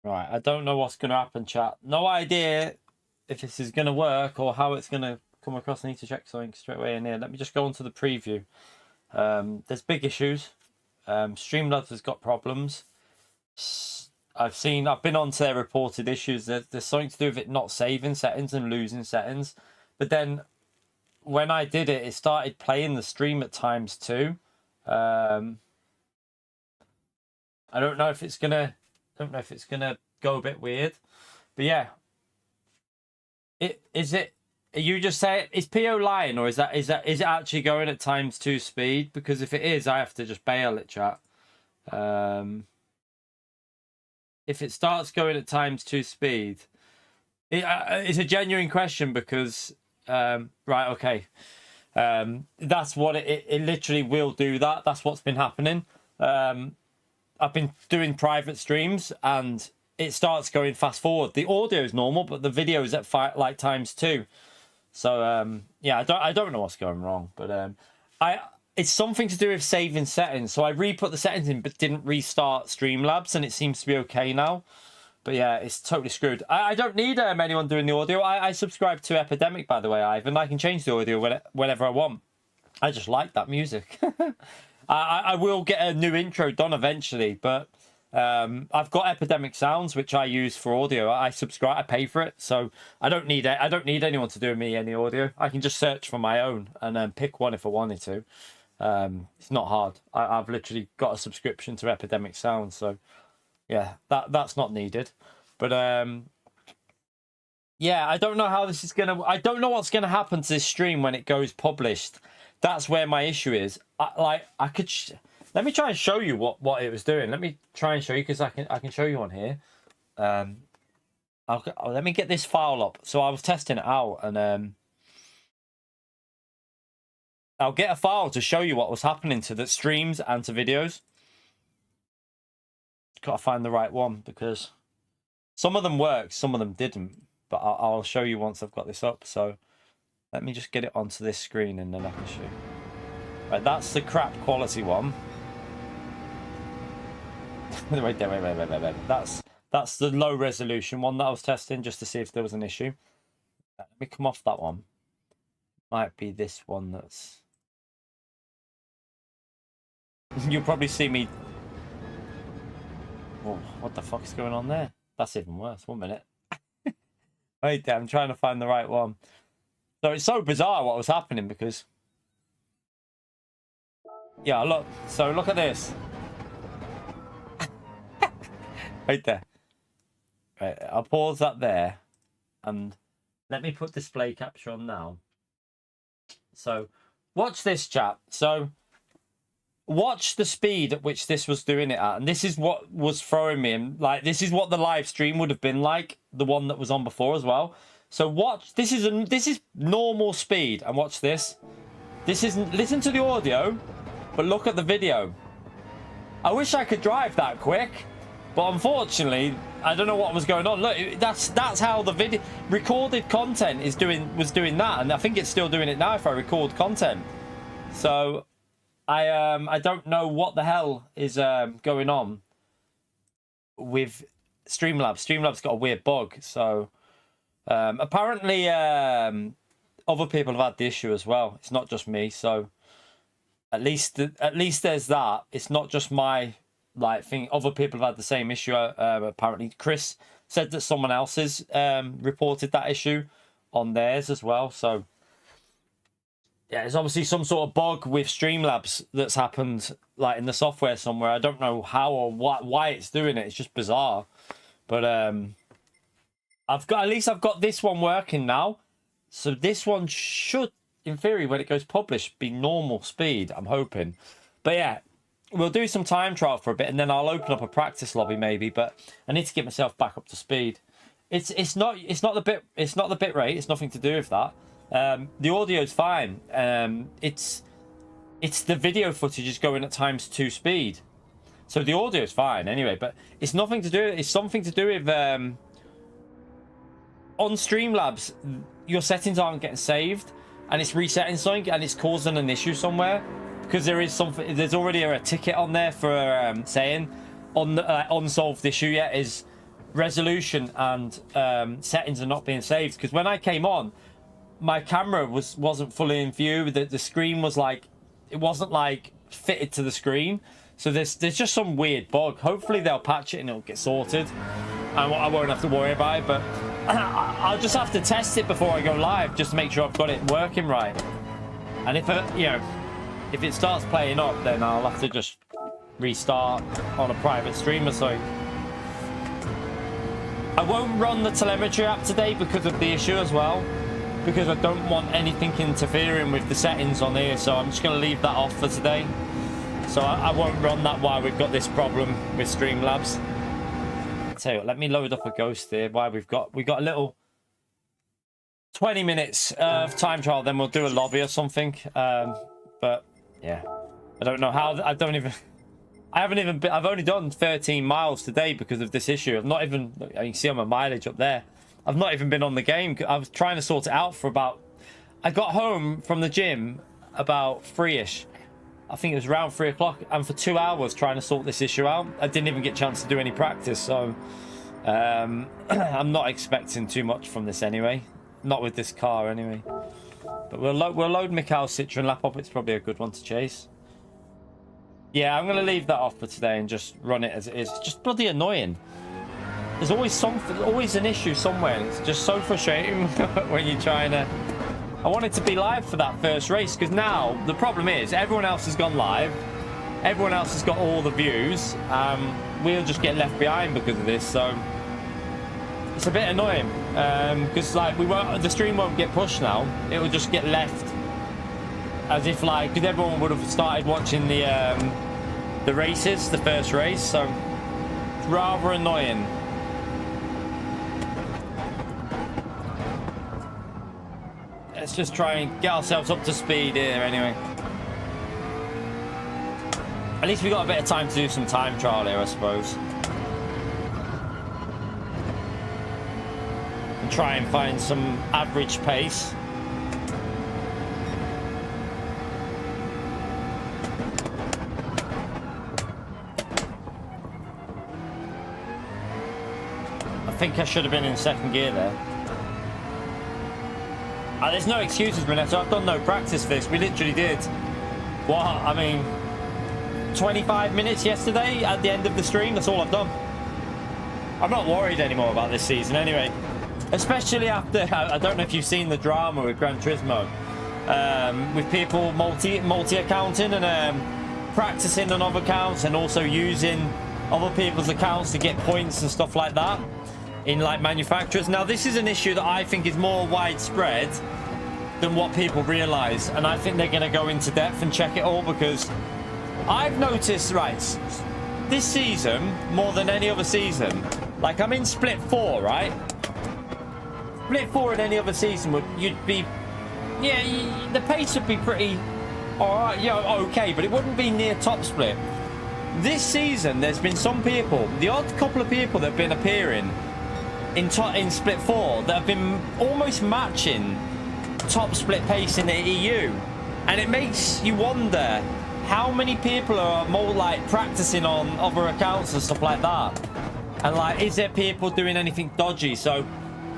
Right, I don't know what's going to happen, chat. No idea if this is going to work or how it's going to come across. I need to check something straight away in here. Let me just go on to the preview. There's big issues. Streamlabs has got problems. I've been on to their reported issues. There's something to do with it not saving settings and losing settings. But then when I did it, it started playing the stream at times too. I don't know if it's gonna go a bit weird, but yeah. Are you just saying is PO lying, or is it actually going at times 2 speed? Because if it is, I have to just bail it, chat. If it starts going at times 2 speed, it's a genuine question because right, okay, that's what it literally will do. That's what's been happening. I've been doing private streams and it starts going fast forward. The audio is normal, but the video is at like times 2. So yeah, I don't know what's going wrong, but it's something to do with saving settings. So I re-put the settings in, but didn't restart Streamlabs, and it seems to be okay now. But yeah, it's totally screwed. I don't need anyone doing the audio. I subscribe to Epidemic, by the way, Ivan. I can change the audio whenever I want. I just like that music. I will get a new intro done eventually, but I've got Epidemic Sounds, which I use for audio. I pay for it, so I don't need anyone to do me any audio. I can just search for my own and then pick one if I wanted to. It's not hard. I've literally got a subscription to Epidemic Sounds, so yeah, that's not needed. But yeah, I don't know how this is I don't know what's gonna happen to this stream when it goes published. That's where my issue is. Let me try and show you what it was doing. Let me try and show you, because I can show you on here. Let me get this file up. So I was testing it out, and I'll get a file to show you what was happening to the streams and to videos. Got to find the right one, because some of them worked, some of them didn't. But I'll show you once I've got this up. So let me just get it onto this screen, and then I can show you. Right, that's the crap quality one. wait. That's the low resolution one that I was testing, just to see if there was an issue. Let me come off that one. Might be this one that's... You'll probably see me... Oh, what the fuck is going on there? That's even worse. 1 minute. Wait there, I'm trying to find the right one. So it's so bizarre what was happening, because... Yeah, look. So look at this. Right there. Right, I'll pause that there. And let me put display capture on now. So watch this, chat. So watch the speed at which this was doing it at. And this is what was throwing me. And like, this is what the live stream would have been like. The one that was on before as well. So watch. This is normal speed. And watch this. Listen to the audio. But look at the video. I wish I could drive that quick, but unfortunately, I don't know what was going on. Look, that's how the video recorded content was doing that, and I think it's still doing it now if I record content. So I don't know what the hell is going on with Streamlabs. Streamlabs got a weird bug. So apparently other people have had the issue as well. It's not just me. So. At least there's that. It's not just my thing. Other people have had the same issue. Apparently, Chris said that someone else has reported that issue on theirs as well. So yeah, there's obviously some sort of bug with Streamlabs that's happened, like in the software somewhere. I don't know how or why it's doing it. It's just bizarre. But I've got this one working now. So this one should, in theory, when it goes published, be normal speed, I'm hoping. But yeah, we'll do some time trial for a bit, and then I'll open up a practice lobby maybe. But I need to get myself back up to speed. It's not the bit rate. It's nothing to do with that. The audio's fine. It's the video footage is going at times 2 speed. So the audio's fine anyway. But it's nothing to do. It's something to do with on Streamlabs, your settings aren't getting saved. And it's resetting something, and it's causing an issue somewhere, because there's already a ticket on there for saying unsolved issue yet is resolution and settings are not being saved, because when I came on, my camera wasn't fully in view. The screen was like, it wasn't like fitted to the screen. So there's just some weird bug. Hopefully they'll patch it and it'll get sorted, and I won't have to worry about it. But I'll just have to test it before I go live, just to make sure I've got it working right. And if if it starts playing up, then I'll have to just restart on a private stream or so. I won't run the telemetry app today because of the issue as well, because I don't want anything interfering with the settings on here. So I'm just going to leave that off for today. So I won't run that while we've got this problem with Streamlabs. I'll tell you what, let me load up a ghost here. While we've got a little 20 minutes of time trial, then we'll do a lobby or something. But yeah, I don't know how. I've only done 13 miles today because of this issue. I've not even, you can see on my mileage up there, I've not even been on the game. I was trying to sort it out for about, I got home from the gym about 3ish. I think it was around 3 o'clock, and for 2 hours trying to sort this issue out. I didn't even get a chance to do any practice, so I'm not expecting too much from this anyway. Not with this car anyway. But we'll load Mikhail's Citroen lap up. It's probably a good one to chase. Yeah, I'm going to leave that off for today and just run it as it is. It's just bloody annoying. There's always something, always an issue somewhere. And it's just so frustrating when you're trying to... I wanted to be live for that first race, because now the problem is everyone else has gone live. Everyone else has got all the views. We'll just get left behind because of this. So it's a bit annoying, because like the stream won't get pushed now. It will just get left as if like, because everyone would have started watching the races, the first race. So it's rather annoying. Let's just try and get ourselves up to speed here anyway. At least we got a bit of time to do some time trial here, I suppose. And try and find some average pace. I think I should have been in second gear there. There's no excuses, Renato. I've done no practice for this. We literally did, what, I mean, 25 minutes yesterday at the end of the stream. That's all I've done. I'm not worried anymore about this season anyway. Especially after, I don't know if you've seen the drama with Gran Turismo. With people multi-accounting and practicing on other accounts, and also using other people's accounts to get points and stuff like that in like manufacturers. Now this is an issue that I think is more widespread than what people realize, and I think they're going to go into depth and check it all, because I've noticed, right, this season more than any other season, like I'm in split 4, right? Split 4 in any other season you'd be, yeah, the pace would be pretty alright, yeah, okay, but it wouldn't be near top split. This season there's been some people, the odd couple of people that have been appearing in split 4 that have been almost matching top split pace in the EU, and it makes you wonder how many people are more like practicing on other accounts and stuff like that, and like, is there people doing anything dodgy? So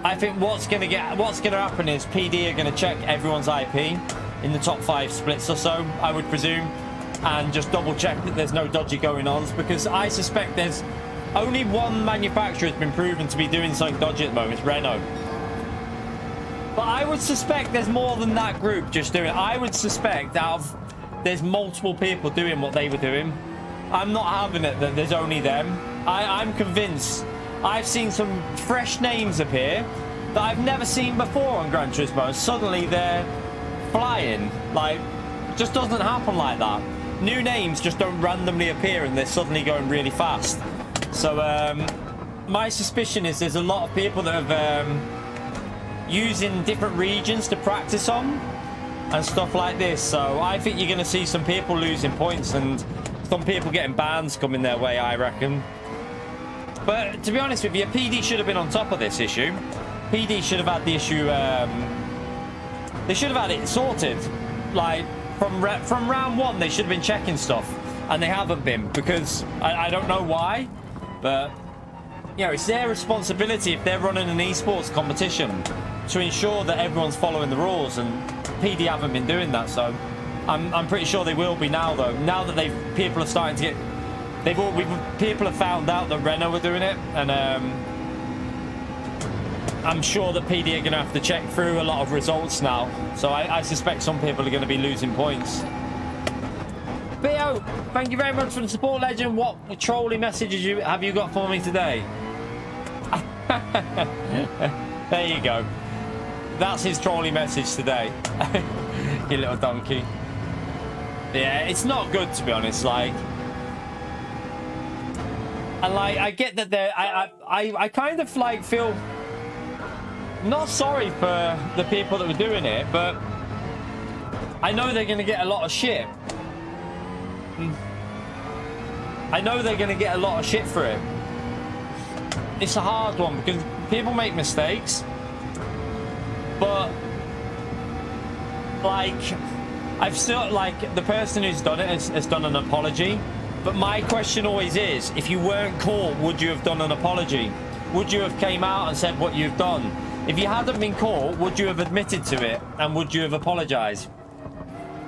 I think what's gonna happen is PD are gonna check everyone's IP in the top 5 splits or so, I would presume, and just double check that there's no dodgy going on, because I suspect there's only one manufacturer has been proven to be doing something dodgy at the moment. It's Renault. But I would suspect there's more than that group just doing it. I would suspect there's multiple people doing what they were doing. I'm not having it that there's only them. I'm convinced. I've seen some fresh names appear that I've never seen before on Gran Turismo. Suddenly they're flying. Like, it just doesn't happen like that. New names just don't randomly appear and they're suddenly going really fast. So my suspicion is there's a lot of people that have using different regions to practice on and stuff like this. So I think you're going to see some people losing points and some people getting bans coming their way, I reckon. But to be honest with you, PD should have been on top of this issue. PD should have had the issue, they should have had it sorted. Like, from round 1, they should have been checking stuff. And they haven't been, because I don't know why. But you know, it's their responsibility if they're running an esports competition to ensure that everyone's following the rules, and PD haven't been doing that. So I'm pretty sure they will be now, though. Now that people are starting to get, people have found out that Renault are doing it, and I'm sure that PD are going to have to check through a lot of results now. So I suspect some people are going to be losing points. Theo, thank you very much for the support, legend. What trolling messages have you got for me today? There you go. That's his trolling message today. You little donkey. Yeah, it's not good, to be honest. Like, and like, I get that I kind of like feel not sorry for the people that were doing it, but I know they're going to get a lot of shit. I know they're going to get a lot of shit for it. It's a hard one because people make mistakes, but like, I've still, like, the person who's done it has done an apology, but my question always is, if you weren't caught, would you have done an apology? Would you have came out and said what you've done? If you hadn't been caught, would you have admitted to it, and would you have apologized?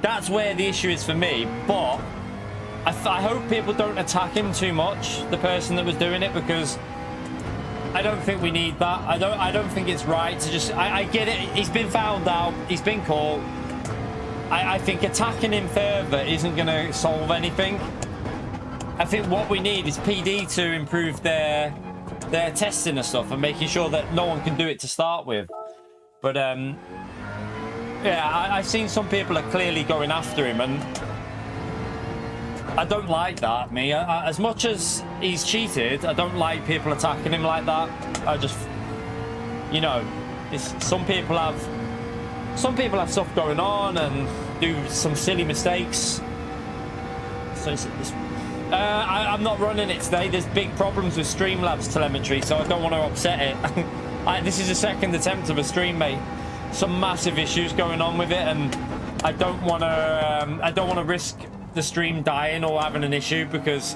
That's where the issue is for me. But I hope people don't attack him too much, the person that was doing it, because I don't think we need that. I don't think it's right to just, I get it, he's been found out, he's been caught. I think attacking him further isn't going to solve anything. I think what we need is PD to improve their testing and stuff, and making sure that no one can do it to start with. But yeah, I've seen some people are clearly going after him, and I don't like that. As much as he's cheated, I don't like people attacking him like that. I just, you know, some people have stuff going on and do some silly mistakes. So I'm not running it today. There's big problems with Streamlabs telemetry, so I don't want to upset it. This is the second attempt of a stream, mate. Some massive issues going on with it, and I don't want to risk the stream dying or having an issue, because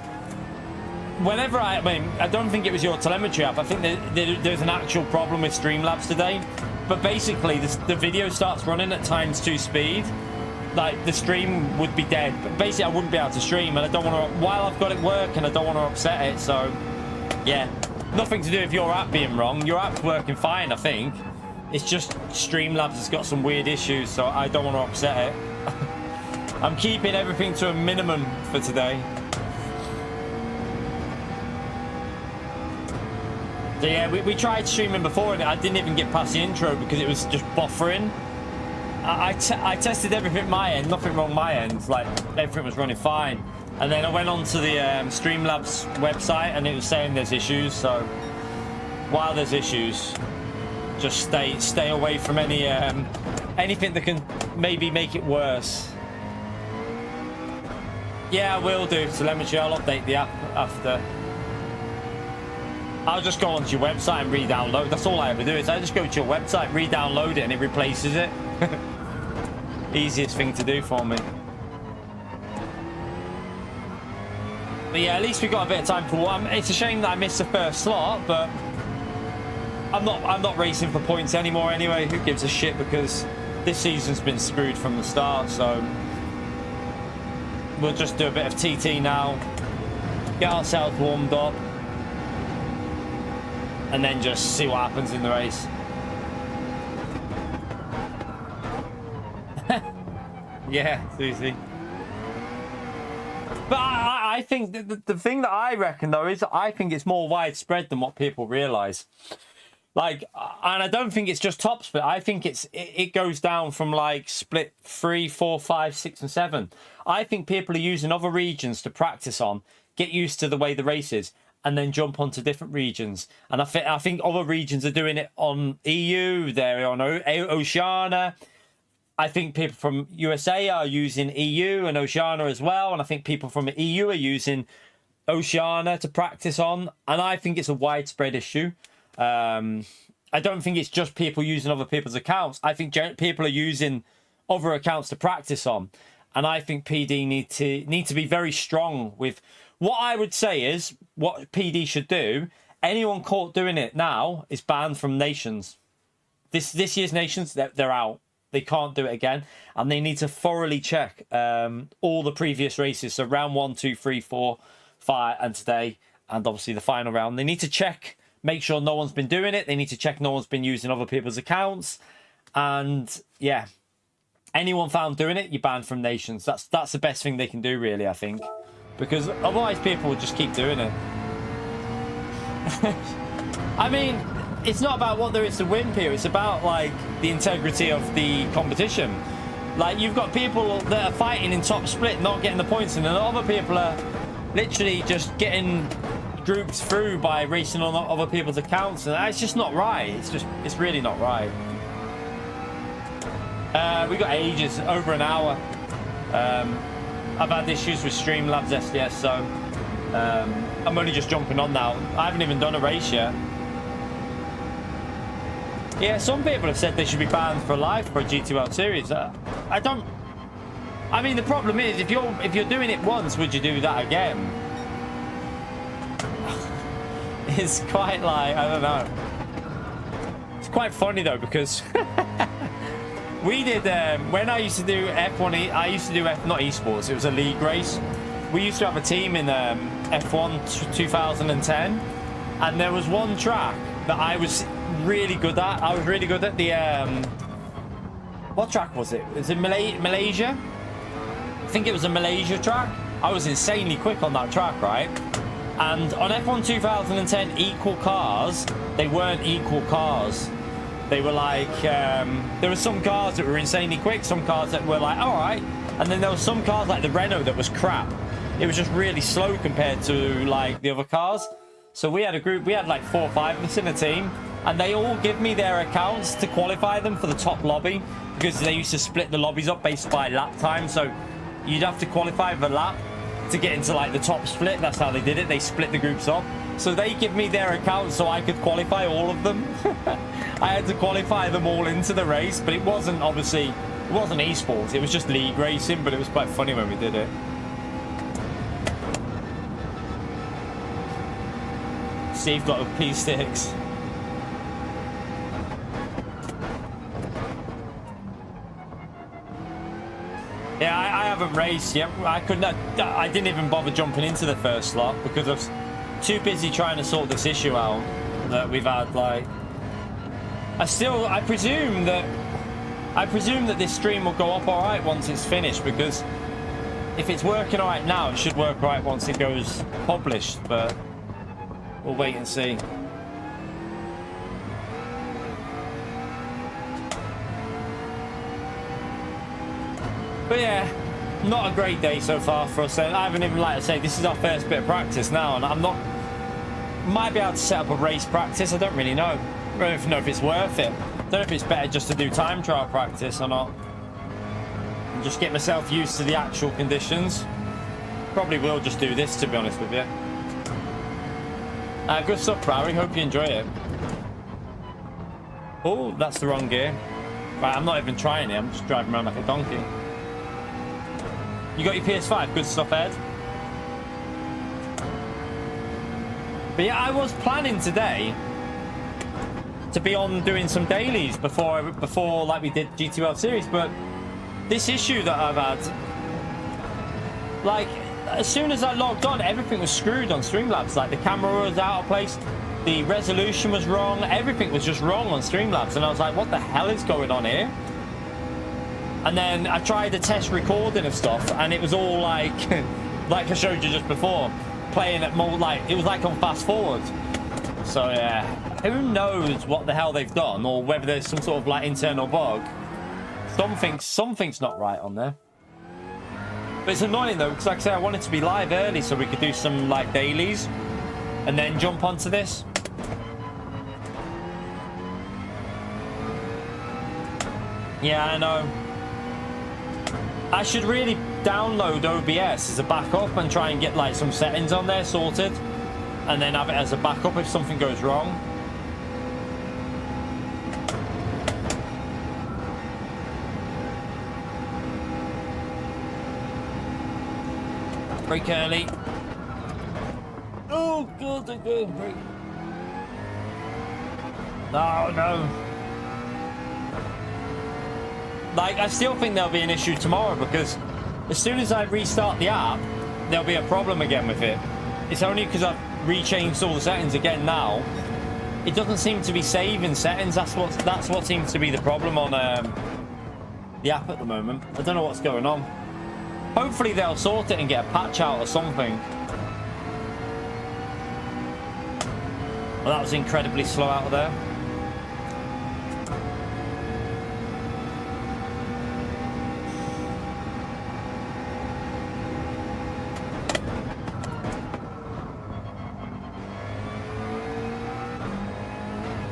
whenever I don't think it was your telemetry app. I think there's an actual problem with Streamlabs today. But basically, the video starts running at ×2 speed. Like, the stream would be dead. But basically, I wouldn't be able to stream, and I don't want to, while I've got it working, I don't want to upset it. So, yeah, nothing to do with your app being wrong. Your app's working fine, I think. It's just Streamlabs has got some weird issues, so I don't want to upset it. I'm keeping everything to a minimum for today. So yeah, we tried streaming before, and I didn't even get past the intro because it was just buffering. I tested everything my end, nothing wrong my end, like everything was running fine. And then I went onto the Streamlabs website, and it was saying there's issues. So while there's issues, just stay away from anything that can maybe make it worse. Yeah, I will do telemetry. I'll update the app after. I'll just go onto your website and re-download. That's all I ever do, is I just go to your website, re-download it, and it replaces it. Easiest thing to do for me. But yeah, at least we got a bit of time for one. It's a shame that I missed the first slot, but I'm not racing for points anymore anyway. Who gives a shit, because this season's been screwed from the start. So we'll just do a bit of TT now, get ourselves warmed up, and then just see what happens in the race. Yeah, Susie. But I think the thing that I reckon, though, is I think it's more widespread than what people realise. Like, and I don't think it's just top split. I think it goes down from like split 3, 4, 5, 6, and 7. I think people are using other regions to practice on, get used to the way the race is, and then jump onto different regions. And I think other regions are doing it on EU. They're on Oceania. I think people from USA are using EU and Oceania as well. And I think people from the EU are using Oceania to practice on. And I think it's a widespread issue. I don't think it's just people using other people's accounts. I think people are using other accounts to practice on. And I think PD need to be very strong with... What I would say is, what PD should do, anyone caught doing it now is banned from nations. This year's nations, they're out. They can't do it again, and they need to thoroughly check all the previous races. So round 1, 2, 3, 4, 5, and today, and obviously the final round. They need to check, make sure no one's been doing it. They need to check no one's been using other people's accounts, and yeah, anyone found doing it, you're banned from nations. That's the best thing they can do, really, I think, because otherwise people will just keep doing it. I mean, it's not about what there is to win here. It's about, like, the integrity of the competition. Like, you've got people that are fighting in top split, not getting the points, and then other people are literally just getting grouped through by racing on other people's accounts, and it's just not right. It's really not right. We got ages, over an hour. I've had issues with Streamlabs SDS, so I'm only just jumping on now. I haven't even done a race yet. Yeah, some people have said they should be banned for life for a GTWS series. I don't. I mean, the problem is, if you're doing it once, would you do that again? It's quite like, I don't know. It's quite funny though, because we did when I used to do F1. I used to do not esports. It was a league race. We used to have a team in F1 2010, and there was one track that I was really good at. I was really good at the what track was it? Was it Malaysia? I think it was a Malaysia track. I was insanely quick on that track, right? And on F1 2010 equal cars, they weren't equal cars. They were like, there were some cars that were insanely quick, some cars that were like, all right. And then there were some cars like the Renault that was crap. It was just really slow compared to like the other cars. So we had a group, we had like 4 or 5 of us in a team, and they all give me their accounts to qualify them for the top lobby, because they used to split the lobbies up based by lap time. So you'd have to qualify for lap to get into like the top split. That's how they did it. They split the groups up. So they give me their accounts so I could qualify all of them. I had to qualify them all into the race, but it wasn't, obviously, it wasn't esports. It was just league racing, but it was quite funny when we did it. Steve got a P6. Yeah, I haven't raced yet. I didn't even bother jumping into the first slot because I was too busy trying to sort this issue out that we've had. Like, I presume that this stream will go up all right once it's finished, because if it's working all right now, it should work all right once it goes published. But we'll wait and see. But yeah, not a great day so far for us. I haven't even, like I say, this is our first bit of practice now, and I'm not, might be able to set up a race practice. I don't really know. I don't even know if it's worth it. I don't know if it's better just to do time trial practice or not, and just get myself used to the actual conditions. Probably will just do this, to be honest with you. Good stuff, Barry. Hope you enjoy it. Oh, that's the wrong gear. Right, I'm not even trying it. I'm just driving around like a donkey. You got your PS5? Good stuff, Ed. But yeah, I was planning today to be on doing some dailies before like we did GTWS series, but this issue that I've had, like, as soon as I logged on, everything was screwed on Streamlabs. Like, the camera was out of place, the resolution was wrong, everything was just wrong on Streamlabs, and I was like, what the hell is going on here? And then I tried the test recording of stuff, and it was all like like I showed you just before, playing at more, like, it was like on fast forward. So yeah, who knows what the hell they've done, or whether there's some sort of like internal bug. Something's not right on there. But it's annoying though, because like I said, I wanted to be live early so we could do some like dailies and then jump onto this. Yeah, I know. I should really download OBS as a backup and try and get like some settings on there sorted, and then have it as a backup if something goes wrong. Break early. Oh god, I go break. Oh, no. Like, I still think there'll be an issue tomorrow because as soon as I restart the app, there'll be a problem again with it. It's only because I've rechanged all the settings again now. It doesn't seem to be saving settings. That's what seems to be the problem on the app at the moment. I don't know what's going on. Hopefully they'll sort it and get a patch out or something. Well, that was incredibly slow out there.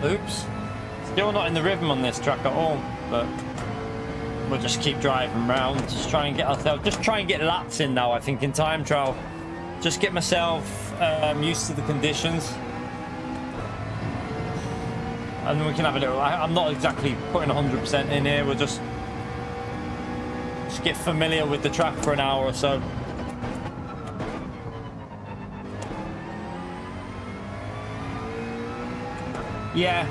Oops. Still not in the rhythm on this track at all, but we'll just keep driving around. Just try and get ourselves, just try and get laps in now, I think, in time trial. Just get myself used to the conditions. And then we can have a little, I'm not exactly putting 100% in here. We'll just get familiar with the track for an hour or so. Yeah,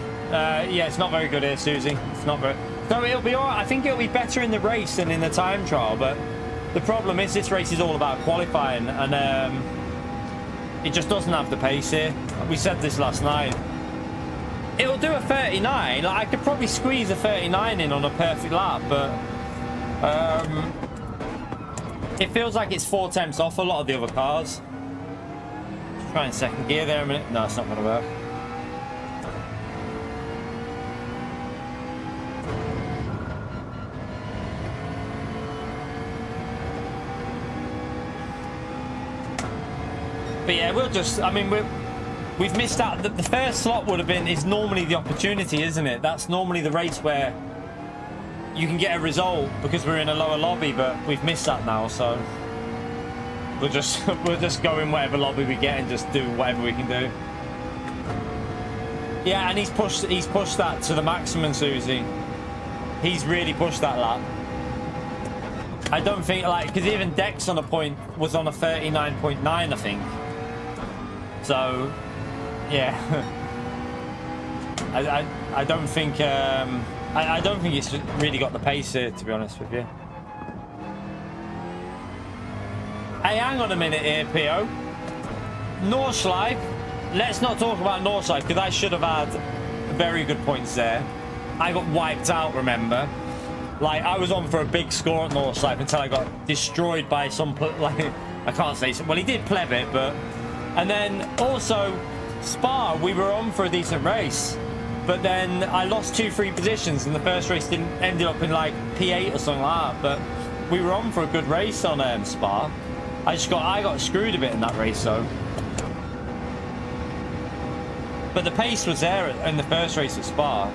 it's not very good here, Susie. It's not very. So it'll be alright. I think it'll be better in the race than in the time trial. But the problem is, this race is all about qualifying, and it just doesn't have the pace here. We said this last night. It'll do a 39. Like, I could probably squeeze a 39 in on a perfect lap, but it feels like it's 4 tenths off a lot of the other cars. Just try in second gear there a minute. No, it's not going to work. But yeah, we'll just, I mean, we've missed out. The first slot would have been, is normally the opportunity, isn't it? That's normally the race where you can get a result because we're in a lower lobby, but we've missed that now, so we'll just go in whatever lobby we get and just do whatever we can do. Yeah, and he's pushed that to the maximum, Susie. He's really pushed that lap. I don't think, like, because even Dex on a point was on a 39.9, I think. So, yeah, I don't think I don't think it's really got the pace here, to be honest with you. Hey, hang on a minute here, PO. Nordschleife. Let's not talk about Nordschleife because I should have had very good points there. I got wiped out, remember? Like, I was on for a big score at Nordschleife until I got destroyed by some, like, I can't say, well, he did pleb it, but. And then also, Spa, we were on for a decent race. But then I lost 2 free positions and the first race ended up in like P8 or something like that. But we were on for a good race on Spa. I got screwed a bit in that race though. But the pace was there in the first race at Spa.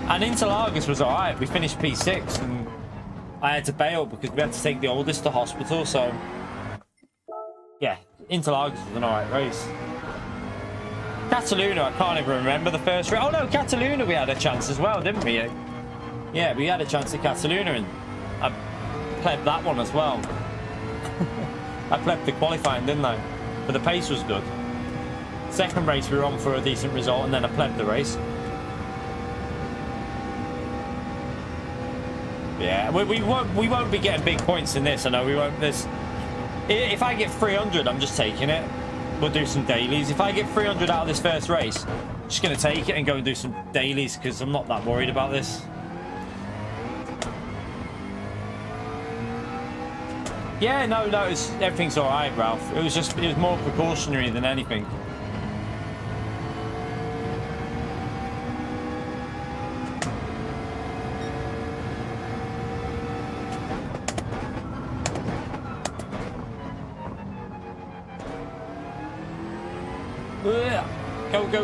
And Interlagos was alright. We finished P6 and I had to bail because we had to take the oldest to hospital. So yeah, Interlagos was an alright race. Cataluna, I can't even remember the first race. Oh no, Cataluna we had a chance as well, didn't we? Yeah, we had a chance at Cataluna and I played that one as well. I played the qualifying, didn't I? But the pace was good. Second race we were on for a decent result and then I played the race. Yeah, we won't be getting big points in this. I know we won't. If I get 300, I'm just taking it. We'll do some dailies. If I get 300 out of this first race, I'm just going to take it and go and do some dailies because I'm not that worried about this. Yeah, no, everything's all right, Ralph. It was more precautionary than anything.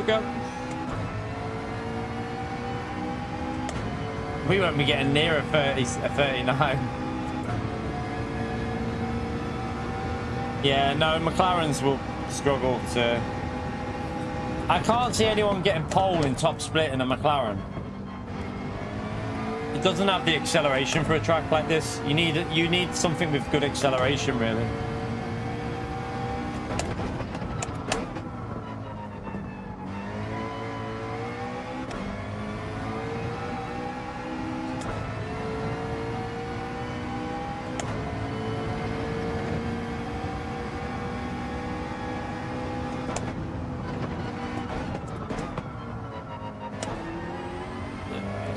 Go. We won't be getting near a 39. Yeah, no, McLarens will struggle to... I can't see anyone getting pole in top split in a McLaren. It doesn't have the acceleration for a track like this. You need something with good acceleration, really.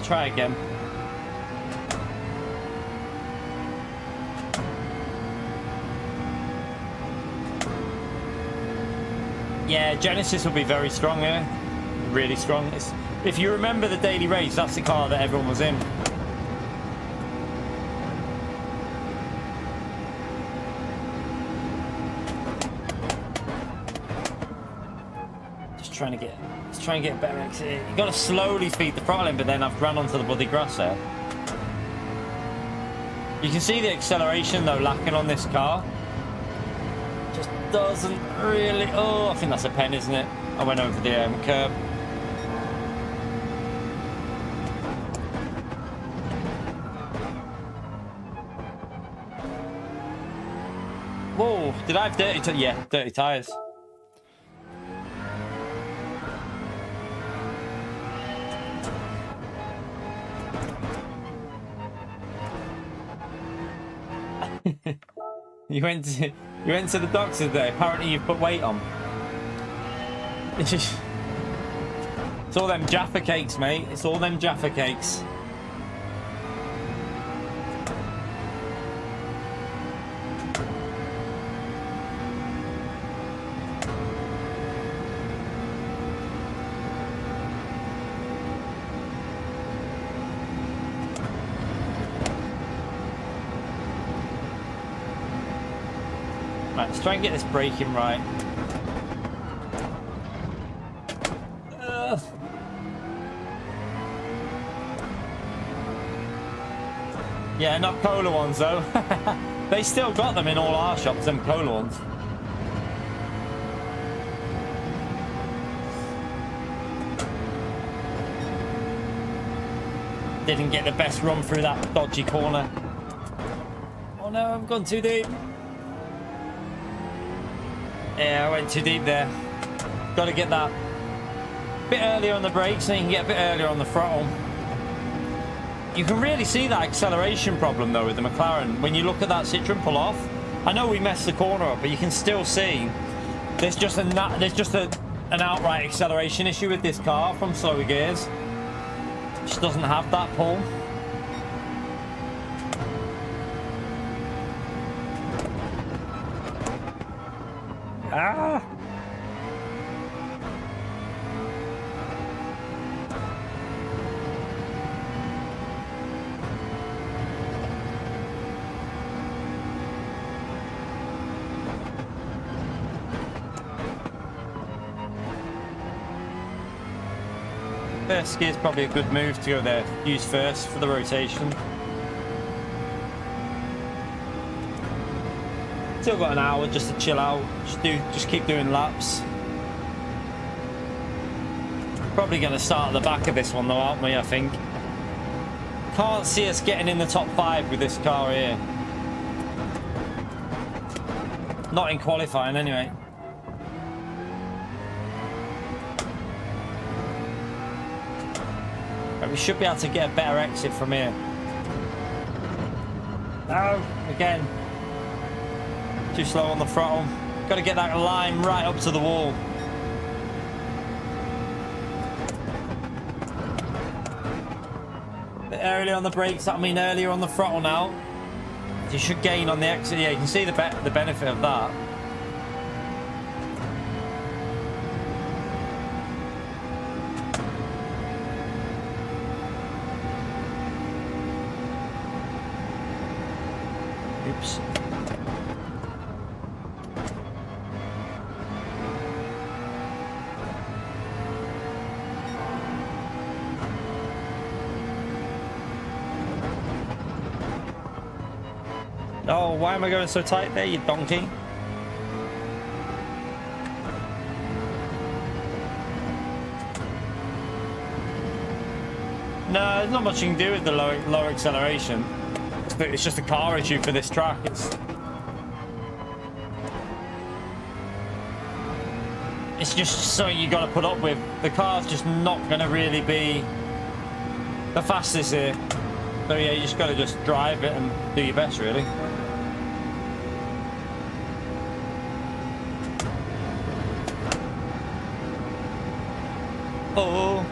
try again. Yeah, Genesis will be very strong here. Really strong. If you remember the daily race, that's the car that everyone was in. Just trying to get a better exit. You got to slowly feed the throttle in, but then I've run onto the bloody grass there. You can see the acceleration though lacking on this car. Just doesn't really. Oh, I think that's a pen, isn't it? I went over the curb. Whoa, did I have dirty tires? Yeah, dirty tires. You went to the doctor today. Apparently you've put weight on. It's all them Jaffa cakes, mate. It's all them Jaffa cakes. Right, let's try and get this braking right. Yeah, not cola ones though. They still got them in all our shops, them cola ones. Didn't get the best run through that dodgy corner. Oh no, I've gone too deep. Yeah, I went too deep there. Got to get that bit earlier on the brakes, so you can get a bit earlier on the throttle. You can really see that acceleration problem though with the McLaren. When you look at that Citroen pull off, I know we messed the corner up, but you can still see there's just an outright acceleration issue with this car from slower gears. It just doesn't have that pull. Ah! First gear is probably a good move to go there. Use first for the rotation. Still got an hour just to chill out. Just keep doing laps. Probably going to start at the back of this one though, aren't we? I think. Can't see us getting in the top 5 with this car here. Not in qualifying anyway. But we should be able to get a better exit from here. No, again. Too slow on the throttle. Got to get that line right up to the wall. Bit early on the brakes, that mean earlier on the throttle now. You should gain on the exit. Yeah, you can see the benefit of that. Oops. Oh, why am I going so tight there, you donkey? No, there's not much you can do with the lower acceleration. It's just a car issue for this track. It's just something you got to put up with. The car's just not going to really be the fastest here. So yeah, you just got to just drive it and do your best, really. Oh.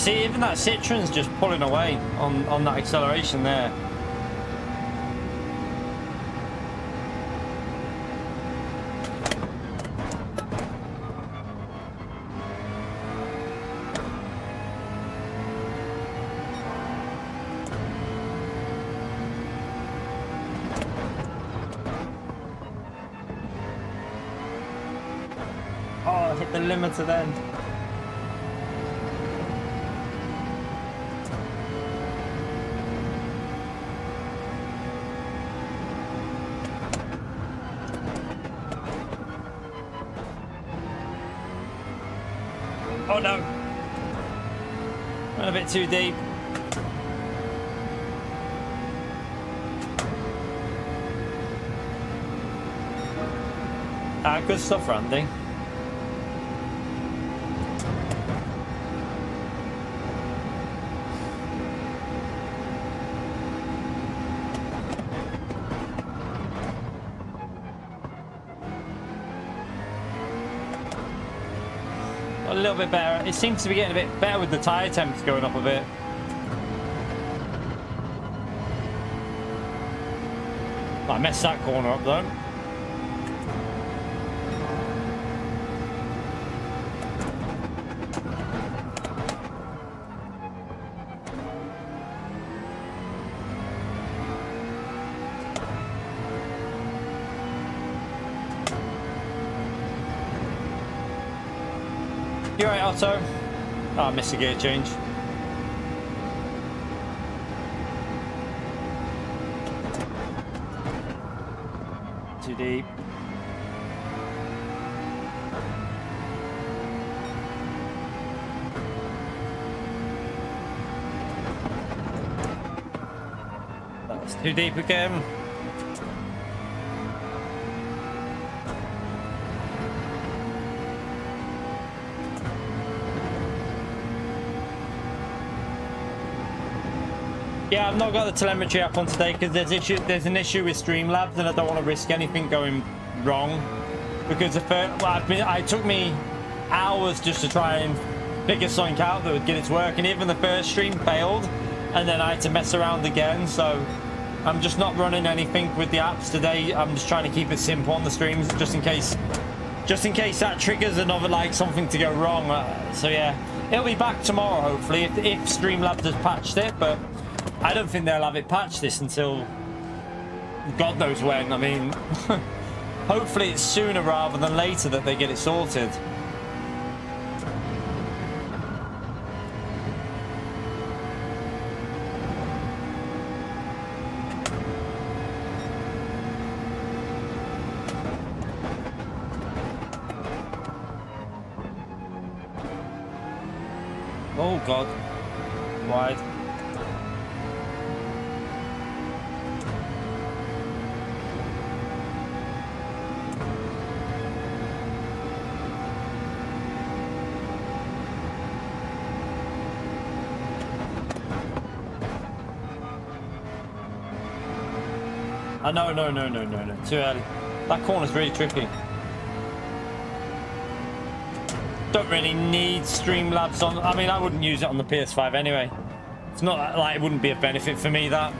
see, even that Citroen's just pulling away on that acceleration there. Oh, hit the limiter then. Oh no! Went a bit too deep. Good stuff, Randy. A little bit better. It seems to be getting a bit better with the tyre temps going up a bit. I messed that corner up though. You alright, Otto? Oh, I missed a gear change. Too deep. That's too deep again. Yeah, I've not got the telemetry app on today because there's an issue with Streamlabs and I don't want to risk anything going wrong. Because it took me hours just to try and figure something out that would get it to work, and even the first stream failed, and then I had to mess around again. So I'm just not running anything with the apps today. I'm just trying to keep it simple on the streams, just in case that triggers another something to go wrong. So yeah, it'll be back tomorrow hopefully if Streamlabs has patched it, but I don't think they'll have it patched this until God knows when. I mean, hopefully it's sooner rather than later that they get it sorted. Oh God, wide. No, too early. That corner's really tricky. Don't really need Streamlabs on. I mean, I wouldn't use it on the PS5 anyway. It's not like it wouldn't be a benefit for me, that.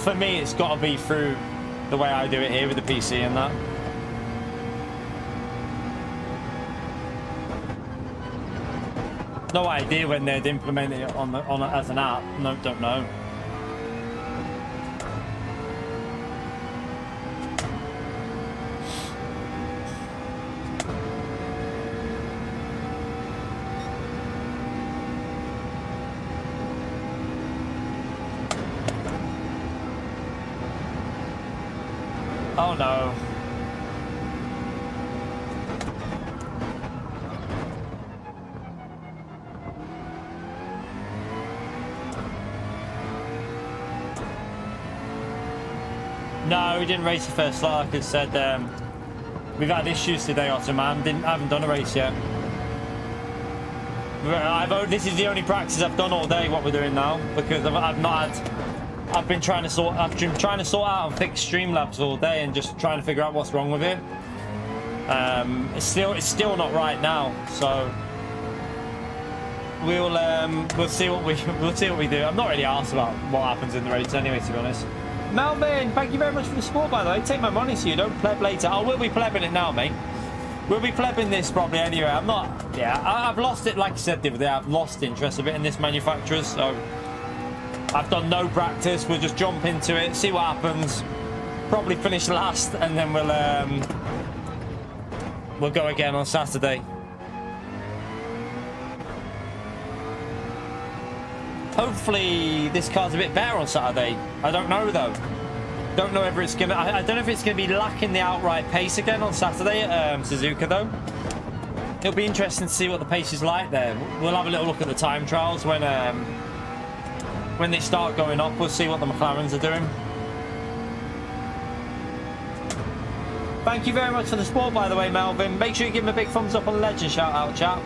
For me, it's got to be through the way I do it here with the PC and that. No idea when they'd implement it on as an app. No, don't know. Oh no. No, we didn't race the first slot. Like I said, we've had issues today, Otto, man. I haven't done a race yet. This is the only practice I've done all day. What we're doing now, because I've been trying to sort out and fix Streamlabs all day and just trying to figure out what's wrong with it. It's still not right now, so we'll see what we do. I'm not really asked about what happens in the race anyway, to be honest. Melvin, thank you very much for the support, by the way. Take my money so you don't pleb later. Oh, we'll be plebbing it now, mate. We'll be plebbing this probably anyway. I'm not... Yeah, I've lost it, like I said the other day. I've lost interest a bit in this manufacturer, so... I've done no practice. We'll just jump into it, see what happens. Probably finish last, and then we'll go again on Saturday. Hopefully this car's a bit better on Saturday. I don't know though. Don't know whether it's gonna. I don't know if it's gonna be lacking the outright pace again on Saturday at Suzuka though. It'll be interesting to see what the pace is like there. We'll have a little look at the time trials when they start going up. We'll see what the McLarens are doing. Thank you very much for the support, by the way, Melvin. Make sure you give him a big thumbs up on the legend shout out, chat.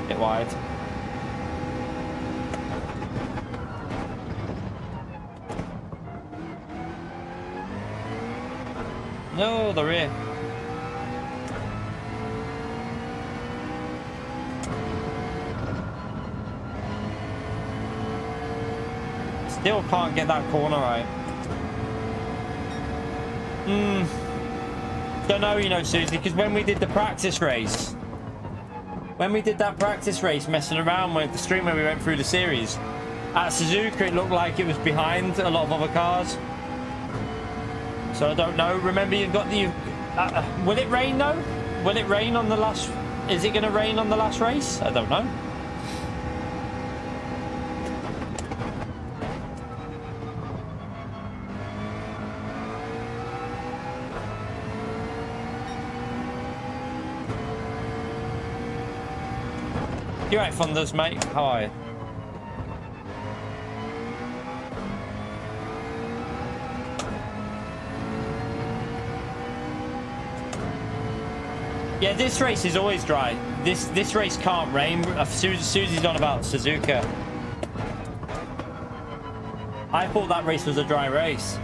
Bit wide. No, the rear. Still can't get that corner right. Don't know, you know, Susie, because when we did the practice race, messing around with the stream when we went through the series, at Suzuka it looked like it was behind a lot of other cars. So I don't know. Remember, you've got the... will it rain though? Will it rain on the last... Is it going to rain on the last race? I don't know. You right, Thunders, mate? How are you? Yeah, this race is always dry. This race can't rain. Susie's on about Suzuka. I thought that race was a dry race.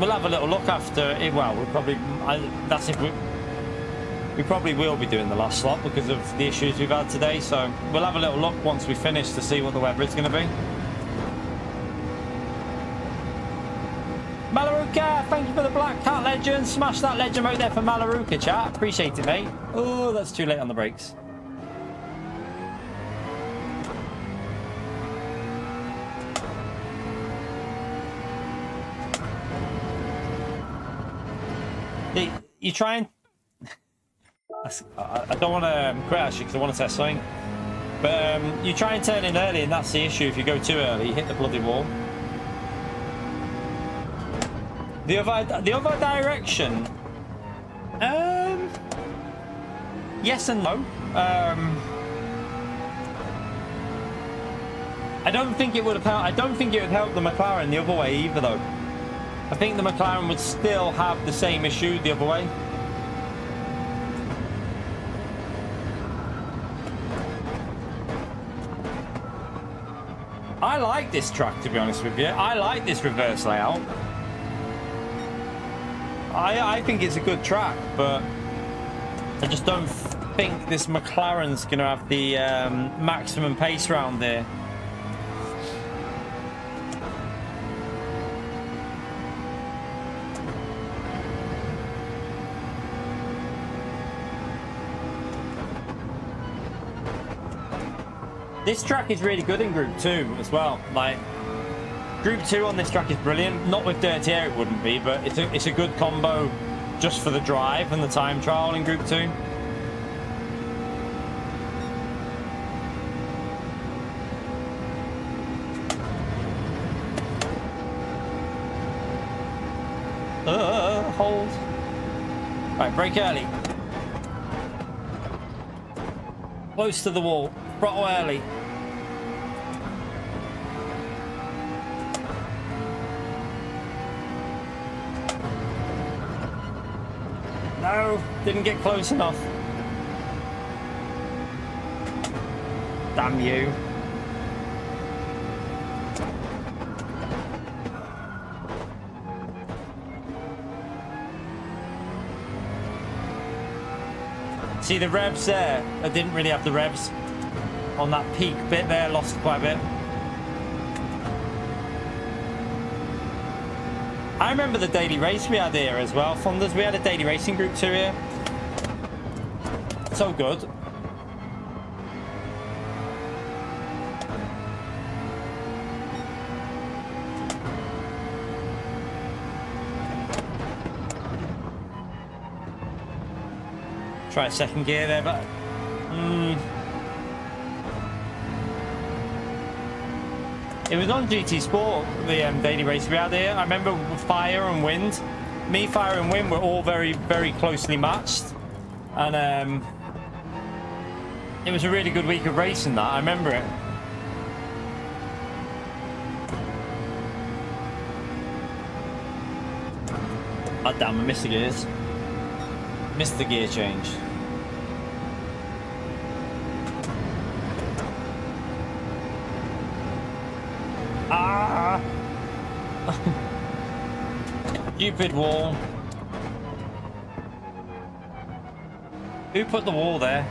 We'll have a little look after it. Well, we'll probably... that's if we probably will be doing the last slot because of the issues we've had today. So we'll have a little look once we finish to see what the weather is going to be. Malaruka, thank you for the Black Cat Legend. Smash that legend out there for Malaruka, chat. Appreciate it, mate. Oh, that's too late on the brakes. You try and... I don't want to quit actually because I want to test something. But you try and turn in early and that's the issue. If you go too early, you hit the bloody wall. The other direction... yes and no. I don't think it would have helped. I don't think it would help the McLaren the other way either though. I think the McLaren would still have the same issue the other way. I like this track, to be honest with you. I like this reverse layout. I think it's a good track, but I just don't think this McLaren's going to have the maximum pace round there. This track is really good in Group 2 as well. Like, Group 2 on this track is brilliant. Not with Dirty Air it wouldn't be, but it's a good combo just for the drive and the time trial in Group 2. Hold. Right, brake early. Close to the wall. Throttle early. No, didn't get close enough. Damn you. See the revs there? I didn't really have the revs on that peak bit there, lost quite a bit. I remember the daily race we had here as well, Thunders. We had a daily racing group too here. So good. Try a second gear there, but it was on GT Sport, the daily race we had here. I remember fire and wind. Me, fire and wind were all very, very closely matched. And it was a really good week of racing that. I remember it. Oh damn, I missed the gears. Missed the gear change. Ah! Stupid wall. Who put the wall there?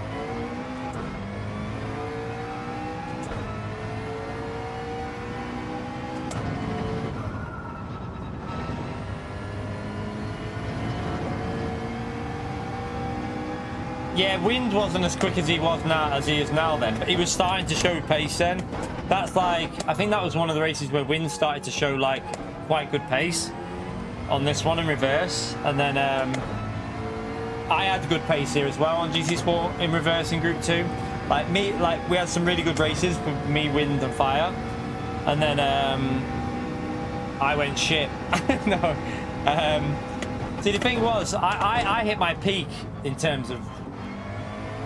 Yeah, wind wasn't as quick as he was now, as he is now then, but he was starting to show pace then. That's like, I think that was one of the races where wind started to show like quite good pace on this one in reverse. And then I had good pace here as well on GT Sport in reverse in Group 2. Like me, like we had some really good races with me, wind and fire. And then I went shit. No. See, the thing was, I hit my peak in terms of,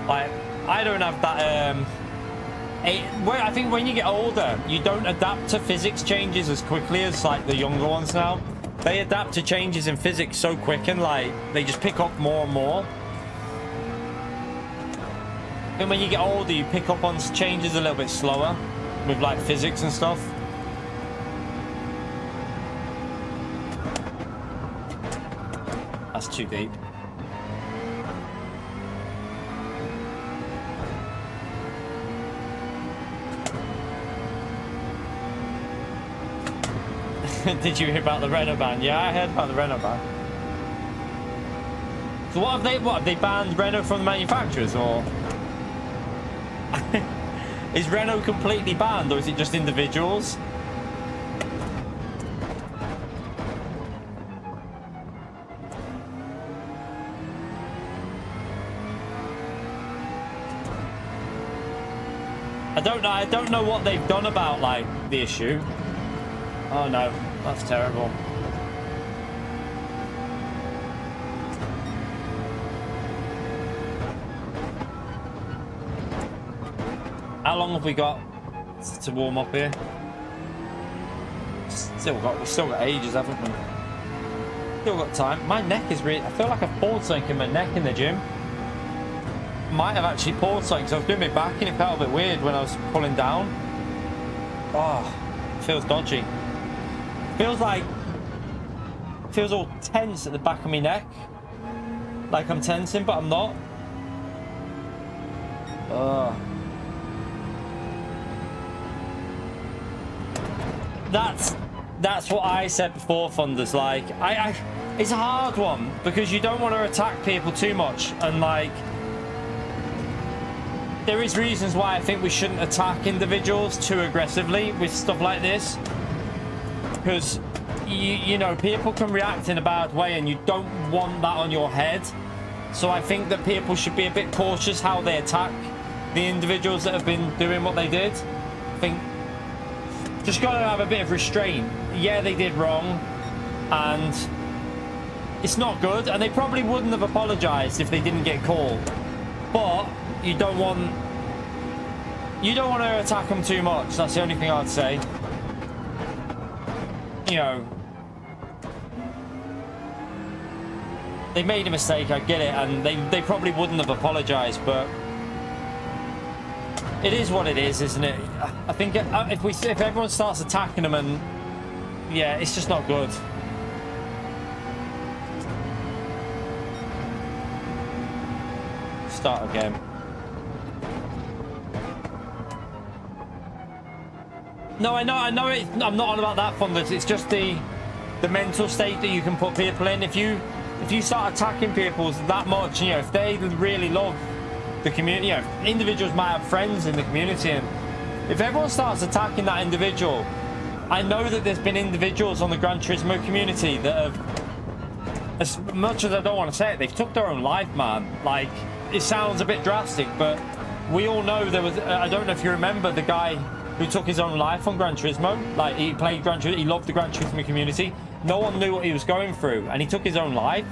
like, I don't have that, I think when you get older, you don't adapt to physics changes as quickly as, like, the younger ones now. They adapt to changes in physics so quick and, like, they just pick up more and more. And when you get older, you pick up on changes a little bit slower with, like, physics and stuff. That's too deep. Did you hear about the Renault ban? Yeah, I heard about the Renault ban. So what have they banned Renault from the manufacturers, or is Renault completely banned, or is it just individuals? I don't know what they've done about, like, the issue. Oh no, that's terrible. How long have we got to warm up here? We've still got ages, haven't we? Still got time. My neck is really, I feel like I've pulled something in my neck in the gym. Might have actually pulled something, because I was doing my back and it felt a bit weird when I was pulling down. Oh, it feels dodgy. Feels all tense at the back of my neck. Like I'm tensing, but I'm not. That's what I said before, Thunders. Like, it's a hard one because you don't want to attack people too much, and like, there is reasons why I think we shouldn't attack individuals too aggressively with stuff like this, because you know, people can react in a bad way and you don't want that on your head. So I think that people should be a bit cautious how they attack the individuals that have been doing what they did. I think just got to have a bit of restraint. Yeah, they did wrong and it's not good, and they probably wouldn't have apologized if they didn't get called, but you don't want to attack them too much. That's the only thing I'd say. You know, they made a mistake, I get it, and they probably wouldn't have apologized, but it is what it is, isn't it? I think if everyone starts attacking them, and yeah, it's just not good. Start again. No, I know it. I'm not on about that, Funders. It's just the mental state that you can put people in. If you start attacking people that much, you know, if they really love the community, you know, individuals might have friends in the community, and if everyone starts attacking that individual, I know that there's been individuals on the Gran Turismo community that have, as much as I don't want to say it, they've took their own life, man. Like, it sounds a bit drastic, but we all know there was, I don't know if you remember the guy who took his own life on Gran Turismo. Like, he played Gran Turismo, he loved the Gran Turismo community. No one knew what he was going through, and he took his own life.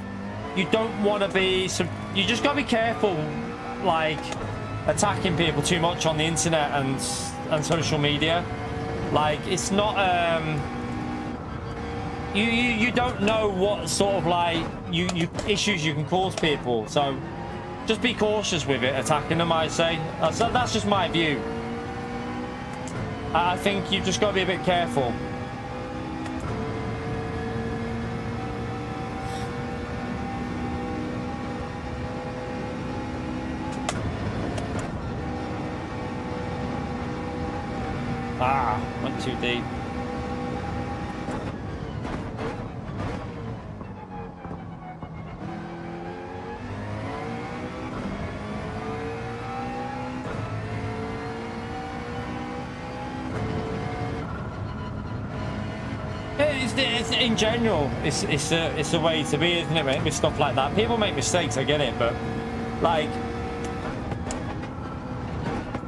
You don't want to be, you just got to be careful, like, attacking people too much on the internet and social media. Like, it's not, you don't know what sort of, like, issues you can cause people, so just be cautious with it, attacking them, I say. That's just my view. I think you've just got to be a bit careful. Ah, went too deep. It's in general, it's a way to be, isn't it, mate? With stuff like that, people make mistakes. I get it, but like,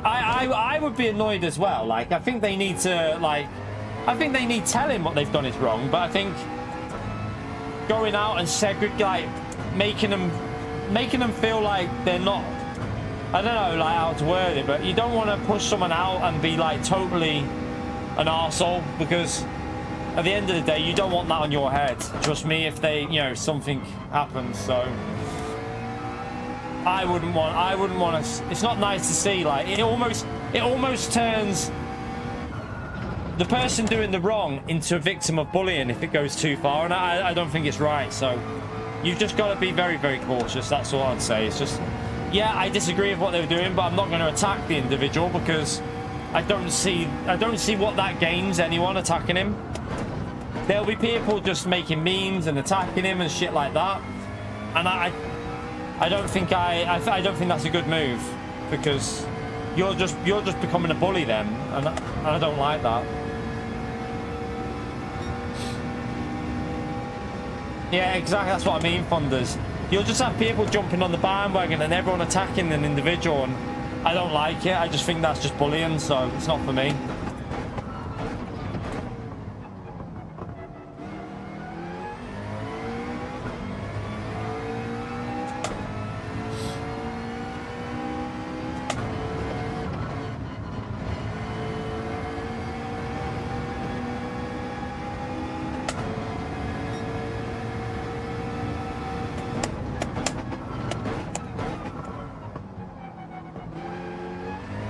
I would be annoyed as well. Like, I think they need to, like, I think they need telling what they've done is wrong. But I think going out and segregate, like, making them feel like they're not, I don't know, like, how to word it, but you don't want to push someone out and be like totally an arsehole, because at the end of the day, you don't want that on your head. Trust me, if they, you know, something happens. So I wouldn't want to. It's not nice to see. Like, it almost turns the person doing the wrong into a victim of bullying if it goes too far, and I don't think it's right. So you've just got to be very, very cautious. That's all I'd say. It's just, yeah, I disagree with what they were doing, but I'm not going to attack the individual, because I don't see what that gains anyone attacking him. There'll be people just making memes and attacking him and shit like that, and I don't think I don't think that's a good move, because you're just becoming a bully then, and I don't like that. Yeah, exactly. That's what I mean, Funders. You'll just have people jumping on the bandwagon and everyone attacking an individual, and I don't like it. I just think that's just bullying, so it's not for me.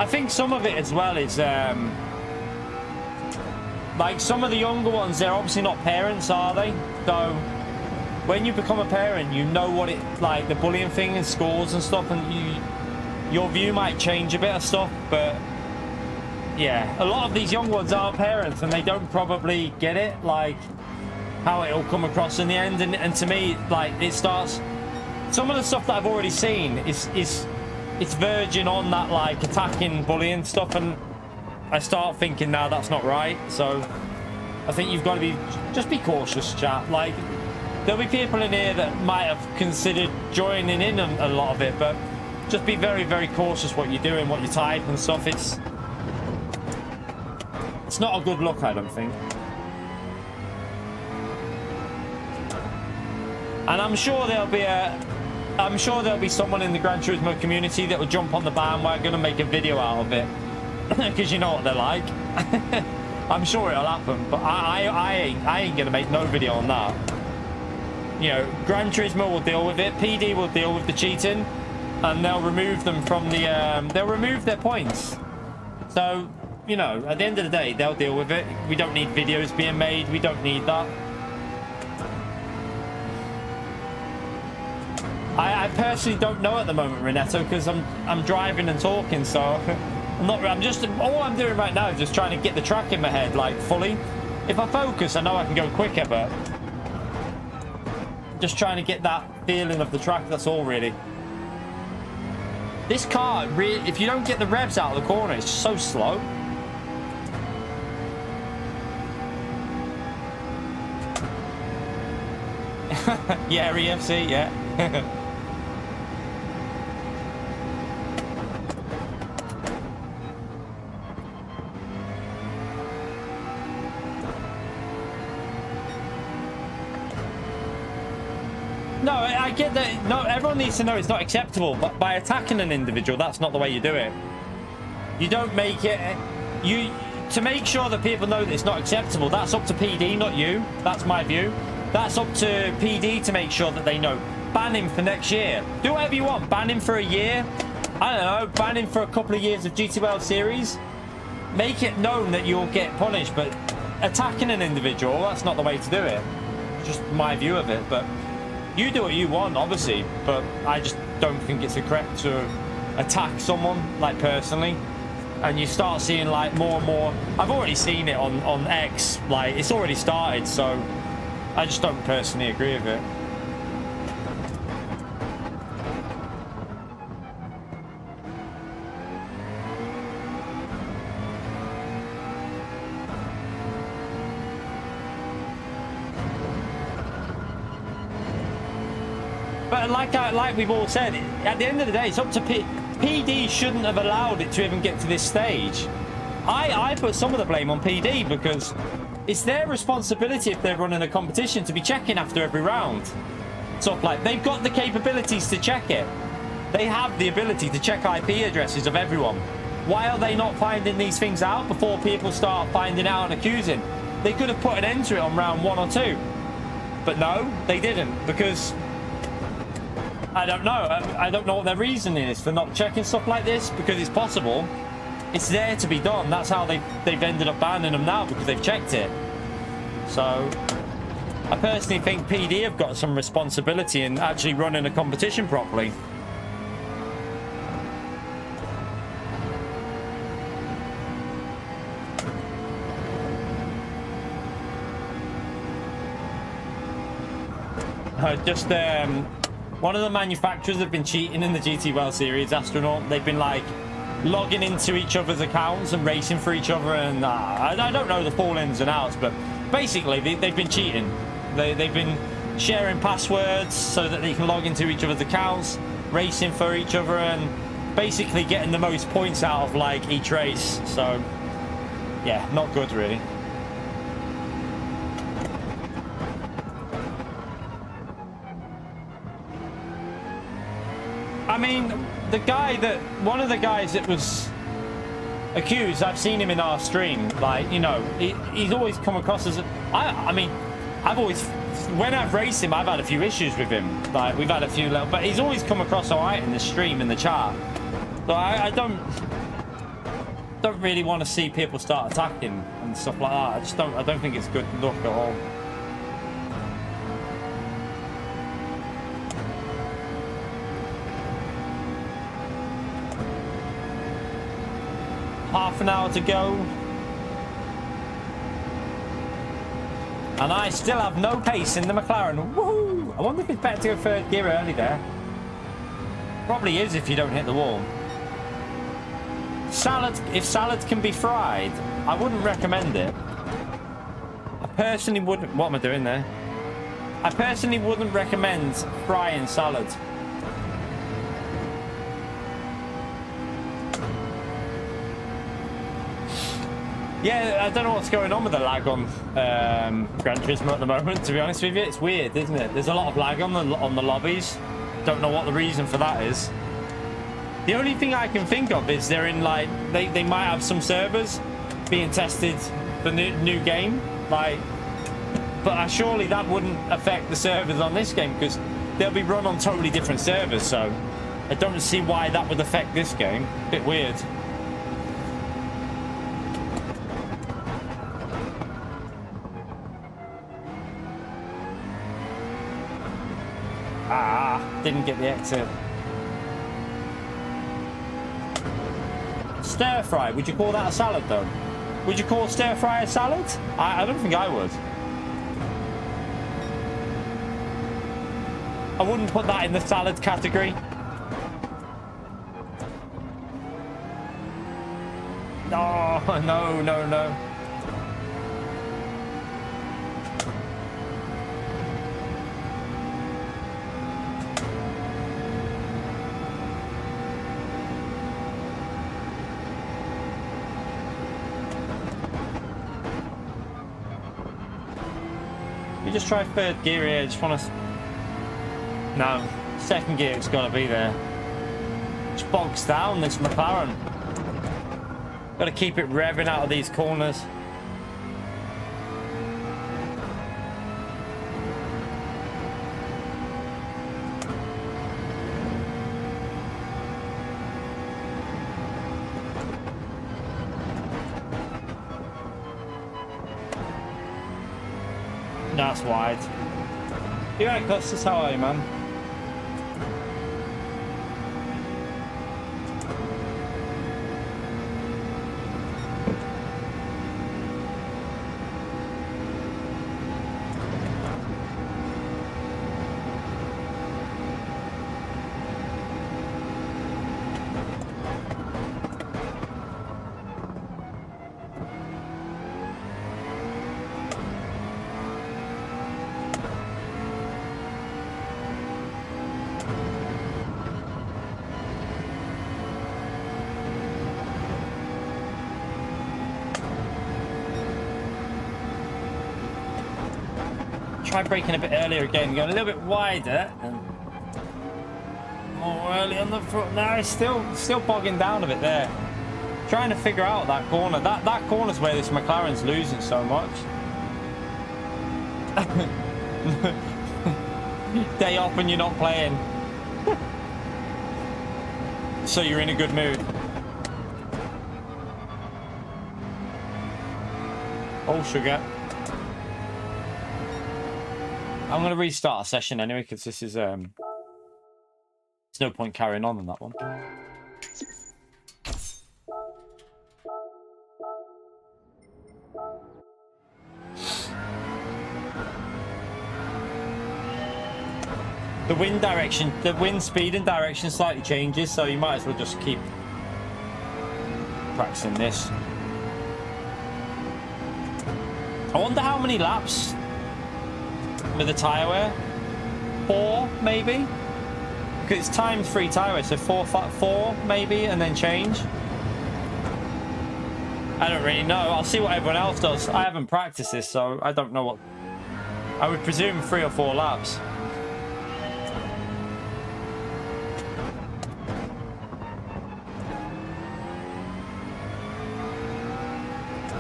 I think some of it as well is like, some of the younger ones, they're obviously not parents, are they? So when you become a parent, you know what it, like, the bullying thing in schools and stuff, and your view might change a bit of stuff. But yeah, a lot of these young ones are parents, and they don't probably get it, like, how it'll come across in the end. And to me, like, it starts, some of the stuff that I've already seen it's verging on that, like, attacking, bullying stuff, and I start thinking, now that's not right. So I think you've got to just be cautious, chat. Like, there'll be people in here that might have considered joining in a lot of it, but just be very, very cautious what you're doing, what you type and stuff. It's not a good look, I don't think. And I'm sure there'll be someone in the Gran Turismo community that will jump on the bandwagon and make a video out of it, because you know what they're like. I'm sure it'll happen, but I ain't gonna make no video on that. You know, Gran Turismo will deal with it, PD will deal with the cheating, and they'll remove them from the they'll remove their points. So, you know, at the end of the day, they'll deal with it. We don't need videos being made. We don't need that. I personally don't know at the moment, Renato, because I'm driving and talking, so all I'm doing right now is just trying to get the track in my head, like, fully. If I focus, I know I can go quicker, but just trying to get that feeling of the track, that's all, really. This car, if you don't get the revs out of the corner, it's so slow. Yeah, EFC, yeah. No, I get that. No, everyone needs to know it's not acceptable, but by attacking an individual, that's not the way you do it. You don't make it... To make sure that people know that it's not acceptable, that's up to PD, not you. That's my view. That's up to PD to make sure that they know. Ban him for next year. Do whatever you want. Ban him for a year. I don't know. Ban him for a couple of years of GTWS series. Make it known that you'll get punished, but attacking an individual, that's not the way to do it. Just my view of it, but... You do what you want, obviously, but I just don't think it's correct to attack someone, like, personally. And you start seeing, like, more and more... I've already seen it on X, like, it's already started, so I just don't personally agree with it. But like we've all said, at the end of the day, it's up to PD. Shouldn't have allowed it to even get to this stage. I put some of the blame on PD because it's their responsibility if they're running a competition to be checking after every round. Stuff like they've got the capabilities to check it. They have the ability to check IP addresses of everyone. Why are they not finding these things out before people start finding out and accusing? They could have put an end to it on round 1 or 2. But no, they didn't, because... I don't know. I don't know what their reasoning is for not checking stuff like this, because it's possible. It's there to be done. That's how they've ended up banning them now, because they've checked it. So I personally think PD have got some responsibility in actually running a competition properly. One of the manufacturers have been cheating in the GTWS series, Astronaut. They've been, like, logging into each other's accounts and racing for each other, and I don't know the full ins and outs, but basically they've been cheating. They've been sharing passwords so that they can log into each other's accounts, racing for each other, and basically getting the most points out of, like, each race. So, yeah, not good, really. I mean, one of the guys that was accused, I've seen him in our stream, like, you know, he's always come across as, I mean, when I've raced him, I've had a few issues with him, like, we've had a few little, but he's always come across all right in the stream, in the chat. So I don't really want to see people start attacking and stuff like that. I don't think it's good look at all. Half an hour to go. And I still have no pace in the McLaren. Woohoo! I wonder if it's better to go third gear early there. Probably is if you don't hit the wall. If salad can be fried, I wouldn't recommend it. I personally wouldn't. What am I doing there? I personally wouldn't recommend frying salad. Yeah, I don't know what's going on with the lag on Gran Turismo at the moment, to be honest with you. It's weird, isn't it? There's a lot of lag on the lobbies. Don't know what the reason for that is. The only thing I can think of is they're in, like, they might have some servers being tested for new game, like, but surely that wouldn't affect the servers on this game, because they'll be run on totally different servers, so I don't see why that would affect this game. Bit weird. Ah, didn't get the exit. Stir fry, would you call that a salad though? Would you call stir fry a salad? I don't think I would. I wouldn't put that in the salad category. No, no, no, no. You just try third gear here. Just want to. No, second gear. It's got to be there. Just bogs down this McLaren. Got to keep it revving out of these corners. That's wide. You right, Custis? How are you, man? Try braking a bit earlier again, going a little bit wider and more early on the front. No, it's still bogging down a bit there. Trying to figure out that corner. That corner's where this McLaren's losing so much. Day off when you're not playing. So you're in a good mood. Oh, sugar. I'm going to restart a session anyway, because this is, there's no point carrying on that one. The wind direction, the wind speed and direction slightly changes, so you might as well just keep practicing this. I wonder how many laps with the tyre wear. 4 maybe, because it's times 3 tyre wear, so 4 maybe, and then change. I don't really know. I'll see what everyone else does. I haven't practiced this, so I don't know what. I would presume 3 or 4 laps.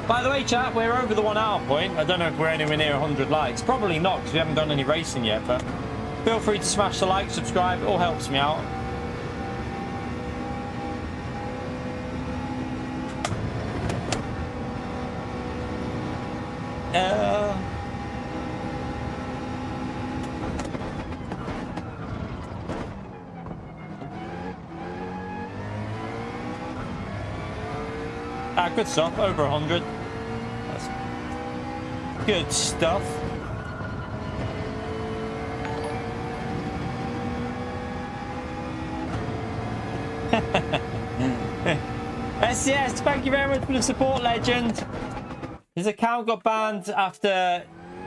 By the way, chat, we're over the 1 hour point. I don't know if we're anywhere near 100 likes. Probably not, because we haven't done any racing yet, but feel free to smash the like, subscribe. It all helps me out. Good stuff, over 100. That's good stuff. SCS, thank you very much for the support, legend. His account got banned after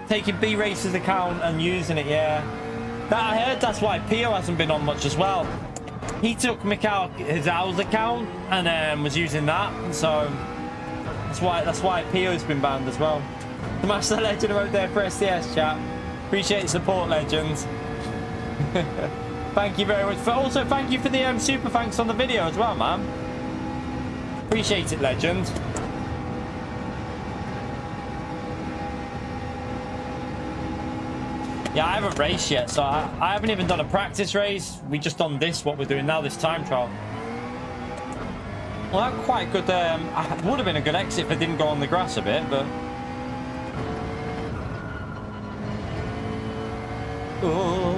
taking B Racer's account and using it, yeah. I heard that's why Pio hasn't been on much as well. He took his Owl's account and was using that, so that's why Pio's been banned as well. The Master Legend out there for SCS, chat. Appreciate the support, legends. Thank you very much. Also, thank you for the super thanks on the video as well, man. Appreciate it, legend. Yeah, I haven't raced yet, so I haven't even done a practice race. We just done this, what we're doing now, this time trial. Well, that's quite good. It would have been a good exit if it didn't go on the grass a bit, but... Oh.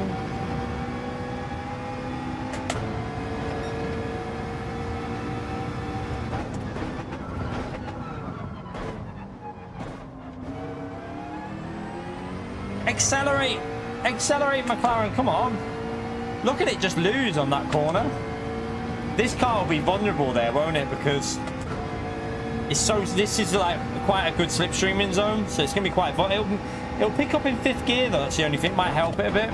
Accelerate! Accelerate, McLaren, come on. Look at it just lose on that corner. This car will be vulnerable there, won't it? Because it's so... This is like quite a good slipstreaming zone, so it's going to be quite... It'll pick up in 5th gear, though. That's the only thing. Might help it a bit.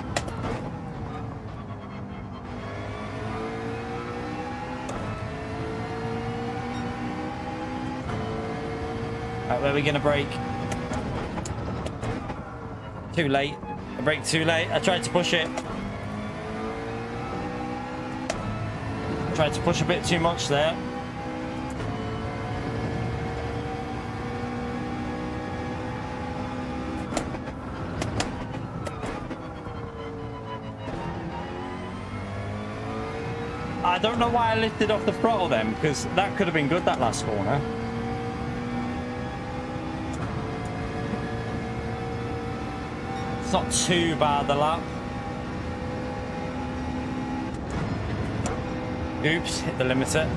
Right, where are we going to brake? Too late. I braked too late. I tried to push it. Tried to push a bit too much there. I don't know why I lifted off the throttle then, because that could have been good, that last corner. It's not too bad, the lap. Oops, hit the limiter.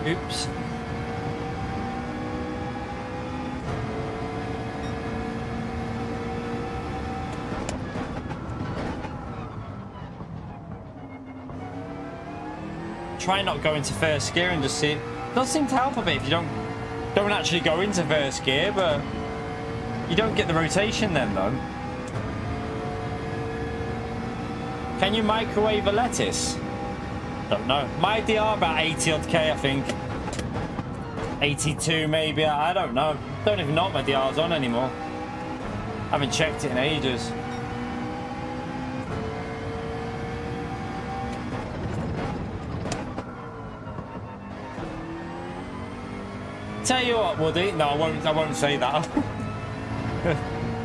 Oops. Try not go into first gear and just see it. Does seem to help a bit if you don't actually go into first gear, but you don't get the rotation then though. Can you microwave a lettuce? Don't know. My DR about 80 odd K, I think. 82 maybe, I don't know. Don't even know what my DR's on anymore. Haven't checked it in ages. Tell you what, Woody. No, I won't say that.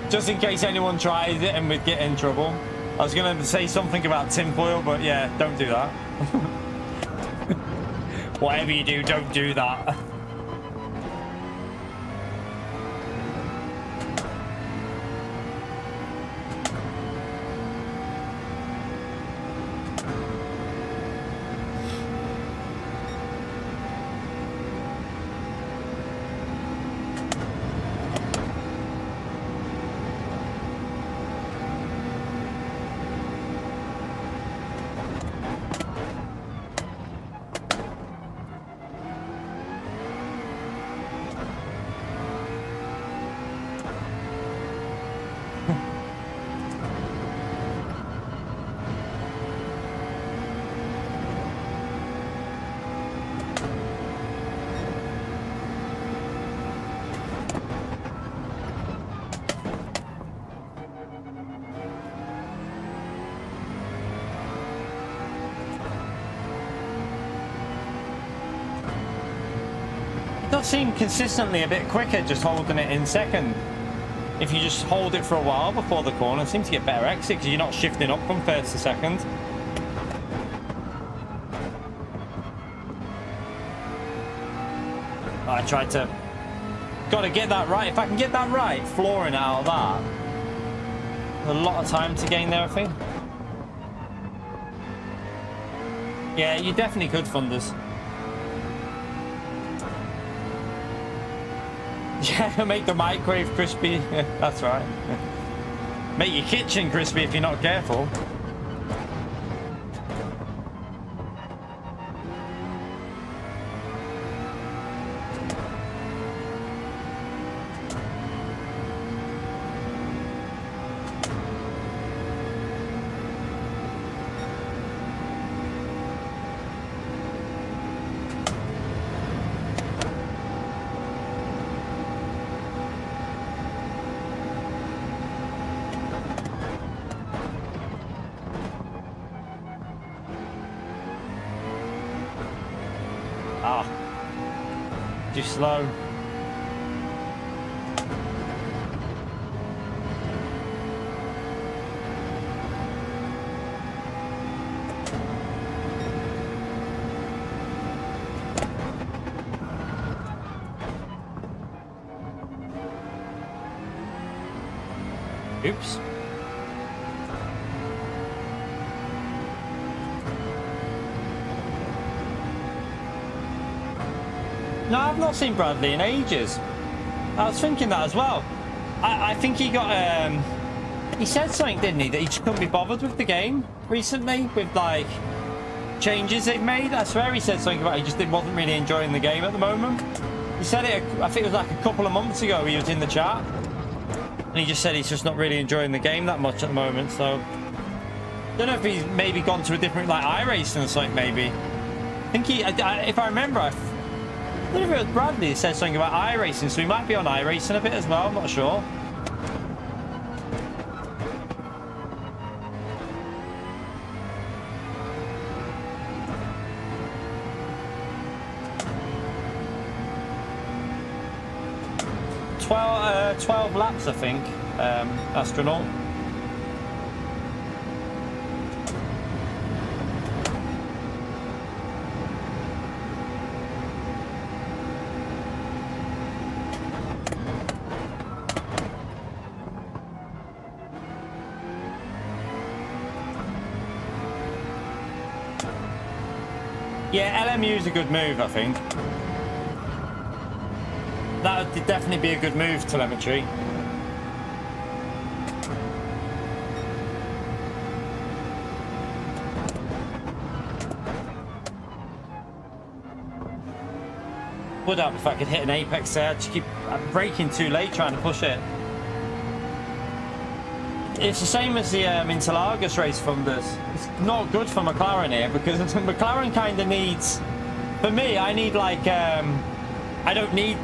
Just in case anyone tries it and we'd get in trouble. I was gonna say something about tinfoil, but yeah, don't do that. Whatever you do, don't do that. Does seem consistently a bit quicker just holding it in second. If you just hold it for a while before the corner, it seems to get better exit because you're not shifting up from first to second. I tried to... Got to get that right. If I can get that right, flooring it out of that. A lot of time to gain there, I think. Yeah, you definitely could, Thunders. Yeah, make the microwave crispy. That's right. Make your kitchen crispy if you're not careful. Too slow. Oops. No, I've not seen Bradley in ages. I was thinking that as well. I think he got he said something, didn't he, that he just couldn't be bothered with the game recently with like changes they've made. I swear he said something about he just wasn't really enjoying the game at the moment. He said it, I think it was like a couple of months ago. He was in the chat and he just said he's just not really enjoying the game that much at the moment. So I don't know if he's maybe gone to a different like iRacing or something. Maybe I think he, if I remember, I don't know if it was Bradley who said something about iRacing, so he might be on iRacing a bit as well. I'm not sure. Well, 12 laps, I think, astronaut. Yeah, LMU is a good move, I think. That would definitely be a good move, telemetry. Would help if I could hit an apex there. I just keep braking too late trying to push it. It's the same as the Interlagos race funders. It's not good for McLaren here because McLaren kind of needs... For me, I need like... I don't need...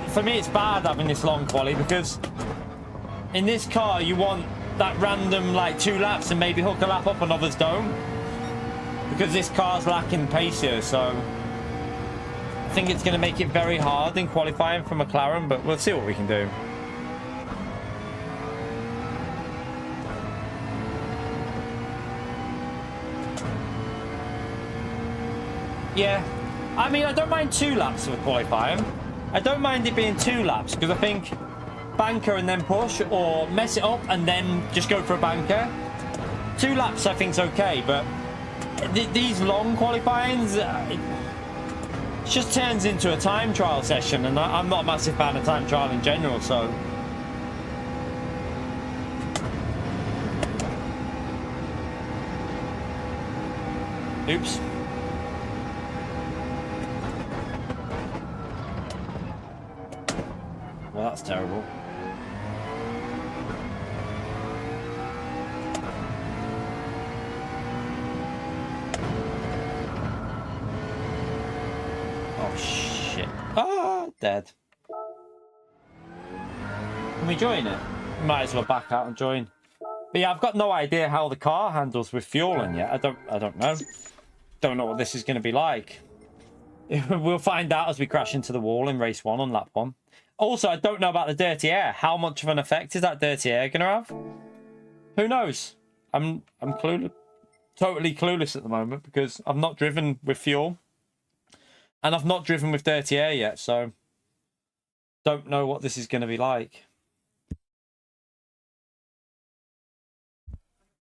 For me, it's bad having this long quali because in this car, you want that random like 2 laps and maybe hook a lap up and others don't. Because this car's lacking pace here, so I think it's going to make it very hard in qualifying for McLaren, but we'll see what we can do. Yeah, I mean, I don't mind 2 laps for qualifying. I don't mind it being 2 laps because I think banker and then push, or mess it up and then just go for a banker. 2 laps I think's okay, but these long qualifyings, it just turns into a time trial session, and I'm not a massive fan of time trial in general, so... Oops. Well, that's terrible. Oh, shit. Ah, dead. Can we join it? Might as well back out and join. But yeah, I've got no idea how the car handles with fueling yet. I don't know. Don't know what this is going to be like. We'll find out as we crash into the wall in race 1 on lap 1. Also, I don't know about the dirty air. How much of an effect is that dirty air going to have? Who knows? I'm clueless, totally clueless at the moment because I've not driven with fuel and I've not driven with dirty air yet, so don't know what this is going to be like.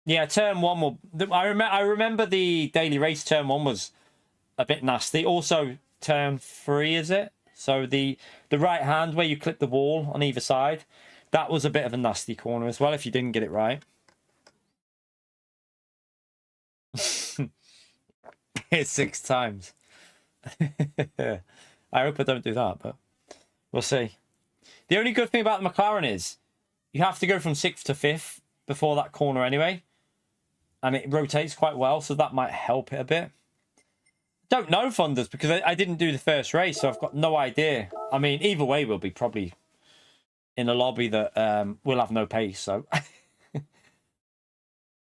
Yeah, turn 1 will... I remember the daily race turn 1 was a bit nasty. Also, turn 3, is it? So the right hand where you clip the wall on either side, that was a bit of a nasty corner as well if you didn't get it right. It's 6 times. I hope I don't do that, but we'll see. The only good thing about the McLaren is you have to go from 6th to 5th before that corner anyway. And it rotates quite well, so that might help it a bit. Don't know, Funders, because I didn't do the first race, so I've got no idea. I mean, either way, we'll be probably in a lobby that will have no pace, so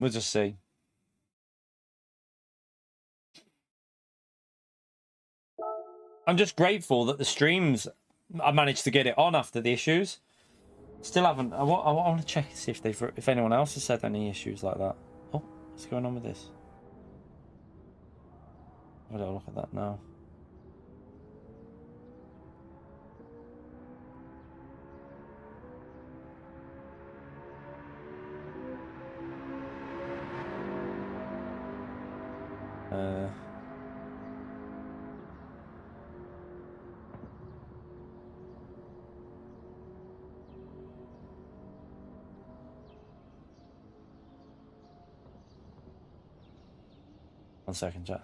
we'll just see. I'm just grateful that the streams, I managed to get it on after the issues. Still haven't. I want to check and see if anyone else has said any issues like that. Oh, what's going on with this? I'll have a look at that now. One second, chat.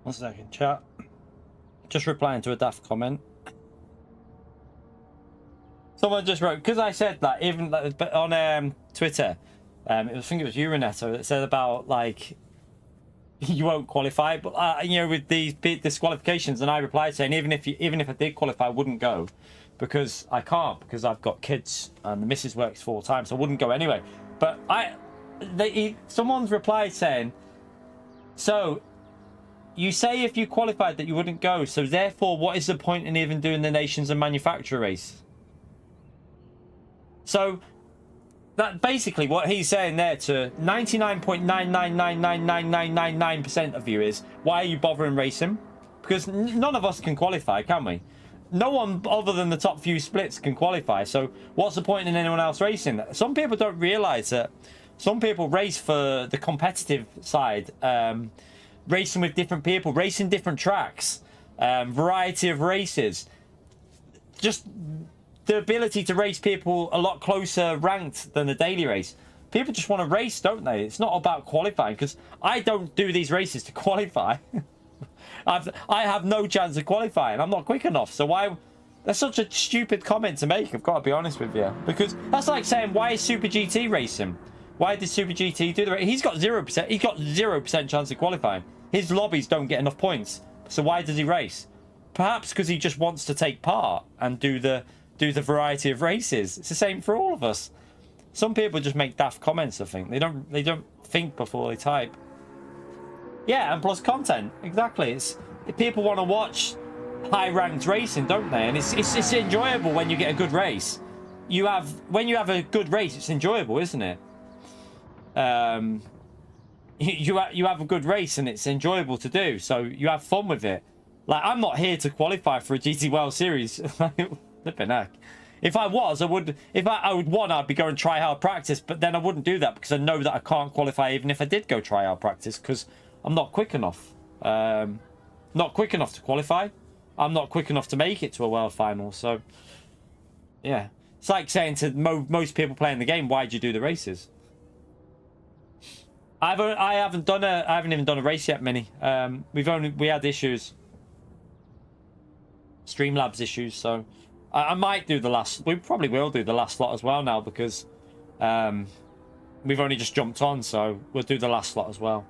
One second, chat. Just replying to a daft comment. Someone just wrote, because I said that even on Twitter, I think it was you, Renato, that said about like you won't qualify, but you know, with these disqualifications, and I replied saying even if I did qualify, I wouldn't go because I can't, because I've got kids and the missus works full time, so I wouldn't go anyway. But someone's replied saying, so you say if you qualified that you wouldn't go, so therefore what is the point in even doing the Nations and Manufacturer race? So that basically what he's saying there to 99.9999999% of you is, why are you bothering racing? Because none of us can qualify, can we? No one other than the top few splits can qualify, so what's the point in anyone else racing? Some people don't realize that some people race for the competitive side, racing with different people, racing different tracks, variety of races, just the ability to race people a lot closer ranked than the daily race. People just want to race, don't they? It's not about qualifying, because I don't do these races to qualify. I have no chance of qualifying. I'm not quick enough. So why? That's such a stupid comment to make, I've got to be honest with you. Because that's like saying, why is Super GT racing? Why did Super GT do the race? He's got 0%. He's got 0% chance of qualifying. His lobbies don't get enough points. So why does he race? Perhaps because he just wants to take part and do the variety of races. It's the same for all of us. Some people just make daft comments, I think. They don't think before they type. Yeah, and plus content. Exactly. It's people want to watch high-ranked racing, don't they? And it's enjoyable when you get a good race. When you have a good race, it's enjoyable, isn't it? You have a good race and it's enjoyable to do, so you have fun with it. Like, I'm not here to qualify for a GT World Series. Flipping heck. If I was, I would. If I would won, I'd be going try hard practice. But then I wouldn't do that because I know that I can't qualify even if I did go try hard practice, because I'm not quick enough. Not quick enough to qualify. I'm not quick enough to make it to a world final. So yeah, it's like saying to most people playing the game, why'd you do the races? I haven't even done a race yet, Mini. We had issues, Streamlabs issues, so I might do the last. We probably will do the last slot as well now, because we've only just jumped on, so we'll do the last slot as well.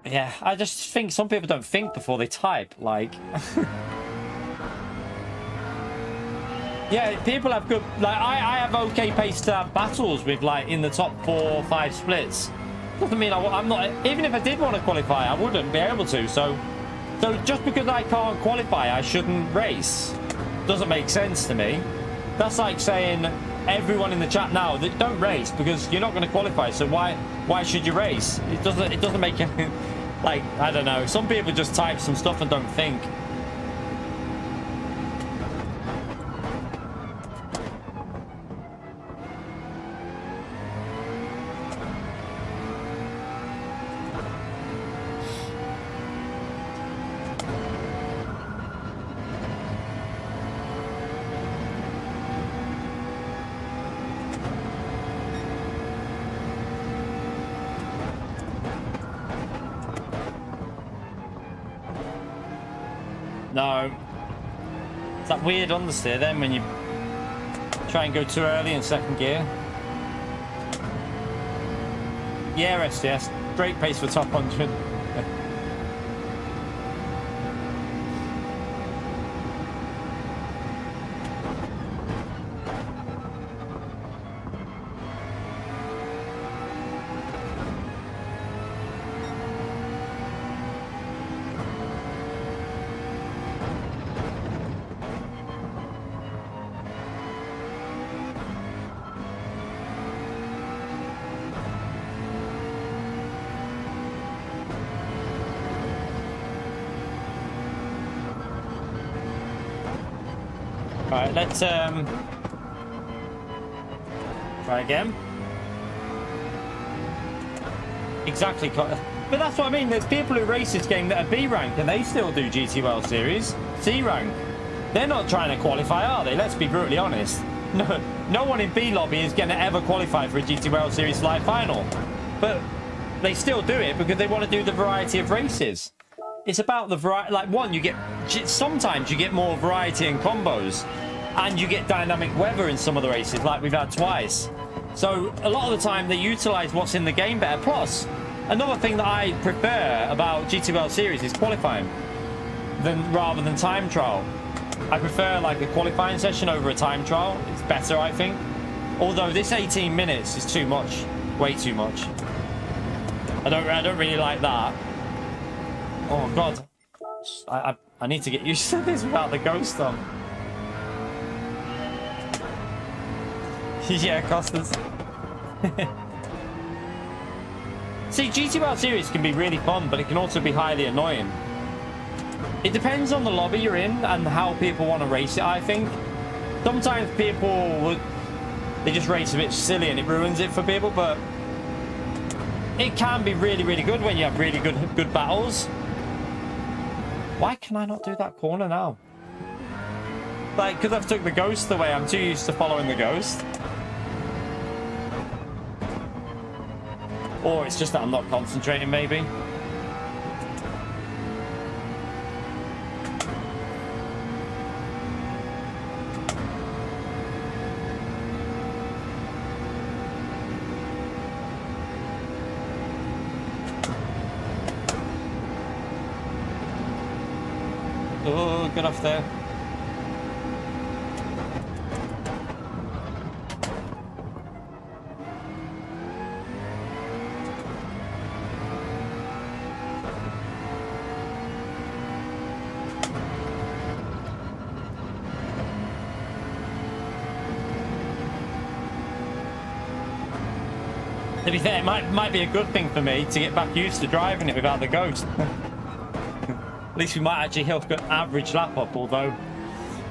Yeah, I just think some people don't think before they type, like. Yeah, people have good, like, I have okay pace to have battles with, like, in the top 4 or 5 splits. Doesn't mean I'm not, even if I did want to qualify, I wouldn't be able to. So just because I can't qualify, I shouldn't race. Doesn't make sense to me. That's like saying everyone in the chat now that don't race because you're not going to qualify. So why should you race? It doesn't make any, like, I don't know. Some people just type some stuff and don't think. No. It's that weird understeer then when you try and go too early in second gear. Yeah, SDS. Great pace for top 100. Alright, let's try again. Exactly. But that's what I mean. There's people who race this game that are B rank and they still do GTWL series. C rank. They're not trying to qualify, are they? Let's be brutally honest. No one in B lobby is going to ever qualify for a GTWL series live final. But they still do it because they want to do the variety of races. It's about the variety. Like, one, you get, sometimes you get more variety in combos and you get dynamic weather in some of the races, like we've had twice. So a lot of the time they utilize what's in the game better. Plus, another thing that I prefer about GTWL series is qualifying rather than time trial. I prefer like a qualifying session over a time trial. It's better, I think. Although this 18 minutes is too much, way too much. I don't really like that. Oh god, I need to get used to this without the ghost on. Yeah, Costas. See, GTWL series can be really fun, but it can also be highly annoying. It depends on the lobby you're in and how people want to race it, I think. Sometimes people they just race a bit silly and it ruins it for people, but it can be really, really good when you have really good battles. Why can I not do that corner now? Like, because I've took the ghost away, I'm too used to following the ghost. Or it's just that I'm not concentrating, maybe. Oh, get off there. To be fair, it might be a good thing for me to get back used to driving it without the ghost. At least we might actually help an average lap up, although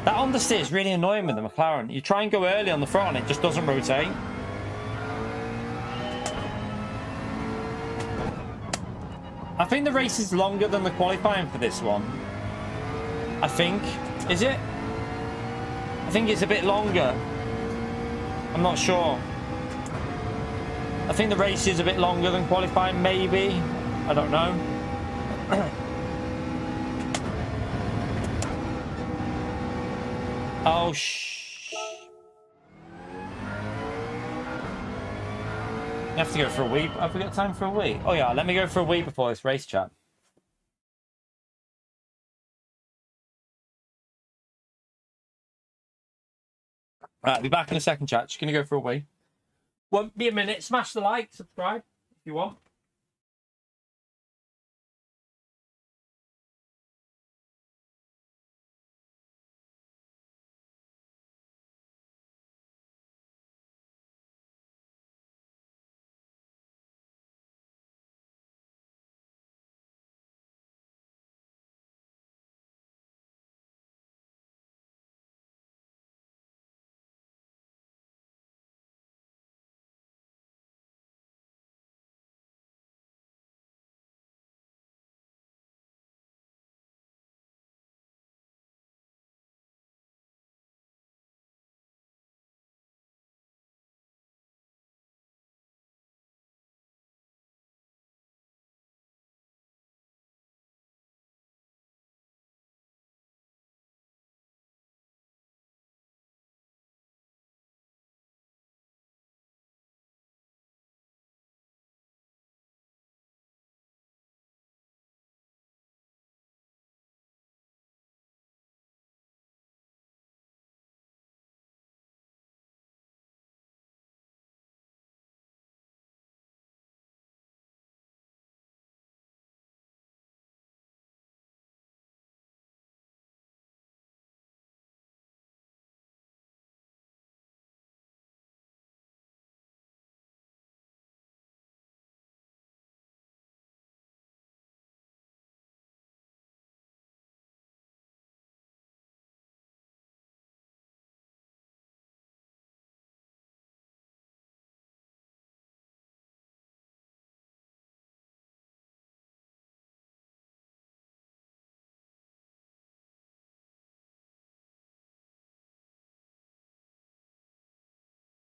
that understeer is really annoying with the McLaren. You try and go early on the front and it just doesn't rotate. I think the race is longer than the qualifying for this one. I think. Is it? I think it's a bit longer. I'm not sure. I think the race is a bit longer than qualifying, maybe. I don't know. Oh, shh. You have to go for a wee. Have we got time for a wee? Oh, yeah. Let me go for a wee before this race chat. Right, I'll be back in a second, chat. Just going to go for a wee. Won't be a minute. Smash the like, subscribe if you want.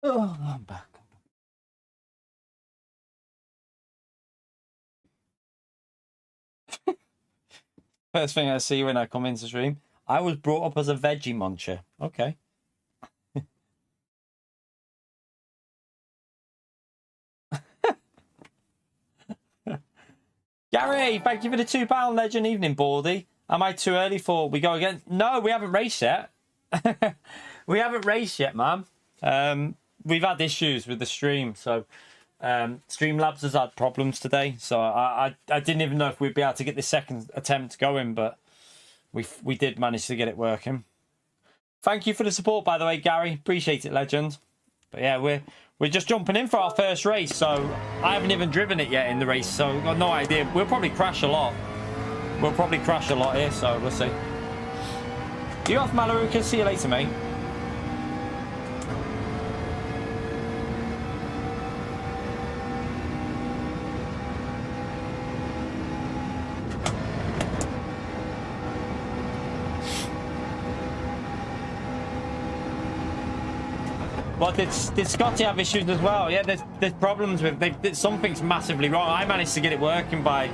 Oh, I'm back. First thing I see when I come into stream, I was brought up as a veggie muncher. Okay. Gary, thank you for the £2 legend. Evening, Baldy. Am I too early for we go again? No, we haven't raced yet. We haven't raced yet, man. We've had issues with the stream, so Streamlabs has had problems today. So I didn't even know if we'd be able to get the second attempt going, but we did manage to get it working. Thank you for the support, by the way, Gary. Appreciate it, legend. But yeah, we're just jumping in for our first race, so I haven't even driven it yet in the race, so I've got no idea. We'll probably crash a lot. We'll probably crash a lot here, so we'll see. You off, Malaruka? See you later, mate. Well, did Scotty have issues as well? Yeah, there's problems with something's massively wrong. I managed to get it working by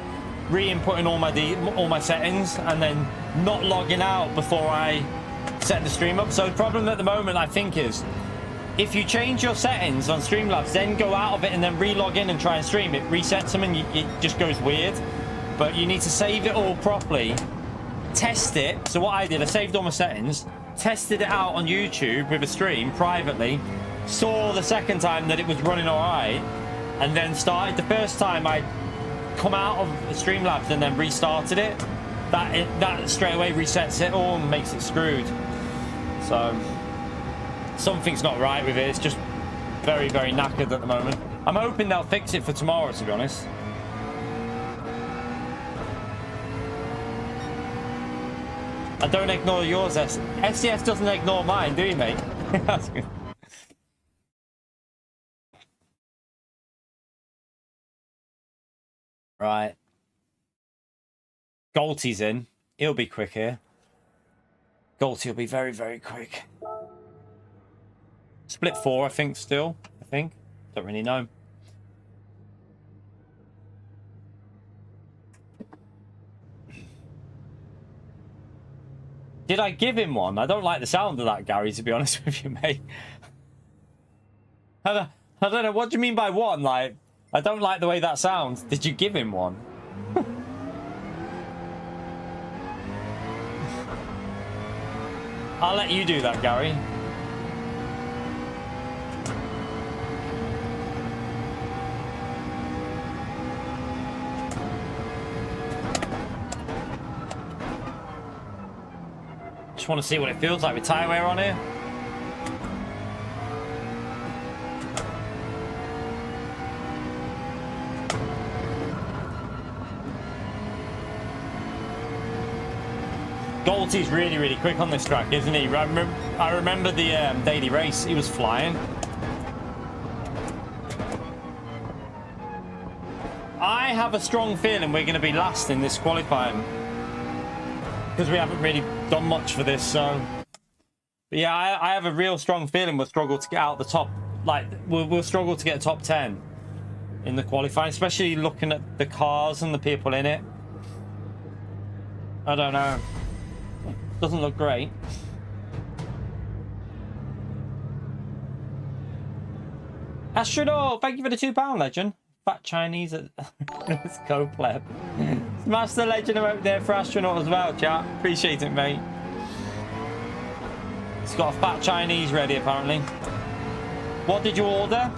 re-inputting all my settings and then not logging out before I set the stream up. So the problem at the moment, I think, is if you change your settings on Streamlabs, then go out of it and then re-log in and try and stream, it resets them and it just goes weird. But you need to save it all properly, test it. So what I did, I saved all my settings, tested it out on YouTube with a stream privately, saw the second time that it was running all right, and then started the first time I come out of Streamlabs and then restarted it. That straight away resets it all and makes it screwed. So something's not right with it. It's just very, very knackered at the moment. I'm hoping they'll fix it for tomorrow, to be honest. I don't ignore yours, SDS doesn't ignore mine, do you, mate? That's good. Right. Galty's in. He'll be quick here. Galty will be very, very quick. Split 4, I think, still. I think. Don't really know. Did I give him one? I don't like the sound of that, Gary, to be honest with you, mate. I don't know. What do you mean by one? Like, I don't like the way that sounds. Did you give him one? I'll let you do that, Gary. just want to see what it feels like with tyre wear on here. Galty's really, really quick on this track, isn't he? I remember the daily race. He was flying. I have a strong feeling we're going to be last in this qualifying because we haven't really done much for this. So, but yeah, I have a real strong feeling we'll struggle to get out the top. Like we'll struggle to get top 10 in the qualifying, especially looking at the cars and the people in it. I don't know. Doesn't look great. Astronaut, thank you for the £2 legend. Fat Chinese at let's go pleb. Smash the legend out there for Astronaut as well, chat. Appreciate it, mate. It's got a fat Chinese ready apparently. What did you order?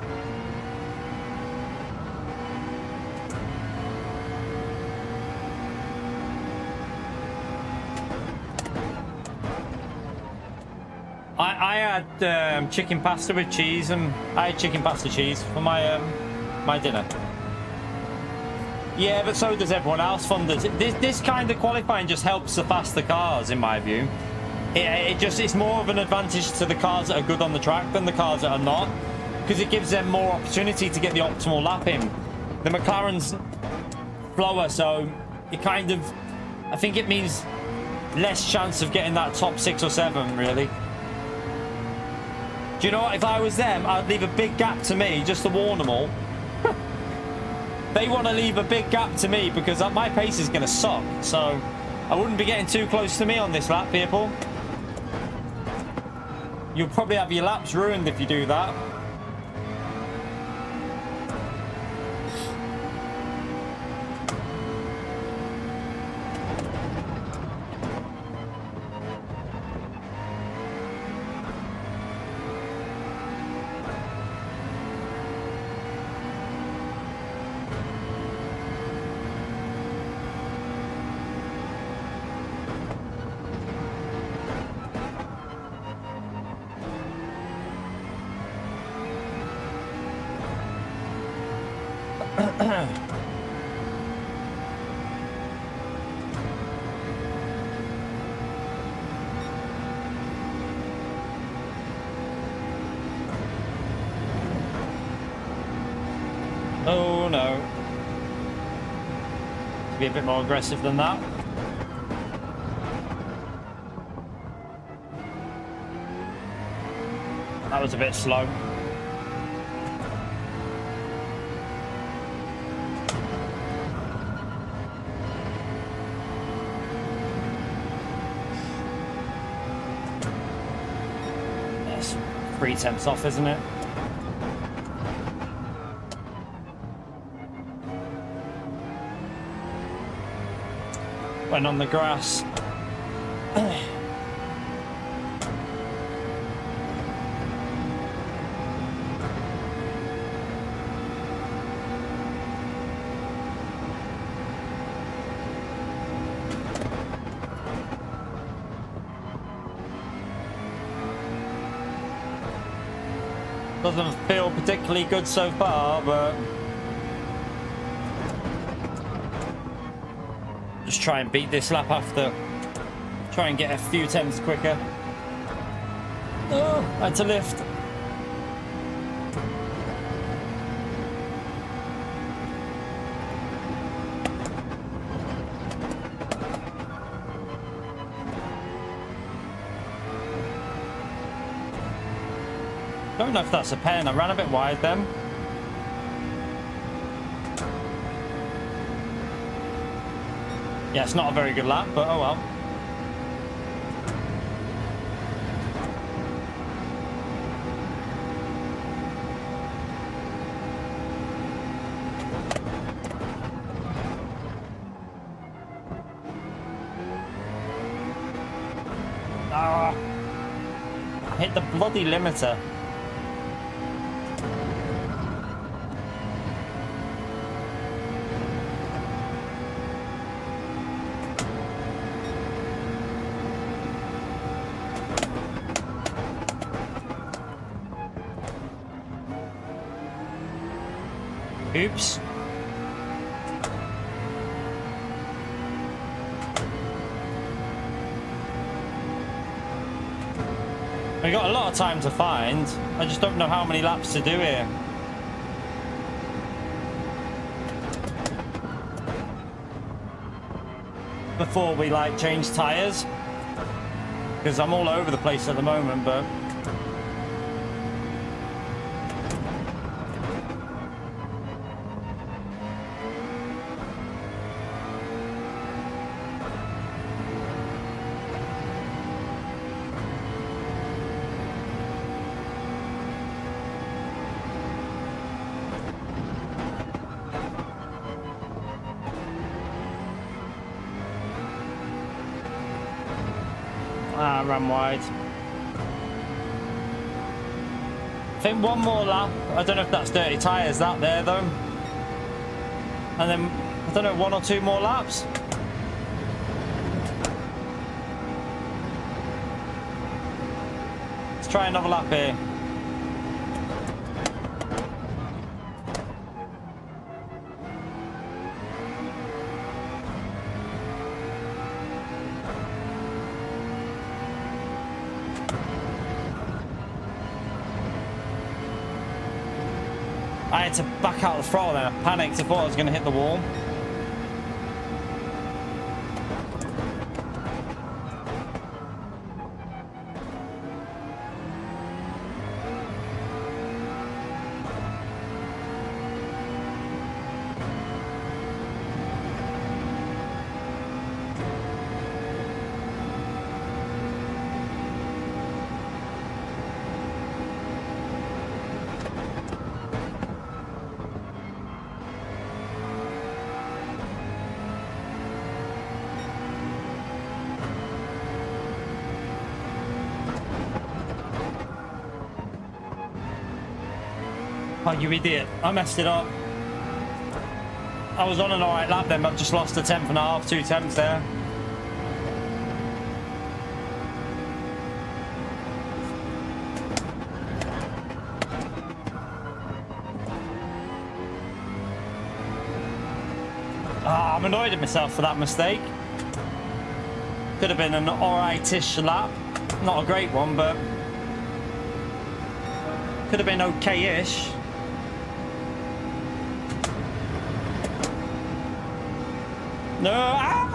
I had chicken pasta with cheese, and I had chicken pasta cheese for my my dinner. Yeah, but so does everyone else. Fun does it. This kind of qualifying just helps the faster cars, in my view. It's more of an advantage to the cars that are good on the track than the cars that are not, because it gives them more opportunity to get the optimal lap in. The McLaren's slower, so it kind of, I think it means less chance of getting that top 6 or 7, really. Do you know what? If I was them, I'd leave a big gap to me just to warn them all. They want to leave a big gap to me because my pace is going to suck. So I wouldn't be getting too close to me on this lap, people. You'll probably have your laps ruined if you do that. Oh no. Be a bit more aggressive than that. That was a bit slow. That's 3/10 off, isn't it? Went on the grass. Doesn't feel particularly good so far, but just try and beat this lap after. Try and get a few tenths quicker. Oh, I had to lift. Don't know if that's a pen. I ran a bit wide then. Yeah, it's not a very good lap, but oh well. Ah, I hit the bloody limiter. Oops. We got a lot of time to find. I just don't know how many laps to do here. Before we like change tires, because I'm all over the place at the moment, but I ran wide. I think one more lap. I don't know if that's dirty tyres that there though. And then, I don't know, 1 or 2 more laps. Let's try another lap here. I had to back out the throttle then. I panicked. I thought I was going to hit the wall. Oh, you idiot. I messed it up. I was on an alright lap then, but I've just lost a tenth and a half, 2 tenths there. Ah, I'm annoyed at myself for that mistake. Could have been an alright-ish lap. Not a great one, but could have been okay-ish. No! Ah!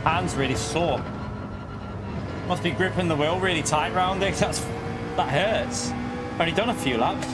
Hands really sore. Must be gripping the wheel really tight round it. That hurts. Only done a few laps.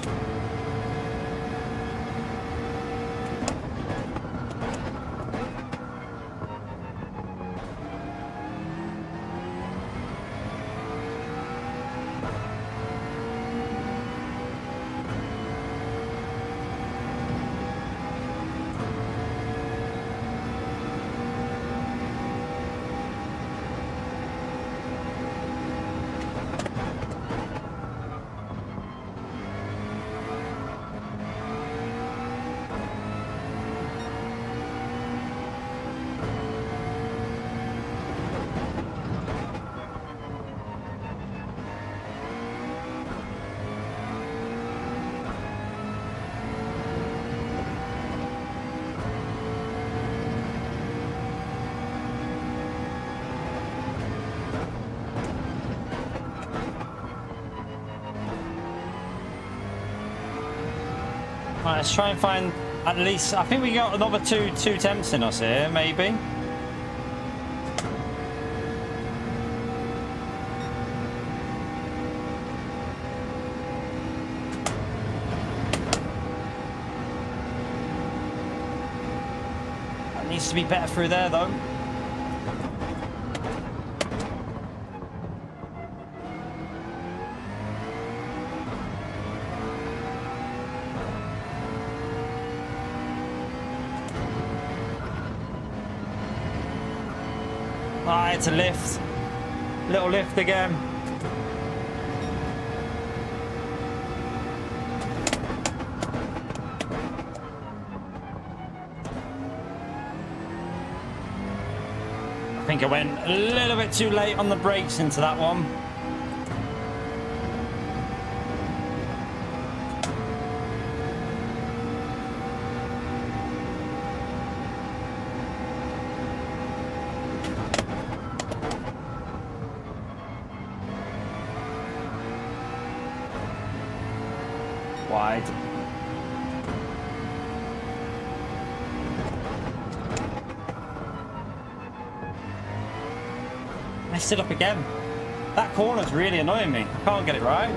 Right, let's try and find at least, I think we got another two temps in us here, maybe. That needs to be better through there though. Ah, it's a lift. Little lift again. I think I went a little bit too late on the brakes into that one. Wide. Messed it up again. That corner's really annoying me. I can't get it right.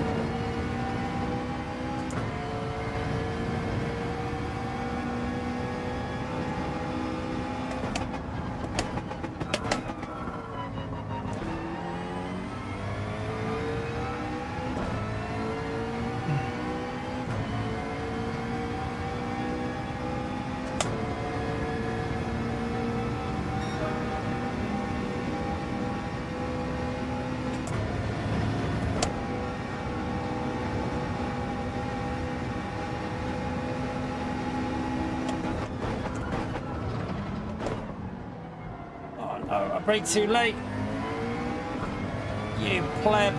Brake too late. You pleb.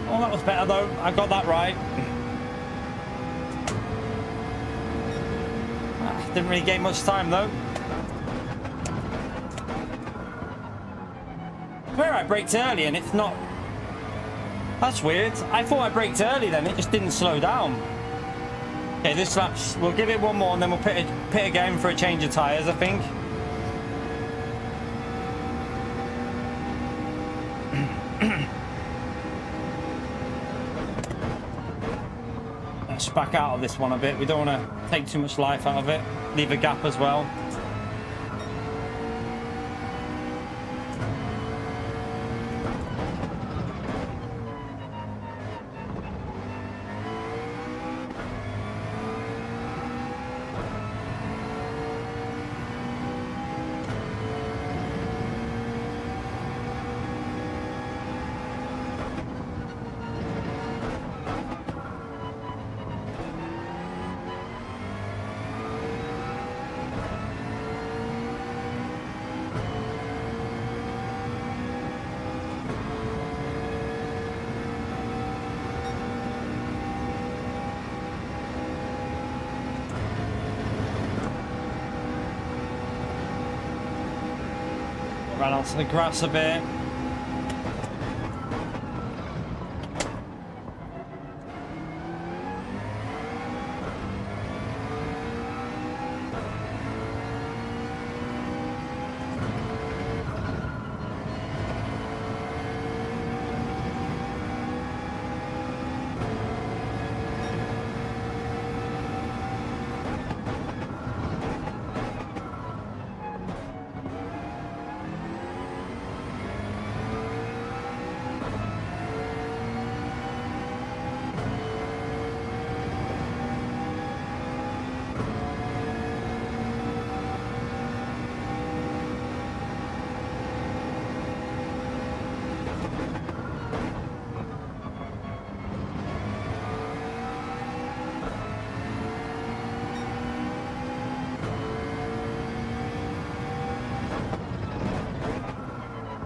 Oh, that was better though. I got that right. Didn't really gain much time though. Where I braked early and it's not. That's weird. I thought I braked early then. It just didn't slow down. Okay, this lap's, we'll give it one more and then we'll pit again for a change of tyres, I think. Let's back out of this one a bit. We don't want to take too much life out of it. Leave a gap as well. Ran onto the grass a bit.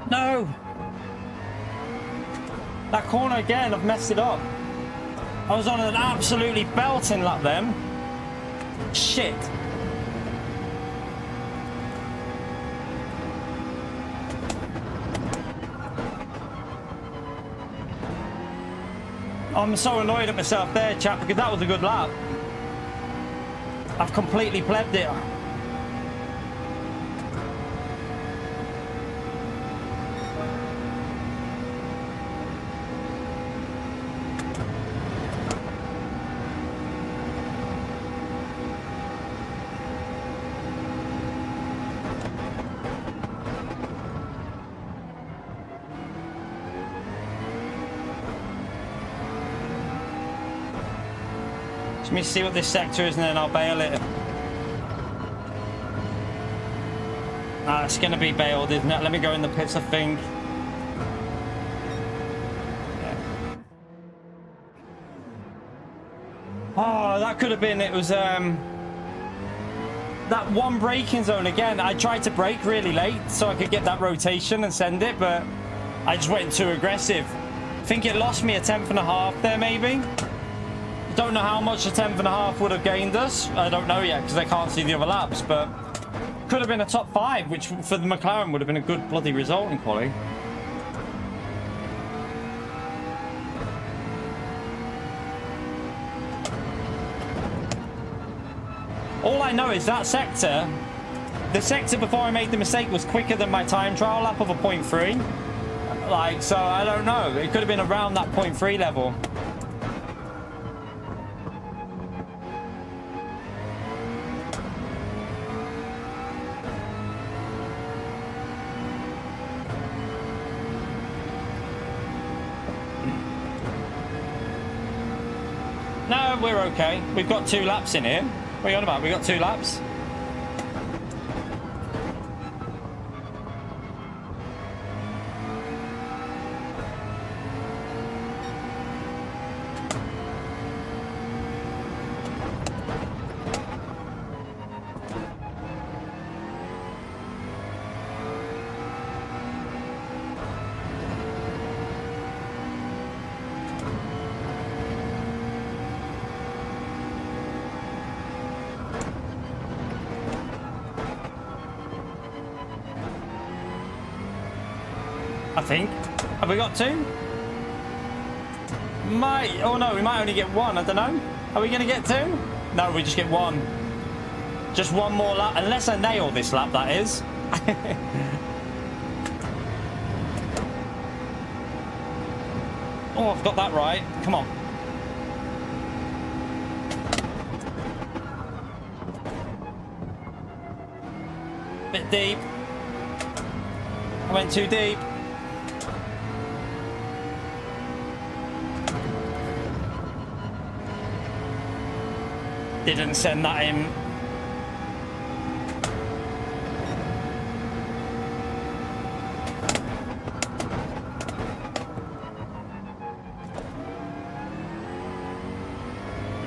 No! That corner again, I've messed it up. I was on an absolutely belting lap then. Shit. I'm so annoyed at myself there, chap, because that was a good lap. I've completely plebbed it. Let me see what this sector is and then I'll bail it. It's going to be bailed, isn't it? Let me go in the pits, I think. Yeah. Oh, that could have been, it was that one braking zone again. I tried to brake really late so I could get that rotation and send it, but I just went too aggressive. I think it lost me a 1/10.5 there, maybe. Don't know how much a 1/10.5 would have gained us. I don't know yet because I can't see the other laps, but could have been a top 5, which for the McLaren would have been a good bloody result in quali. All I know is that sector, the sector before I made the mistake was quicker than my time trial lap of a 0.3. Like, so I don't know. It could have been around that 0.3 level. No, we're okay. We've got 2 laps in here. What are you on about? We got 2 laps. I think. Have we got 2? Oh no, we might only get 1. I don't know. Are we going to get 2? No, we just get 1. Just 1 more lap. Unless I nail this lap, that is. Oh, I've got that right. Come on. Bit deep. I went too deep. Didn't send that in.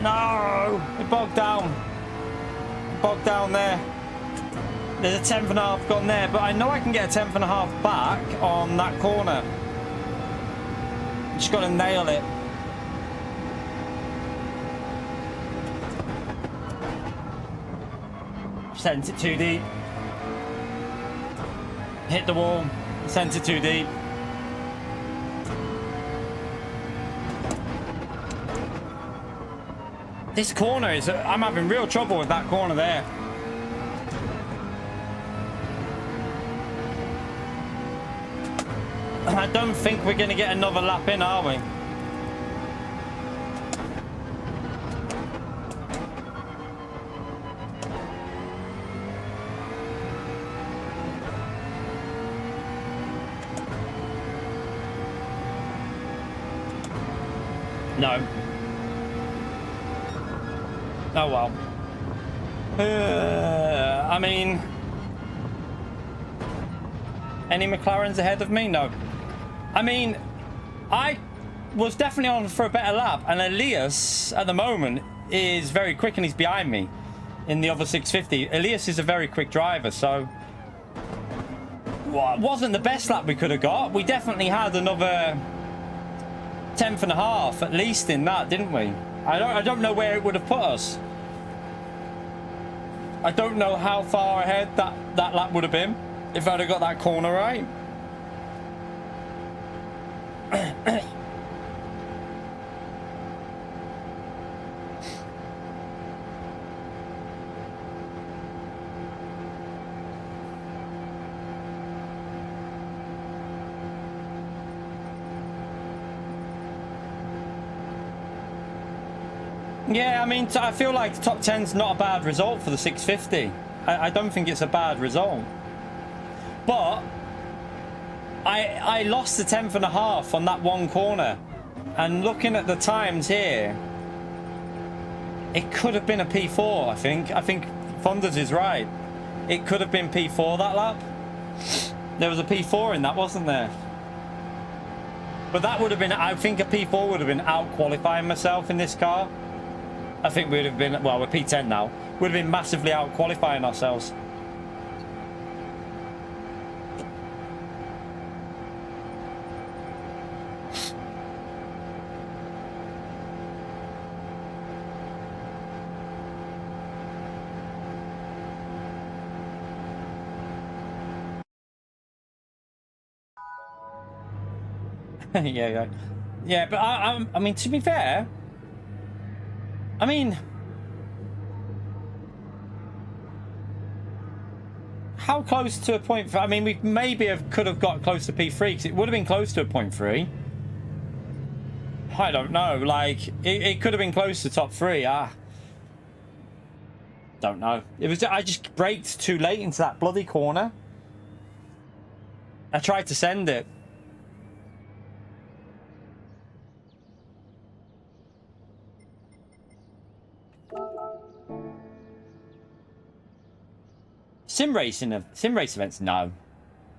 No! It bogged down. It bogged down there. There's a 10.5 gone there, but I know I can get a 10.5 back on that corner. Just got to nail it. Sent it too deep. Hit the wall. Sent it too deep. This corner is... I'm having real trouble with that corner there. I don't think we're going to get another lap in, are we? No. Oh well. I mean... Any McLarens ahead of me? No. I mean, I was definitely on for a better lap, and Elias at the moment is very quick and he's behind me in the other 650. Elias is a very quick driver, so well, it wasn't the best lap we could have got. We definitely had another 10.5 at least in that, didn't we? I don't know where it would have put us. I don't know how far ahead that lap would have been if I'd have got that corner right. Yeah, I mean, I feel like top 10's not a bad result for the 650. I don't think it's a bad result. But I lost the 10.5 on that one corner. And looking at the times here, It could have been a P4, I think. I think Fondas is right. It could have been P4 that lap. There was a P4 in that, wasn't there? But that would have been, I think a P4 would have been out qualifying myself in this car. I think we would have been, well, we're P10 now. Would have been massively out qualifying ourselves. Yeah, but I mean, to be fair, I mean, how close to a point? I mean, we maybe could have got close to P3 because it would have been close to a .3. I don't know. Like, it could have been close to top 3. Don't know. It was. I just braked too late into that bloody corner. I tried to send it. Sim race events? No,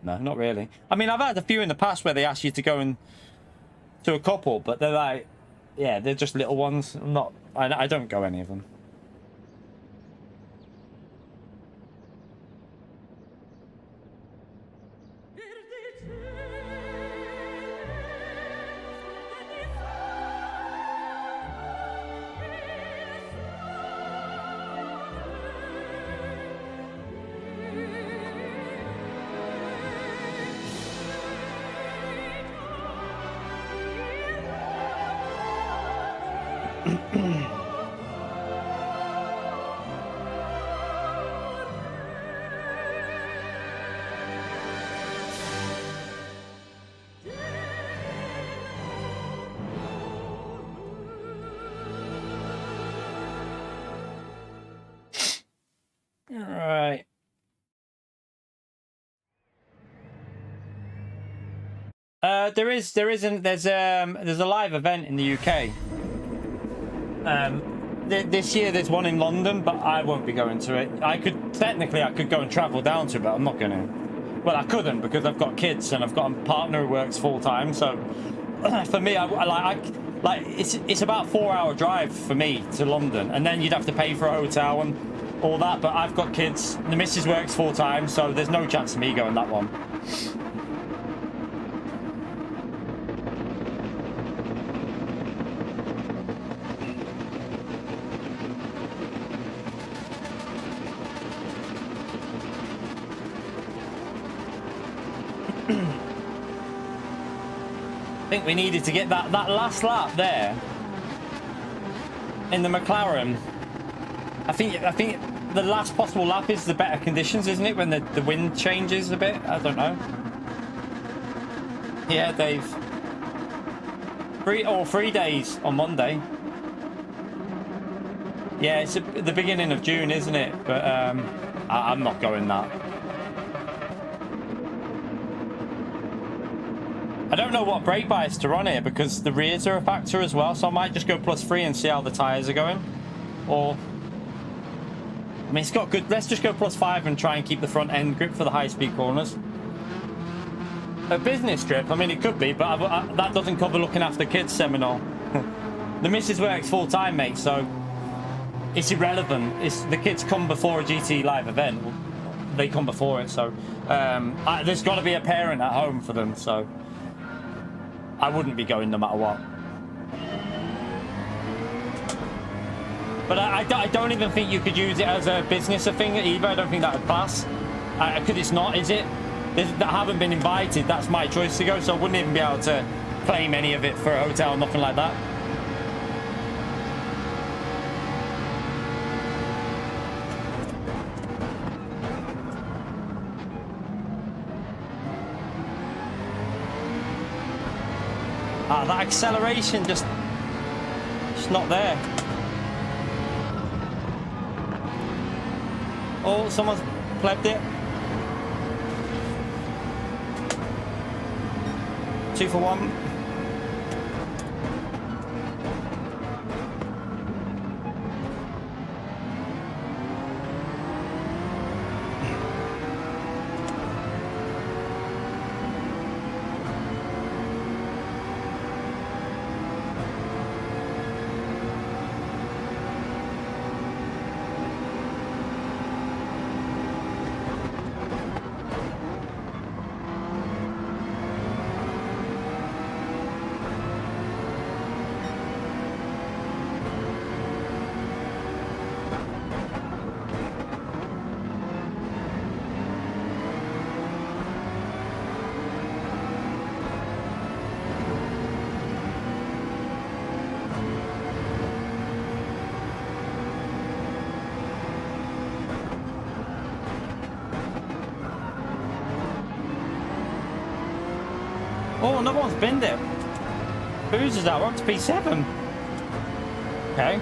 not really. I mean, I've had a few in the past where they ask you to go and to a couple, but they're like, yeah, they're just little ones. I don't go any of them. Right. There's a live event in the UK. This year there's one in London, but I won't be going to it. I could go and travel down to it, but I'm not gonna. Well, I couldn't because I've got kids and I've got a partner who works full time. So for me, it's about a 4-hour drive for me to London, and then you'd have to pay for a hotel and all that. But I've got kids. The missus works full time, so there's no chance of me going that one. I think we needed to get that last lap there in the McLaren. I think the last possible lap is the better conditions, isn't it? When the wind changes a bit. I don't know. Yeah, Dave. 3 days on Monday. Yeah, it's the beginning of June, isn't it? But I'm not going that. I don't know what brake bias to run here because the rears are a factor as well, so I might just go +3 and see how the tyres are going. Or, I mean, it's got good. Let's just go +5 and try and keep the front end grip for the high-speed corners. A business trip, I mean, it could be, but that doesn't cover looking after kids seminar. The missus works full-time, mate, so it's irrelevant. The kids come before a GT live event. They come before it, so there's got to be a parent at home for them, so I wouldn't be going no matter what. But I don't even think you could use it as a business thing either. I don't think that would pass. Because it's not, is it? That haven't been invited, that's my choice to go, so I wouldn't even be able to claim any of it for a hotel, nothing like that. That acceleration just not there. Oh, someone's plebbed it. 2 for 1. Oh, another one's binned it. Whose is that? We're up to P7. Okay.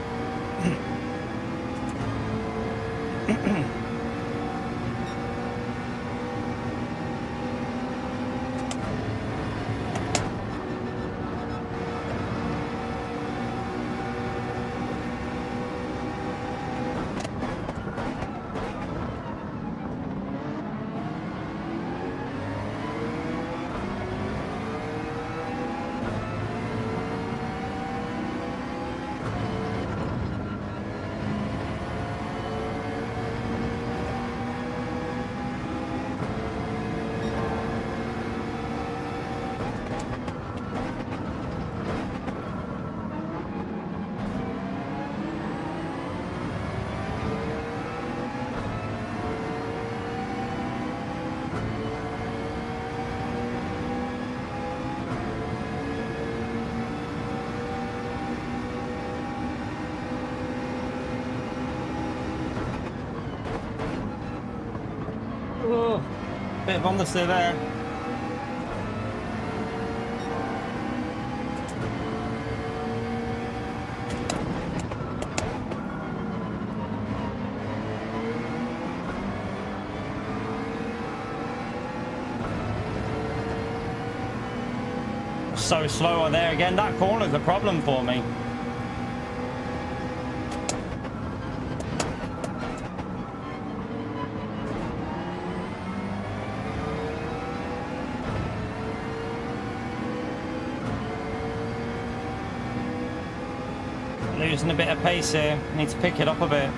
Oh, bit of understeer there. So slow on there again. That corner's a problem for me. Losing a bit of pace here. Need to pick it up a bit.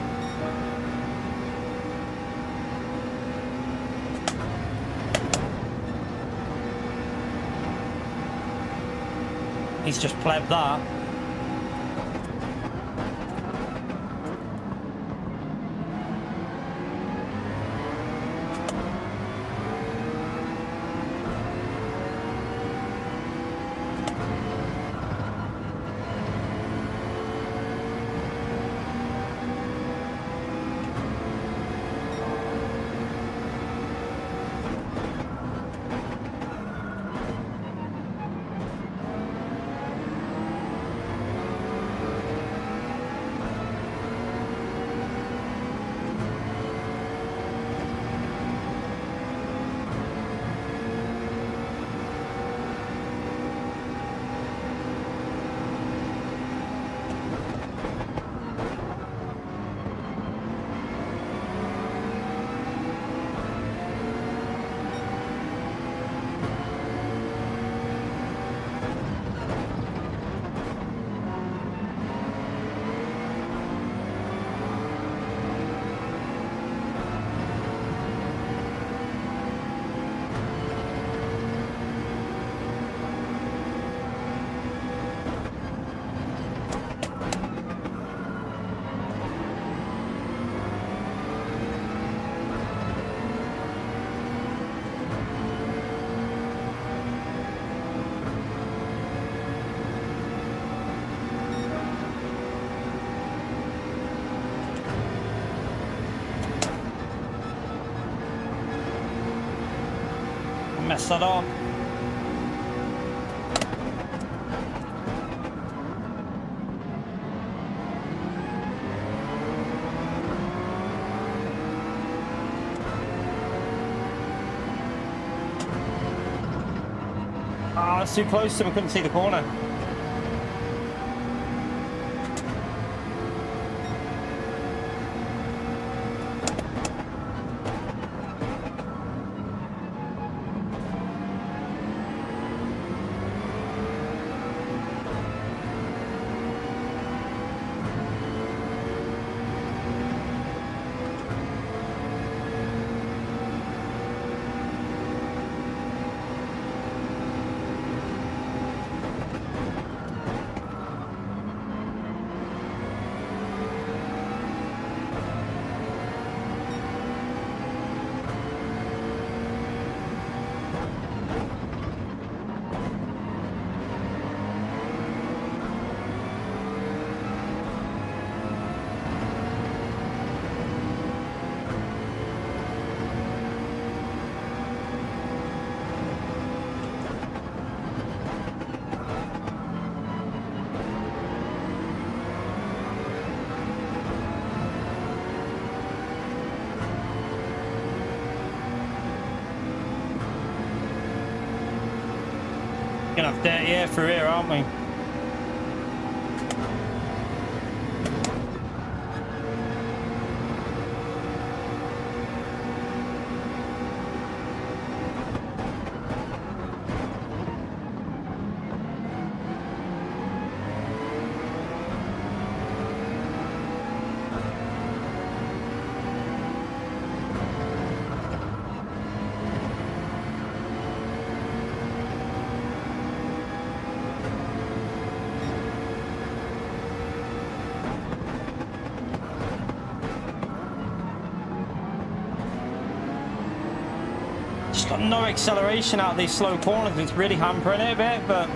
He's just plebbed that. Mess that up. Ah, it's too close to him. I couldn't see the corner. gonna have dirty air through here, aren't we? Just got no acceleration out of these slow corners. It's really hampering it a bit, but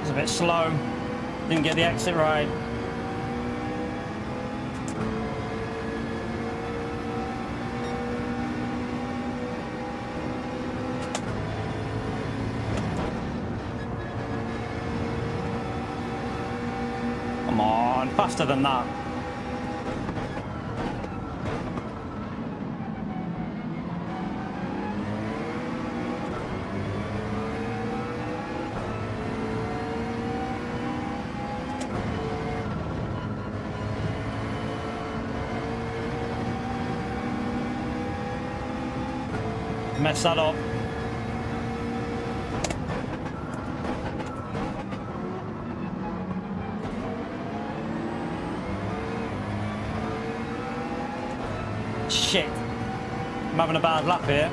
a bit slow. Didn't get the exit right. Come on, faster than that. Mess that up. Shit. I'm having a bad lap here.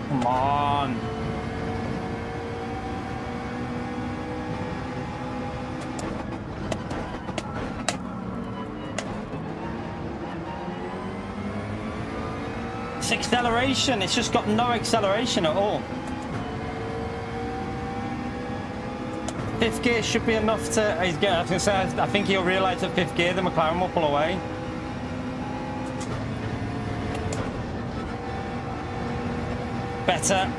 Come on. It's acceleration. It's just got no acceleration at all. Fifth gear should be enough to... I was gonna say, I think he'll realise at fifth gear the McLaren will pull away. Better.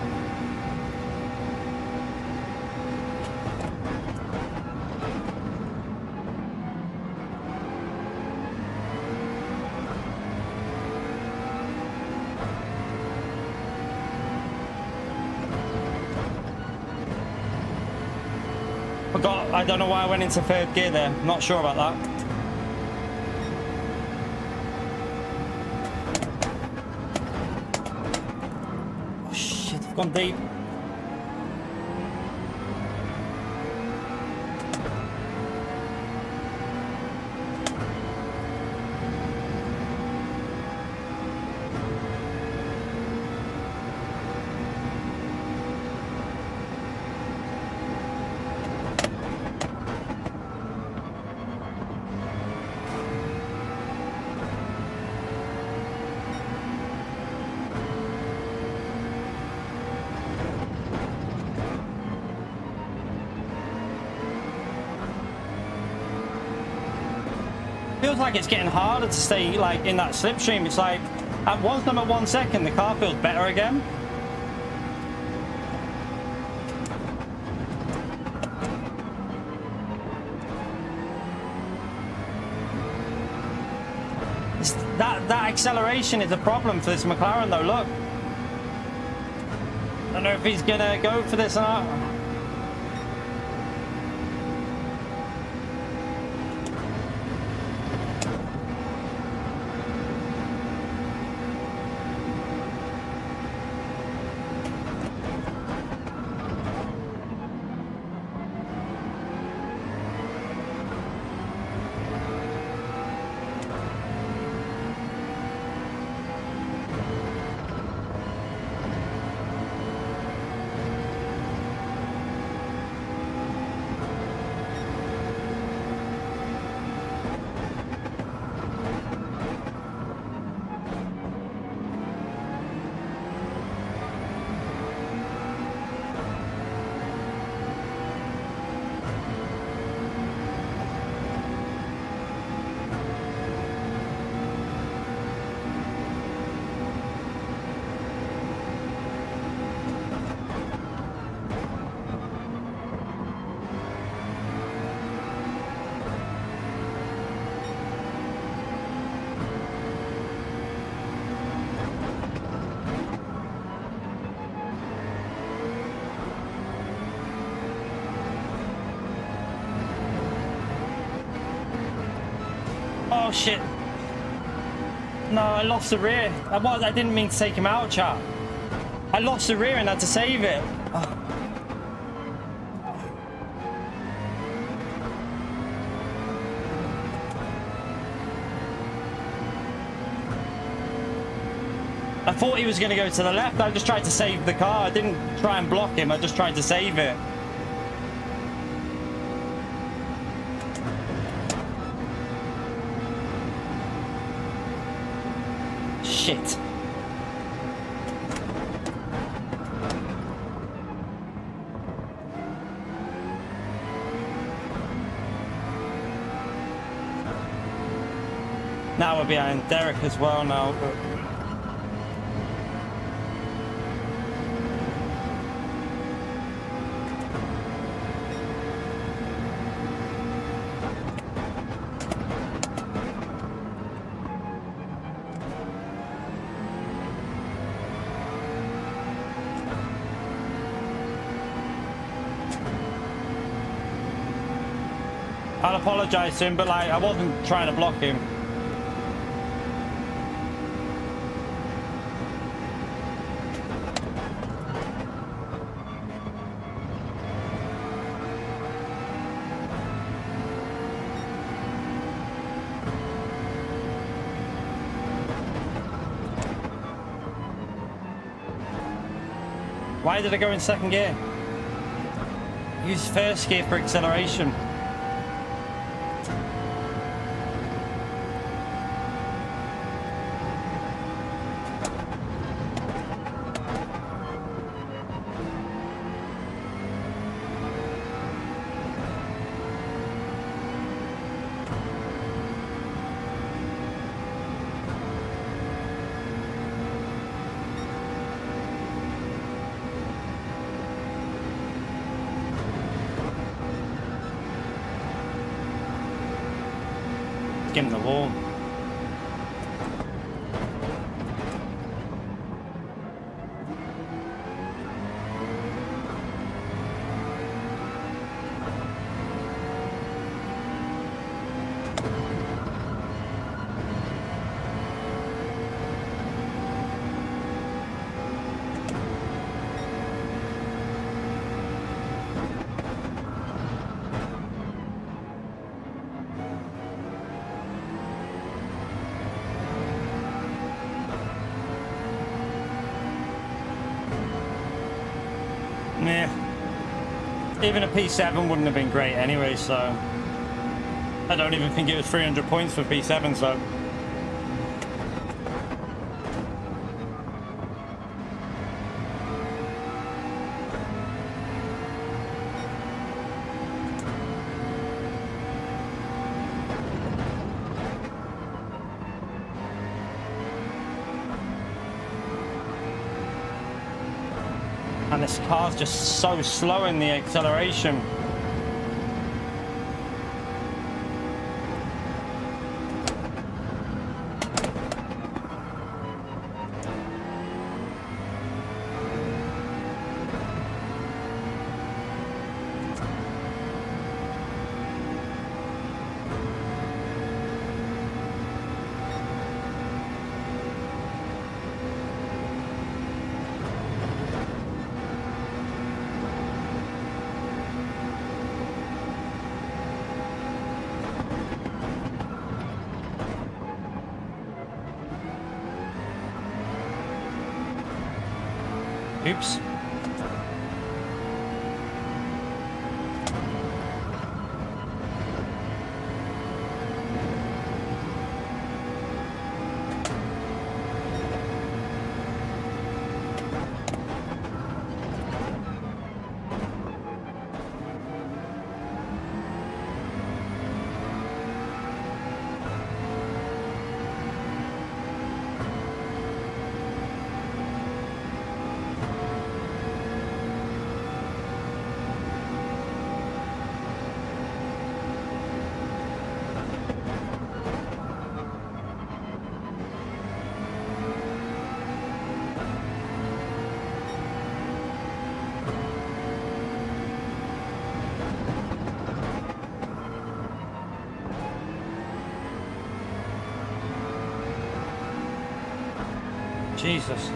I don't know why I went into third gear there. Not sure about that. Gone deep. Feels like it's getting harder to stay like in that slipstream. It's like once I'm at 1 second, the car feels better again. That acceleration is a problem for this McLaren though, look. I don't know if he's gonna go for this or not. Oh shit. No, I lost the rear. I didn't mean to take him out, chat. I lost the rear and had to save it. Oh. I thought he was going to go to the left. I just tried to save the car. I didn't try and block him. I just tried to save it. Shit. Now we're behind Derek as well now, but... I'll apologise to him, but like I wasn't trying to block him. Why did I go in second gear? Use first gear for acceleration. Give him the wall. Yeah. Even a P7 wouldn't have been great anyway, so I don't even think it was 300 points for P7, so and this car's just so slow in the acceleration. Oops. Jesus.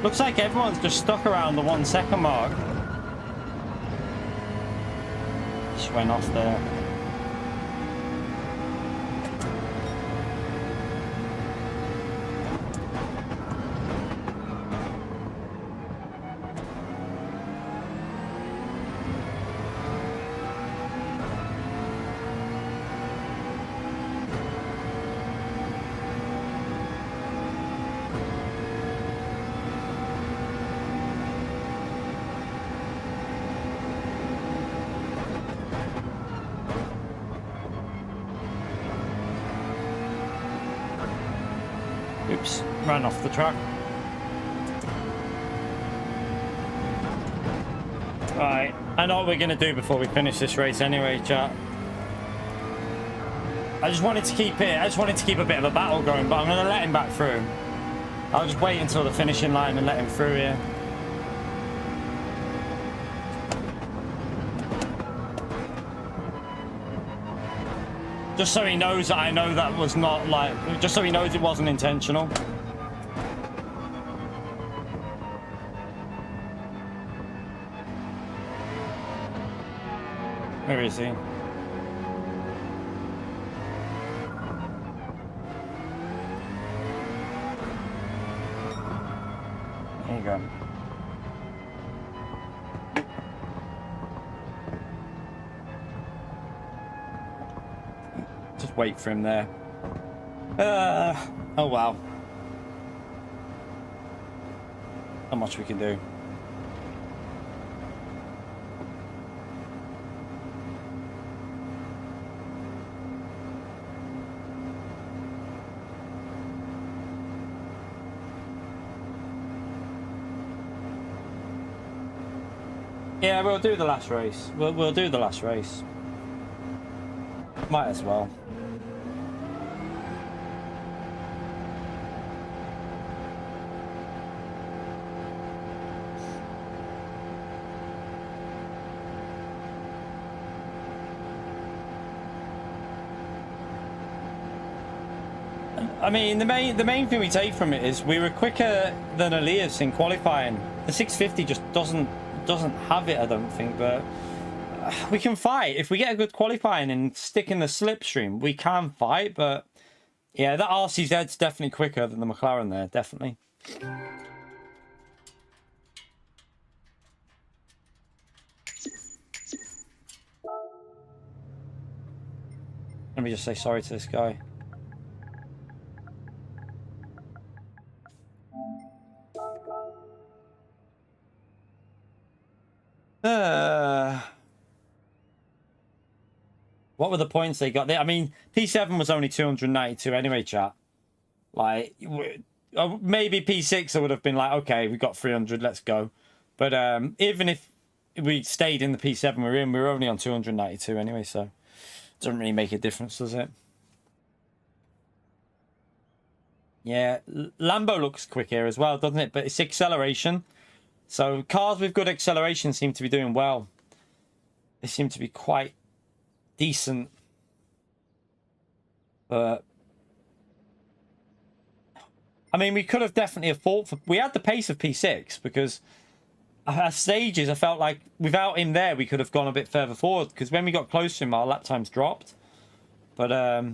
Looks like everyone's just stuck around the 1 second mark. Just went off there. Oops, ran off the track. Right, I know what we're going to do before we finish this race anyway, chat. I just wanted to keep a bit of a battle going, but I'm going to let him back through. I'll just wait until the finishing line and let him through here. Just so he knows that I know that was not like, just so he knows it wasn't intentional. Where is he? There you go. Just wait for him there. Oh wow. Not much we can do. Yeah, we'll do the last race. We'll do the last race. Might as well. I mean, the main thing we take from it is we were quicker than Elias in qualifying. The 650 just doesn't have it, I don't think, but we can fight. If we get a good qualifying and stick in the slipstream, we can fight, but yeah, that RCZ's definitely quicker than the McLaren there, definitely. Let me just say sorry to this guy. What were the points they got? I mean, P7 was only 292 anyway, chat. Like, maybe P6 I would have been like, okay, we got 300, let's go. But even if we stayed in the P7 we were only on 292 anyway, so it doesn't really make a difference, does it? Yeah, Lambo looks quick here as well, doesn't it? But it's acceleration. So cars with good acceleration seem to be doing well. They seem to be quite decent. But I mean, we could have definitely fought for... We had the pace of P6 because at stages I felt like without him there we could have gone a bit further forward, because when we got close to him our lap times dropped. But I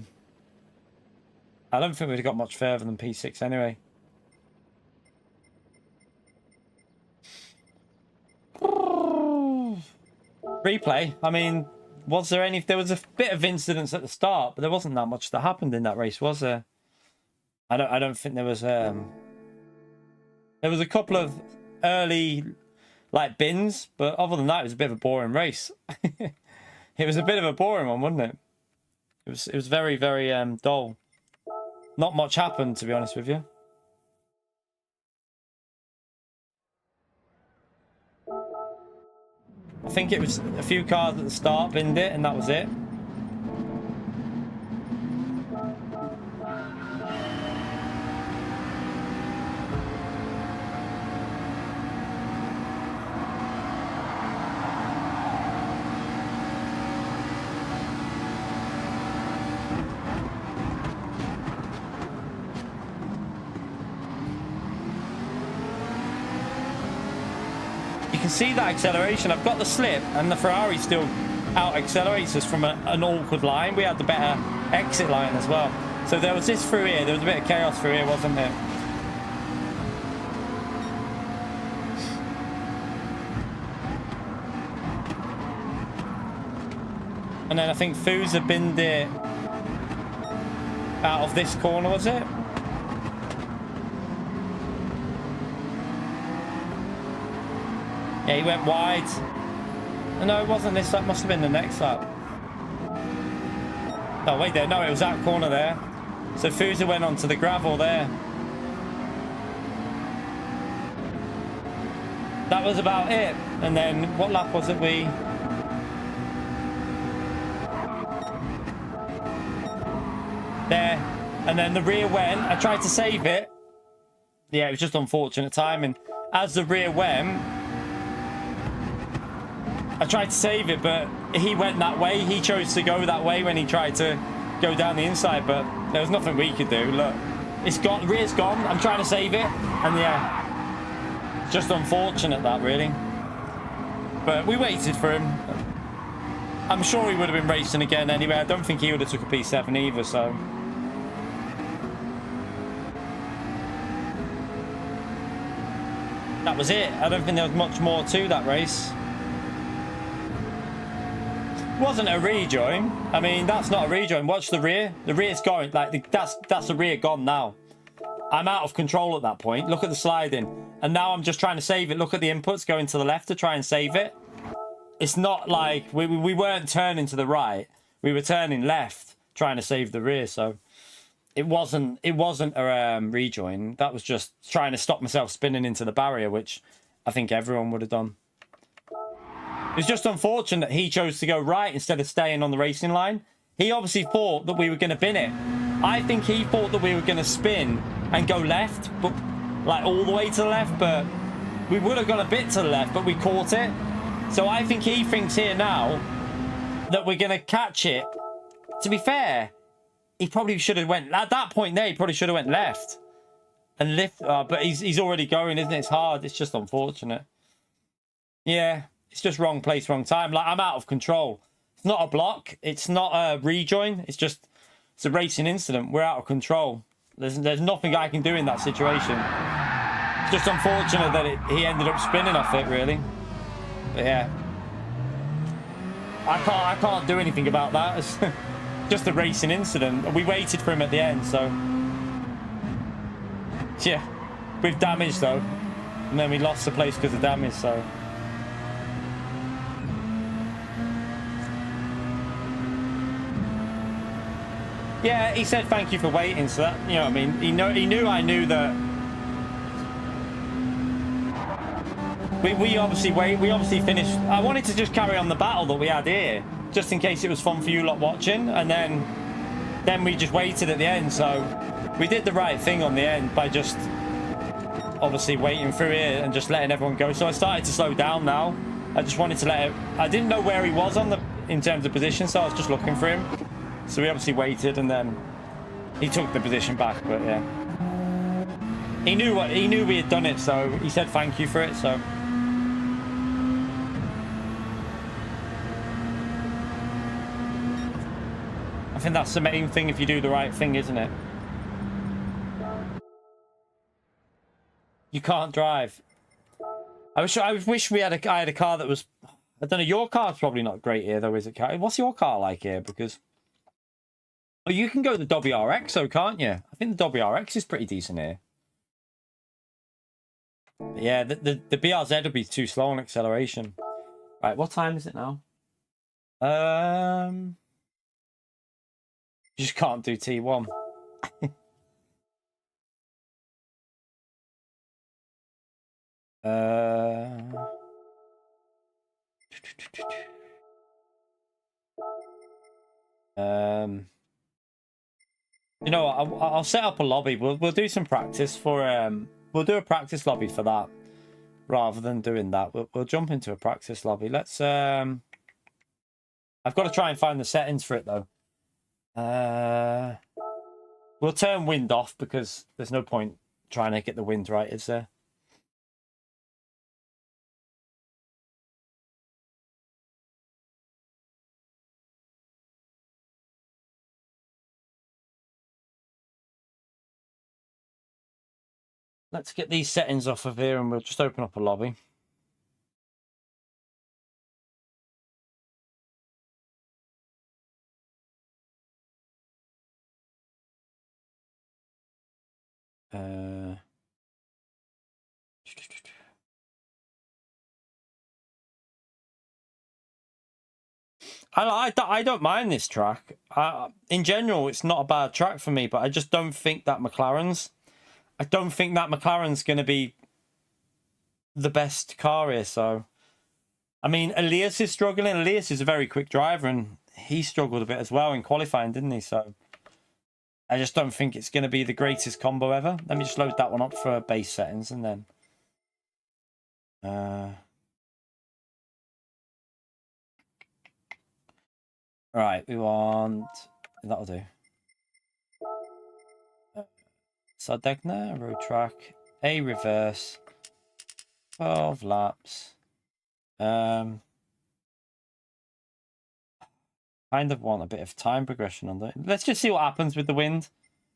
don't think we'd have got much further than P6 anyway. Replay. I mean, was there any... There was a bit of incidents at the start, but there wasn't that much that happened in that race, was there? I don't think there was... There was a couple of early, like, bins, but other than that, it was a bit of a boring race. It was a bit of a boring one, wasn't it? It was very, very dull. Not much happened, to be honest with you. I think it was a few cars at the start binned it, and that was it. You can see that acceleration. I've got the slip, and the Ferrari still out accelerates us from an awkward line. We had the better exit line as well. So there was this through here. There was a bit of chaos through here, wasn't there? And then I think Fuza binned it out of this corner, was it? Yeah, he went wide. No, it wasn't this lap. Must have been the next lap. Oh, wait there. No, it was that corner there. So Fuza went onto the gravel there. That was about it. And then what lap was it we... There. And then the rear went. I tried to save it. Yeah, it was just unfortunate timing. As the rear went... I tried to save it, but he went that way. He chose to go that way when he tried to go down the inside, but there was nothing we could do. Look, it's gone. The rear's gone. I'm trying to save it, and yeah, just unfortunate that, really. But we waited for him. I'm sure he would have been racing again anyway. I don't think he would have took a P7 either, so... That was it. I don't think there was much more to that race. Wasn't a rejoin. I mean, that's not a rejoin. Watch the rear. The rear's going. Like, that's the rear gone now. I'm out of control at that point. Look at the sliding. And now I'm just trying to save it. Look at the inputs going to the left to try and save it. It's not like... We weren't turning to the right. We were turning left, trying to save the rear. So it wasn't a rejoin. That was just trying to stop myself spinning into the barrier, which I think everyone would have done. It's just unfortunate he chose to go right instead of staying on the racing line. He obviously thought that we were going to bin it. I think he thought that we were going to spin and go left, but like all the way to the left, but we would have gone a bit to the left, but we caught it. So I think he thinks here now that we're going to catch it. To be fair, he probably should have went... At that point there, he probably should have went left. And lift... but he's already going, isn't it? It's hard. It's just unfortunate. Yeah. It's just wrong place, wrong time. Like, I'm out of control. It's not a block. It's not a rejoin. It's just... It's a racing incident. We're out of control. There's nothing I can do in that situation. It's just unfortunate that he ended up spinning off it, really. But yeah. I can't do anything about that. It's just a racing incident. We waited for him at the end, so... Yeah. With damage, though. And then we lost the place because of damage, so... Yeah, he said thank you for waiting, so that, you know what I mean? He knew I knew that we obviously finished. I wanted to just carry on the battle that we had here, just in case it was fun for you lot watching, and then we just waited at the end. So we did the right thing on the end by just obviously waiting through here and just letting everyone go. So I started to slow down now. I just wanted to let it. I didn't know where he was in terms of position, so I was just looking for him. So we obviously waited, and then he took the position back. But yeah, he knew we had done it, so he said thank you for it. So. I think that's the main thing if you do the right thing, isn't it? You can't drive. I wish I had a car that was. I don't know. Your car's probably not great here, though, is it? What's your car like here? Because you can go the WRX, though, can't you? I think the WRX is pretty decent here. But yeah, the BRZ would be too slow on acceleration. Right, what time is it now? You just can't do T1. You know, I'll set up a lobby. We'll do some practice for we'll do a practice lobby for that rather than doing that. We'll jump into a practice lobby. Let's I've got to try and find the settings for it though. We'll turn wind off because there's no point trying to get the wind right, is there? Let's get these settings off of here and we'll just open up a lobby. I don't mind this track. In general, it's not a bad track for me, but I just don't think that McLaren's going to be the best car here. So, I mean, Elias is struggling. Elias is a very quick driver, and he struggled a bit as well in qualifying, didn't he? So, I just don't think it's going to be the greatest combo ever. Let me just load that one up for base settings, and then. Right, we want. That'll do. Sardegna, road track, A reverse, 12 laps. Kind of want a bit of time progression on that. Let's just see what happens with the wind.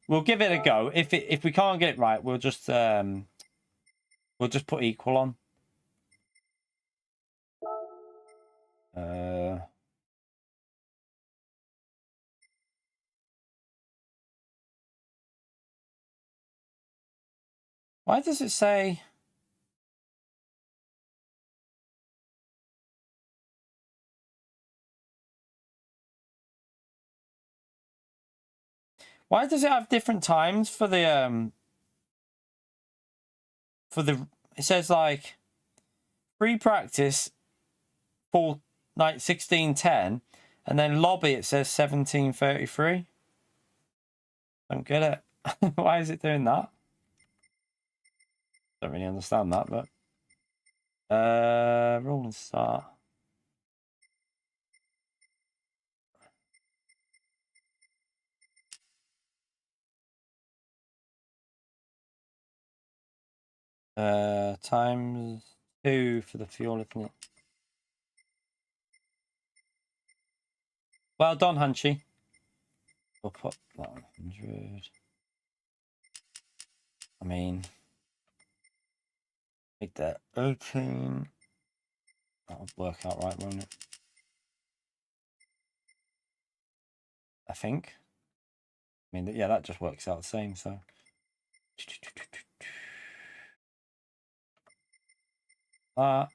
We'll give it a go. If we can't get it right, we'll just put equal on. Why does it say? Why does it have different times for the it says like free practice full night 16:10 and then lobby it says 17:33. Don't get it. Why is it doing that? Don't really understand that, but roll and start. Times 2 for the fuel, isn't it? Well done, Hanchi. We'll put that 100. I mean, make that 18. That'll work out right, won't it? I think. I mean, yeah, that just works out the same, so. That.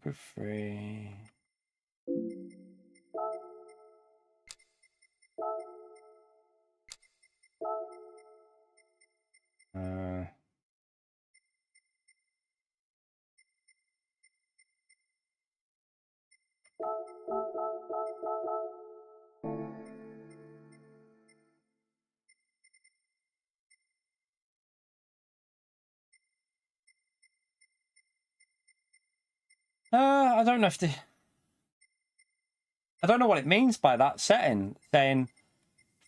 Group 3. I don't know if the... I don't know what it means by that setting. Saying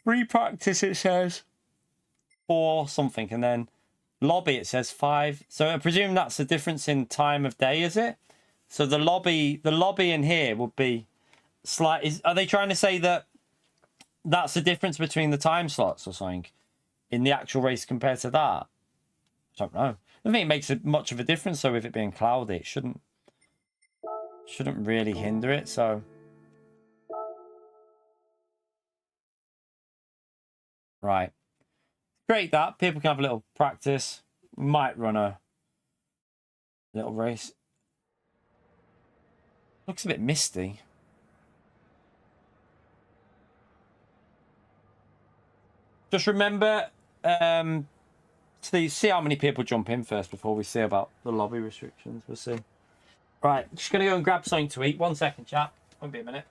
free practice, it says 4 something, and then lobby, it says 5. So I presume that's the difference in time of day, is it? So the lobby in here would be slight. Are they trying to say that that's the difference between the time slots or something in the actual race compared to that? I don't know. I think it makes much of a difference. So with it being cloudy, it shouldn't really hinder it. So right, great that people can have a little practice. Might run a little race. Looks a bit misty. Just remember, see how many people jump in first before we see about the lobby restrictions. We'll see. Right, just gonna go and grab something to eat. 1 second, chat. Won't be a minute.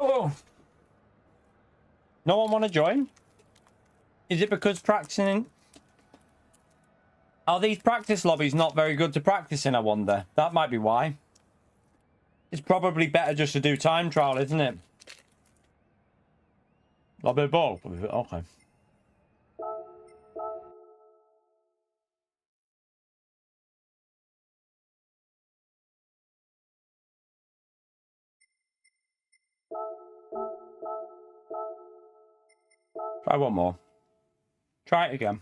Oh, no one want to join? Is it because practicing? Are these practice lobbies not very good to practice in? I wonder. That might be why. It's probably better just to do time trial, isn't it? Lobby ball. Okay. Try one more. Try it again.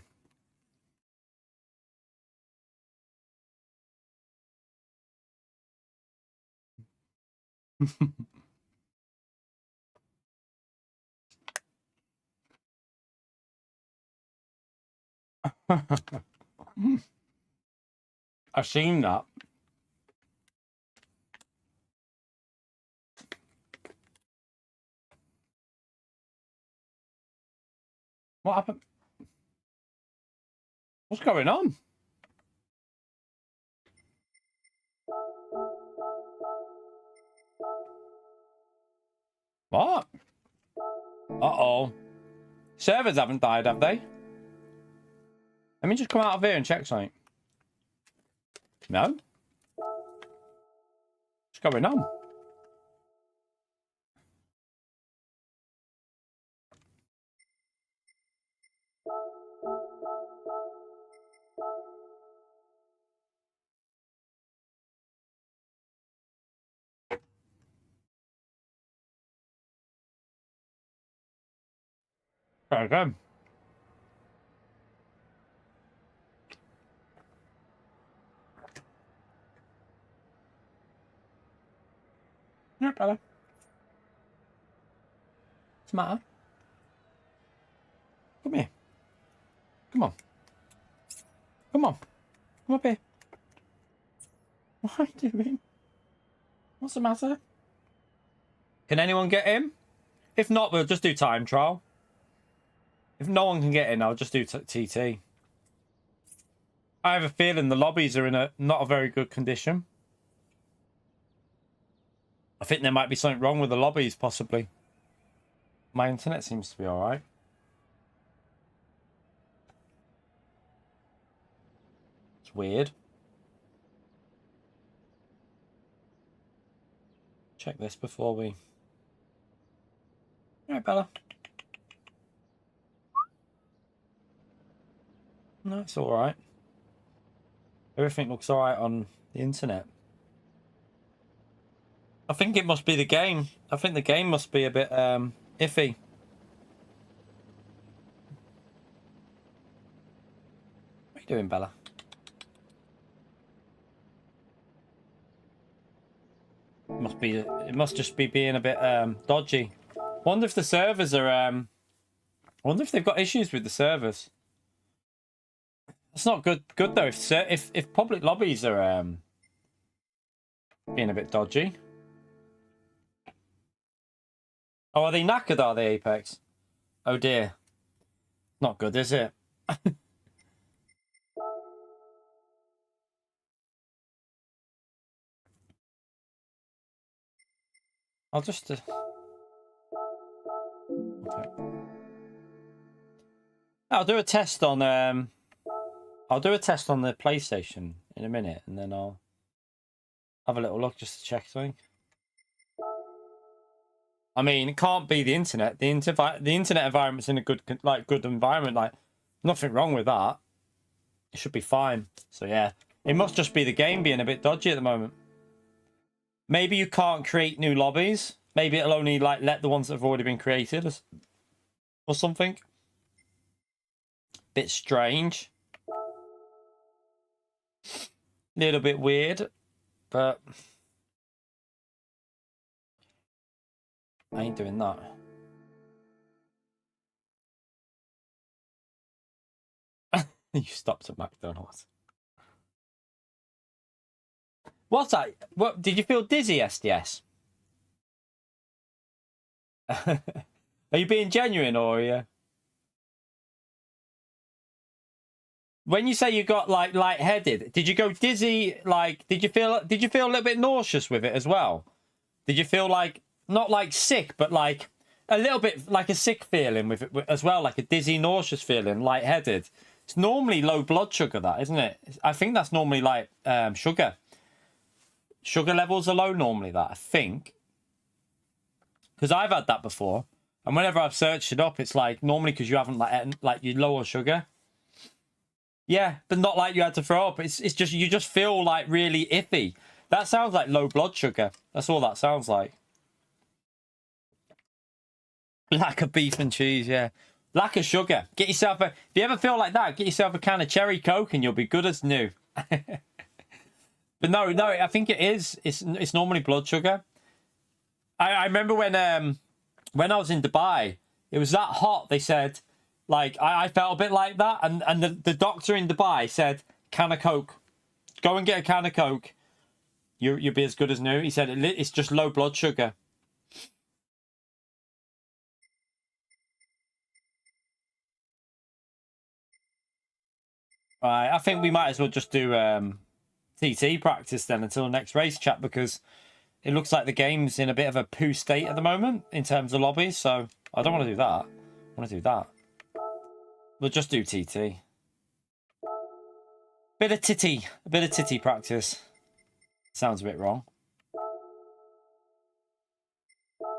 I've seen that. What happened? What's going on? What? Uh-oh. Servers haven't died, have they? Let me just come out of here and check something. No? What's going on? Very good. Yeah, brother. What's the matter? Come here. Come on. Come on. Come up here. What are you doing? What's the matter? Can anyone get in? If not, we'll just do time trial. If no one can get in, I'll just do TT. I have a feeling the lobbies are in not a very good condition. I think there might be something wrong with the lobbies, possibly. My internet seems to be all right. It's weird. Check this before we... All right, Bella. No, it's all right. Everything looks all right on the internet. I think it must be the game. I think the game must be a bit iffy. What are you doing, Bella? It must just be being a bit dodgy. Wonder if the servers are I wonder if they've got issues with the servers. It's not good though if public lobbies are being a bit dodgy. Oh, are they knackered, are they, Apex? Oh dear. Not good, is it? I'll just okay. I'll do a test on the PlayStation in a minute, and then I'll have a little look just to check something. I mean, it can't be the internet. The internet environment's in a good environment. Like, nothing wrong with that. It should be fine. So yeah, it must just be the game being a bit dodgy at the moment. Maybe you can't create new lobbies. Maybe it'll only like let the ones that have already been created or something. Bit strange. Little bit weird, but I ain't doing that. You stopped at McDonald's. What's that? What did you feel dizzy, SDS? Are you being genuine, or are you? When you say you got like lightheaded, did you go dizzy? Like, did you feel a little bit nauseous with it as well? Did you feel like not like sick, but like a little bit like a sick feeling with it as well, like a dizzy, nauseous feeling, lightheaded? It's normally low blood sugar, that, isn't it? I think that's normally like sugar. Sugar levels are low normally, that, I think. Because I've had that before. And whenever I've searched it up, it's like normally because you haven't like you lower sugar. Yeah, but not like you had to throw up. It's just you just feel like really iffy. That sounds like low blood sugar. That's all that sounds like. Lack of beef and cheese, yeah. Lack of sugar. Get yourself if you ever feel like that, get yourself a can of cherry Coke and you'll be good as new. But no, I think it is. It's normally blood sugar. I remember when I was in Dubai, it was that hot. They said, like, I felt a bit like that, and the doctor in Dubai said, can of Coke, go and get a can of Coke. You'll be as good as new. He said it's just low blood sugar. Right, I think we might as well just do TT practice then until the next race chat, because it looks like the game's in a bit of a poo state at the moment in terms of lobbies, so I don't want to do that. I want to do that. We'll just do TT. Bit of titty practice. Sounds a bit wrong.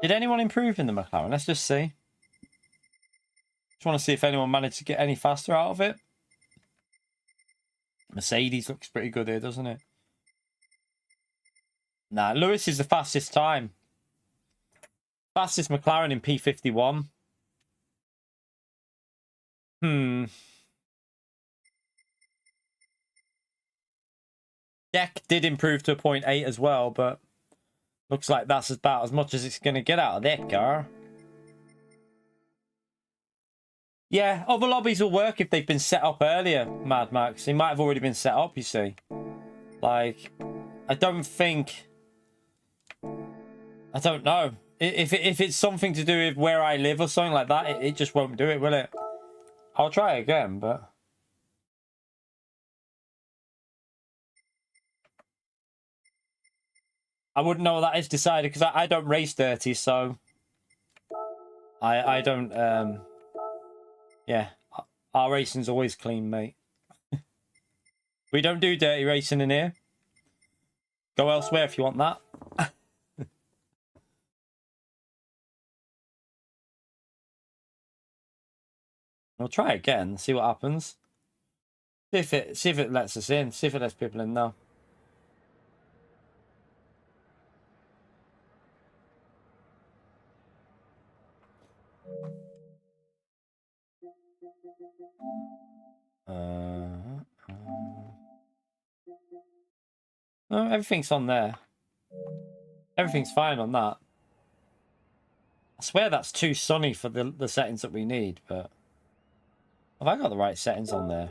Did anyone improve in the McLaren? Let's just see. Just want to see if anyone managed to get any faster out of it. Mercedes looks pretty good here, doesn't it? Nah, Lewis is the fastest time. Fastest McLaren in P51. Deck did improve to a 0.8 as well, but looks like that's about as much as it's going to get out of that car. Yeah, other lobbies will work if they've been set up earlier, Mad Max. They might have already been set up, you see. Like, I don't know. If it's something to do with where I live or something like that, it just won't do it, will it? I'll try again, but... I wouldn't know what that is decided, because I don't race dirty, so... I don't, yeah. Our racing's always clean, mate. We don't do dirty racing in here. Go elsewhere if you want that. We'll try again, see what happens. See if it lets us in. See if it lets people in now. No, everything's on there. Everything's fine on that. I swear that's too sunny for the settings that we need, but... Have I got the right settings on there?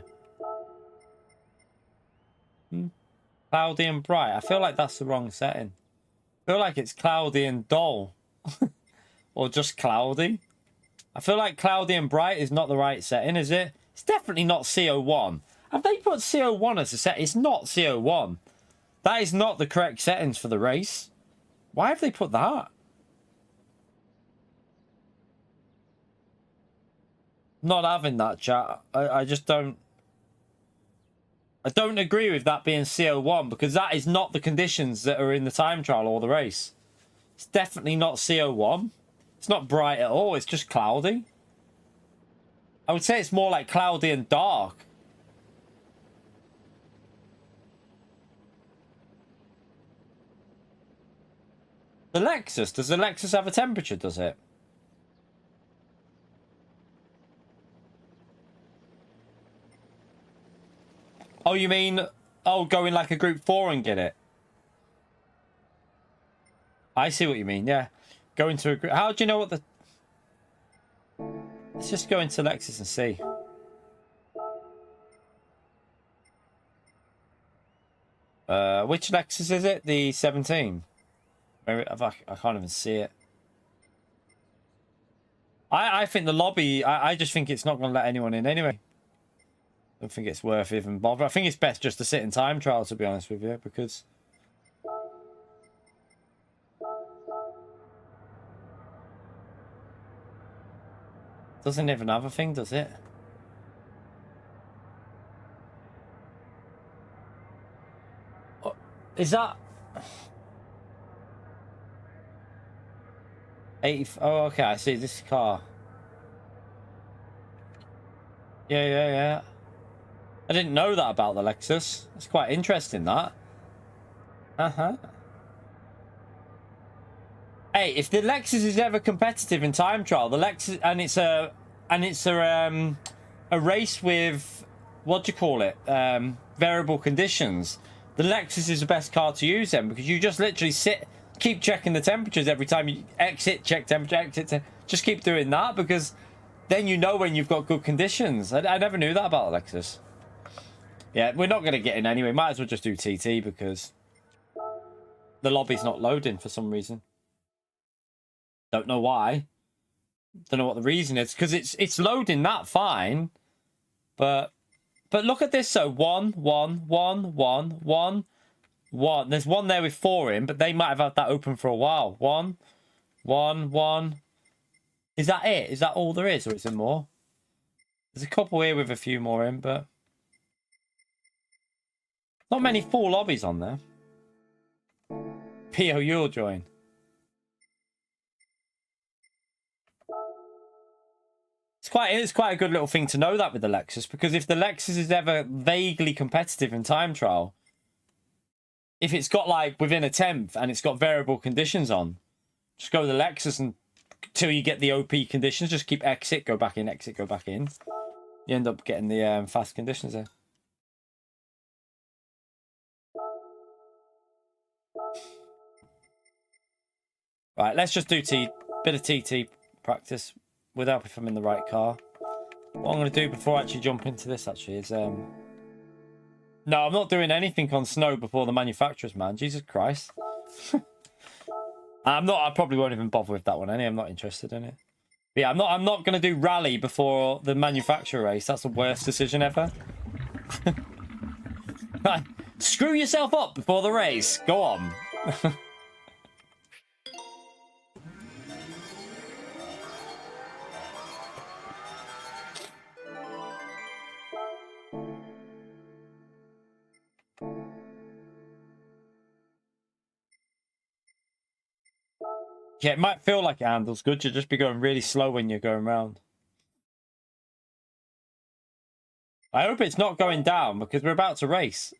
Cloudy and bright. I feel like that's the wrong setting. I feel like it's cloudy and dull. Or just cloudy. I feel like cloudy and bright is not the right setting, is it? It's definitely not CO1. Have they put CO1 as a set? It's not CO1. That is not the correct settings for the race. Why have they put that? Not having that, chat. I just don't... I don't agree with that being CO1, because that is not the conditions that are in the time trial or the race. It's definitely not CO1. It's not bright at all. It's just cloudy. I would say it's more like cloudy and dark. The Lexus. Does the Lexus have a temperature, does it? Oh, you mean... Oh, go in like a group 4 and get it? I see what you mean, yeah. Go into a group... How do you know what the... Let's just go into Lexus and see. Which Lexus is it? The 17? I can't even see it. I think the lobby... I just think it's not going to let anyone in anyway. I don't think it's worth even bother. I think it's best just to sit in time trial, to be honest with you, because... Doesn't even have a thing, does it? Oh, is that... 80... Oh, okay, I see this car. Yeah. I didn't know that about the Lexus. It's quite interesting, that. Hey, if the Lexus is ever competitive in time trial, the Lexus, and it's a race with, what do you call it? Variable conditions. The Lexus is the best car to use then, because you just literally keep checking the temperatures every time you exit, check temperature, just keep doing that, because then you know when you've got good conditions. I never knew that about the Lexus. Yeah, we're not going to get in anyway. Might as well just do TT, because the lobby's not loading for some reason. Don't know why. Don't know what the reason is, because it's loading that fine, but look at this. So 1, 1, 1, 1, 1, 1. There's one there with 4 in, but they might have had that open for a while. 1, 1, 1. Is that it? Is that all there is, or is there more? There's a couple here with a few more in, but Not many full lobbies on there. PO, you'll join. It's quite a good little thing to know that with the Lexus, because if the Lexus is ever vaguely competitive in time trial, if it's got like within a tenth and it's got variable conditions on, just go with the Lexus until you get the OP conditions. Just keep exit, go back in, exit, go back in. You end up getting the fast conditions there. Right, let's just do bit of TT practice without if I'm in the right car. What I'm going to do before I actually jump into this actually is... No, I'm not doing anything on snow before the manufacturers, man. Jesus Christ. I probably won't even bother with that one anyway. I'm not interested in it. But yeah, I'm not going to do rally before the manufacturer race. That's the worst decision ever. Right. Screw yourself up before the race. Go on. Yeah, it might feel like it handles good. You'll just be going really slow when you're going round. I hope it's not going down because we're about to race.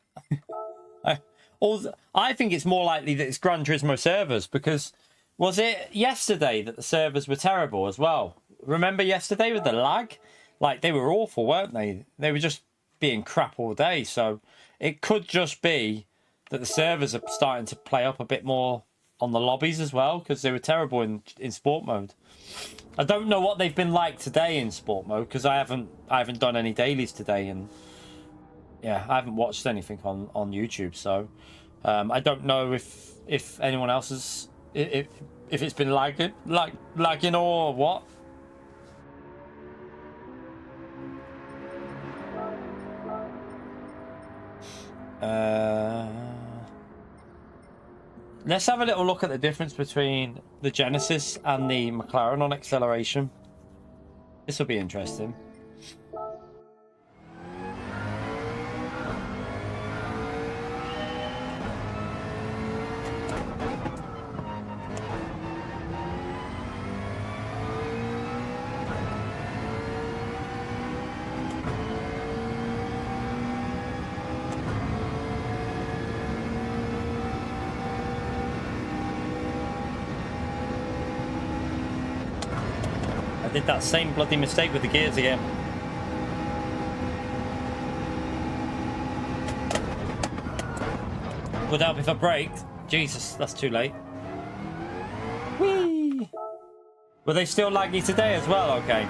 I think it's more likely that it's Gran Turismo servers because was it yesterday that the servers were terrible as well? Remember yesterday with the lag? Like they were awful, weren't they? They were just being crap all day. So it could just be that the servers are starting to play up a bit more on the lobbies as well because they were terrible in sport mode. I don't know what they've been like today in sport mode because I haven't done any dailies today, and yeah, I haven't watched anything on YouTube, so I don't know if anyone else has if it's been lagging or what. Let's have a little look at the difference between the Genesis and the McLaren on acceleration. This will be interesting. I did that same bloody mistake with the gears again. Would help if I braked. Jesus, that's too late. Whee! Were they still laggy today as well? Okay.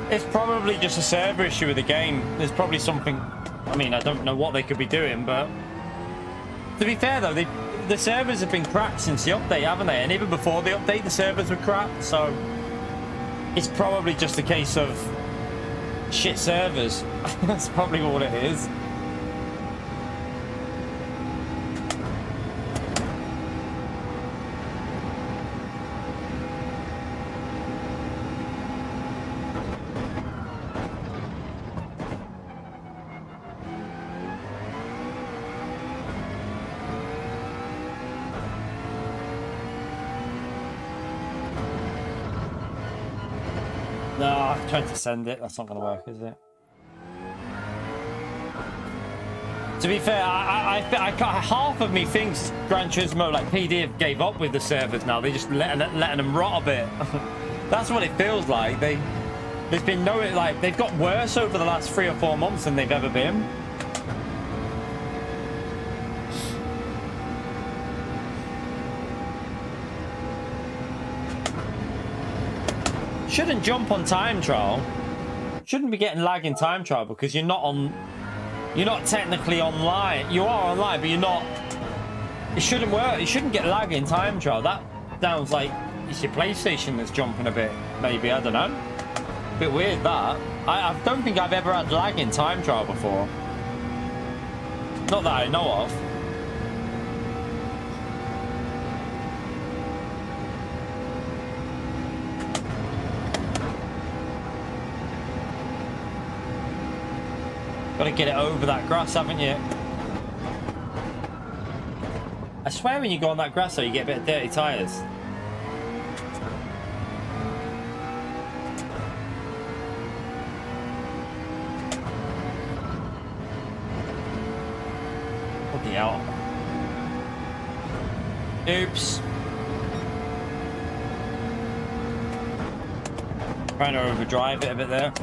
It's probably just a server issue with the game. There's probably something... I mean, I don't know what they could be doing, but... To be fair, though, the servers have been crap since the update, haven't they? And even before the update, the servers were crap, so... It's probably just a case of shit servers. That's probably all it is. No, I've tried to send it. That's not going to work, is it? To be fair, I half of me thinks Gran Turismo, like PD, have gave up with the servers now. They just letting them rot a bit. That's what it feels like. They've been they've got worse over the last 3 or 4 months than they've ever been. Shouldn't jump on time trial. Shouldn't be getting lag in time trial because you're not technically online. You are online, but you're not. It shouldn't work. You shouldn't get lag in time trial. That sounds like it's your PlayStation that's jumping a bit. Maybe, I don't know. A bit weird that. I don't think I've ever had lag in time trial before. Not that I know of. Got to get it over that grass, haven't you? I swear when you go on that grass, though, you get a bit of dirty tyres. Bloody hell. Oops. Trying to overdrive it a bit there.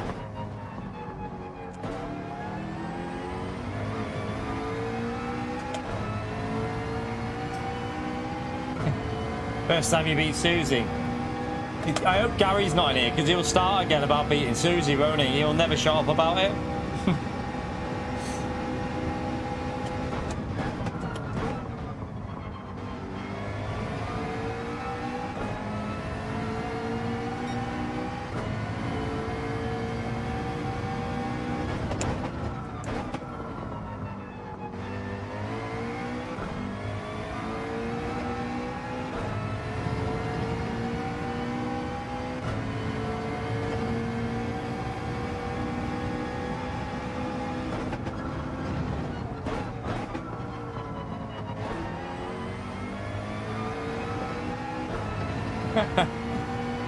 First time you beat Susie. I hope Gary's not in here because he'll start again about beating Susie, won't he? He'll never shut up about it.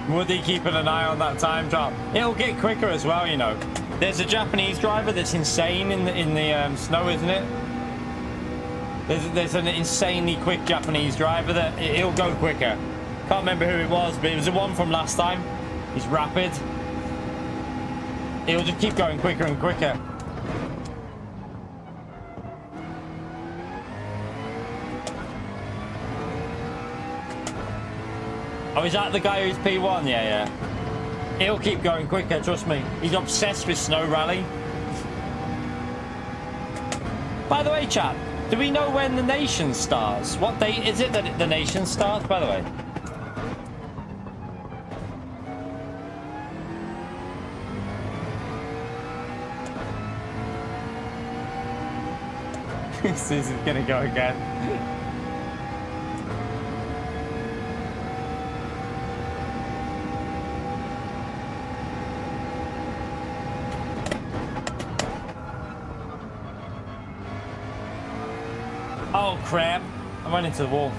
Woody keeping an eye on that time drop. It'll get quicker as well, you know. There's a Japanese driver that's insane in the snow, isn't it? There's an insanely quick Japanese driver that it'll go quicker. Can't remember who it was, but it was the one from last time. He's rapid. It'll just keep going quicker and quicker. Oh, is that the guy who's P1? Yeah. He'll keep going quicker, trust me. He's obsessed with Snow Rally. By the way, chat, do we know when the nation starts? What date is it that the nation starts, by the way? This is gonna go again. Oh crap, I went into the wall.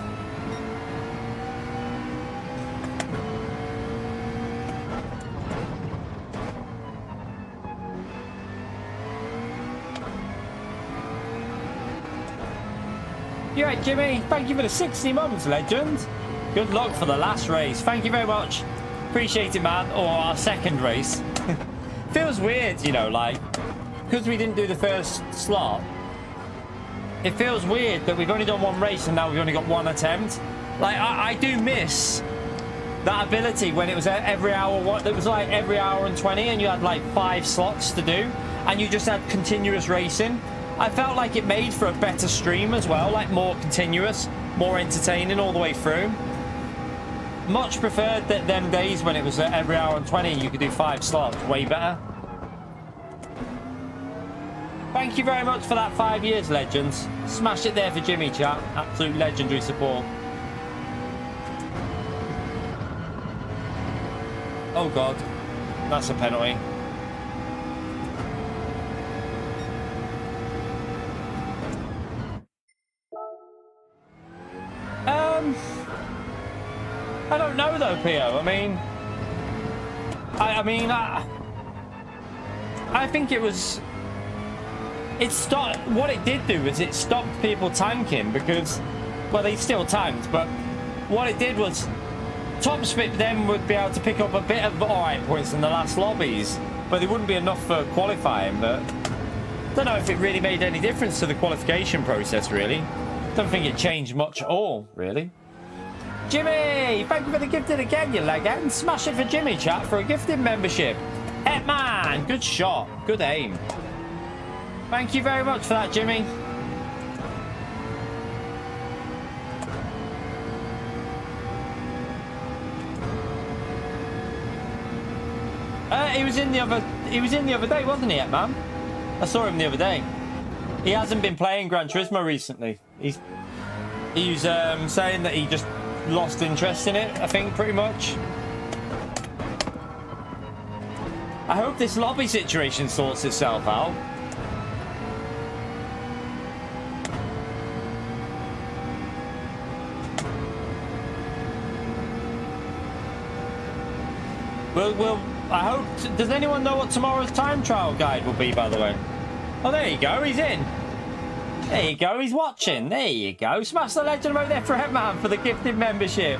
You're right, Jimmy. Thank you for the 60 months, legend. Good luck for the last race. Thank you very much. Appreciate it, man. Or our second race. Feels weird, you know, like, because we didn't do the first slot. It feels weird that we've only done one race and now we've only got one attempt. Like, I do miss that ability when it was every hour. It was like every hour and 20 and you had like 5 slots to do and you just had continuous racing. I felt like it made for a better stream as well, like more continuous, more entertaining all the way through. Much preferred that them days when it was every hour and 20 you could do 5 slots. Way better. Thank you very much for that 5 years, legends. Smash it there for Jimmy, chat. Absolute legendary support. Oh god, that's a penalty. I don't know though, Pio. I think it was. It stopped. What it did do is it stopped people tanking because, well, they still tanked, but what it did was top spit them would be able to pick up a bit of alright points in the last lobbies, but it wouldn't be enough for qualifying. But I don't know if it really made any difference to the qualification process. Really, don't think it changed much at all. Really. Jimmy, thank you for the gifted again, you legend. Smash it for Jimmy, chat, for a gifted membership. Heck man, good shot, good aim. Thank you very much for that, Jimmy. He was in the other day, wasn't he, man? I saw him the other day. He hasn't been playing Gran Turismo recently. He's saying that he just lost interest in it, I think, pretty much. I hope this lobby situation sorts itself out. I hope. Does anyone know what tomorrow's time trial guide will be, by the way? Oh, there you go. He's in. There you go. He's watching. There you go. Smash the legend over there for Hetman for the gifted membership.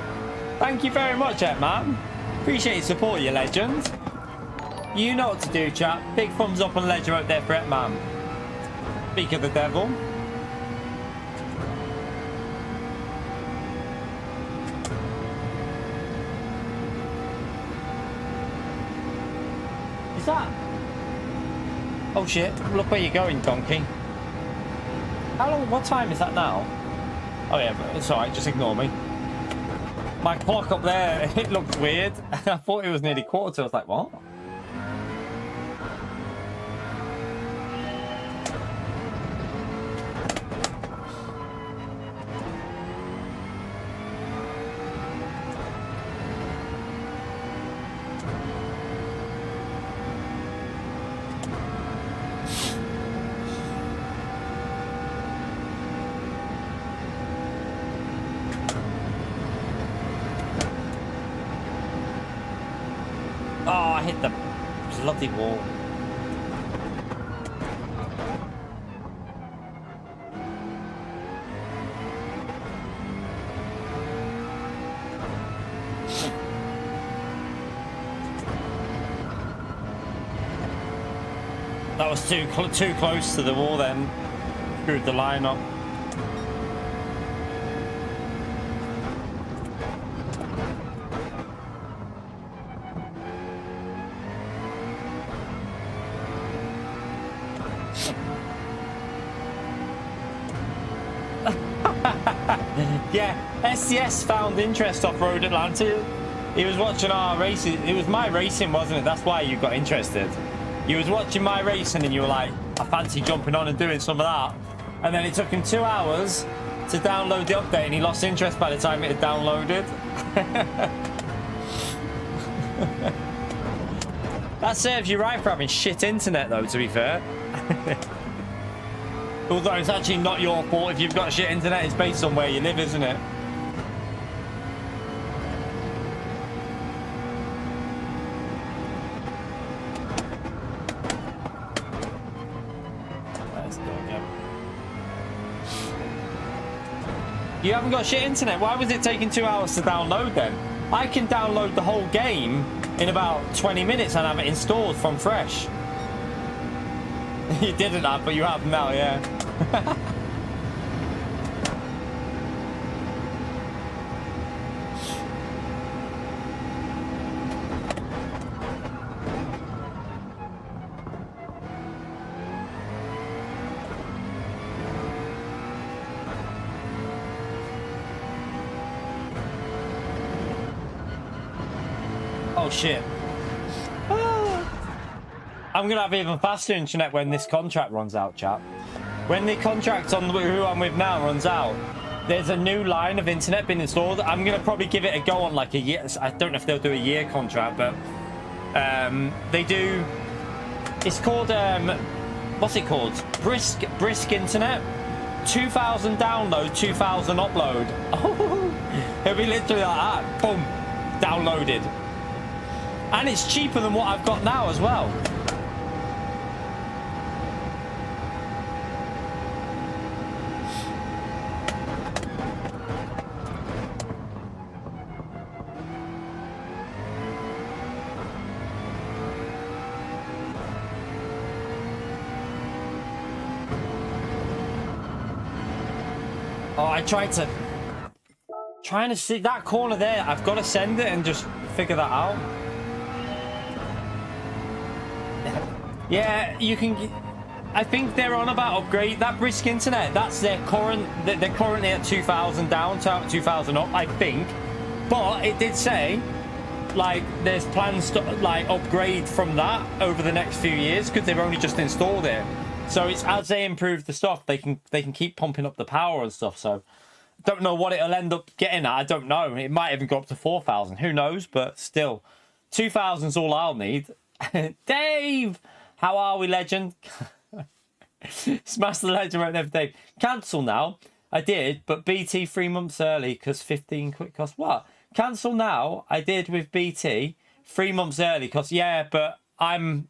Thank you very much, Hetman. Appreciate your support, you legend. You know what to do, chat. Big thumbs up on legend out there for Hetman. Speak of the devil. That? Oh shit, look where you're going, donkey. How long, what time is that now? Oh yeah, but it's alright, just ignore me. My clock up there, it looked weird. I thought it was nearly quarter to, I was like, what? Hit the bloody wall. That was too close to the wall then. Screwed the line up. Yeah, SCS found interest off-road Atlanta. He was watching our racing. It was my racing, wasn't it? That's why you got interested. You was watching my racing and you were like, I fancy jumping on and doing some of that. And then it took him 2 hours to download the update and he lost interest by the time it had downloaded. That serves you right for having shit internet though, to be fair. Although it's actually not your fault if you've got shit internet, it's based on where you live, isn't it? Let's go again. You haven't got shit internet? Why was it taking 2 hours to download then? I can download the whole game in about 20 minutes and have it installed from fresh. You didn't have, but you have now, yeah. Oh shit. I'm gonna have even faster internet when this contract runs out, chat. When the contract on who I'm with now runs out, there's a new line of internet being installed. I'm gonna probably give it a go on like a year. I don't know if they'll do a year contract, but they do. It's called what's it called? Brisk internet. 2,000 download, 2,000 upload. Oh, it'll be literally like that. Boom, downloaded. And it's cheaper than what I've got now as well. Oh, I tried to... Trying to see that corner there. I've got to send it and just figure that out. Yeah, you can... I think they're on about upgrade. That brisk internet, that's their current... They're currently at 2,000 down, 2,000 up, I think. But it did say, like, there's plans to, like, upgrade from that over the next few years because they've only just installed it. So it's as they improve the stuff, they can keep pumping up the power and stuff. So don't know what it'll end up getting at. I don't know. It might even go up to 4,000. Who knows? But still, 2,000 is all I'll need. Dave, how are we, legend? Smash the legend right there, Dave. Cancel now. I did, but BT 3 months early because 15 quick cost. What? Cancel now. I did with BT 3 months early, because, yeah, but I'm...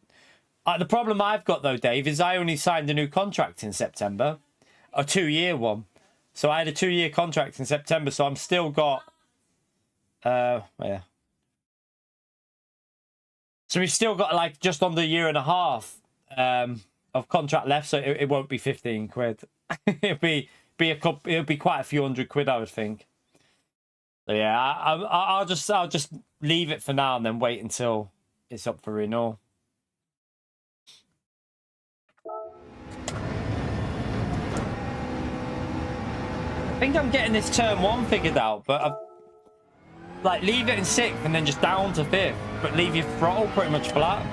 the problem I've got, though, Dave, is I only signed a new contract in September. A 2-year one. So I had a 2-year contract in September, so I'm still got... yeah. So we've still got, like, just under a year and a half of contract left, so it won't be 15 quid. It'll be quite a few £100, I would think. So yeah, I'll just leave it for now and then wait until it's up for renewal. I think I'm getting this turn 1 figured out, but I've, like, leave it in 6th and then just down to 5th, but leave your throttle pretty much flat.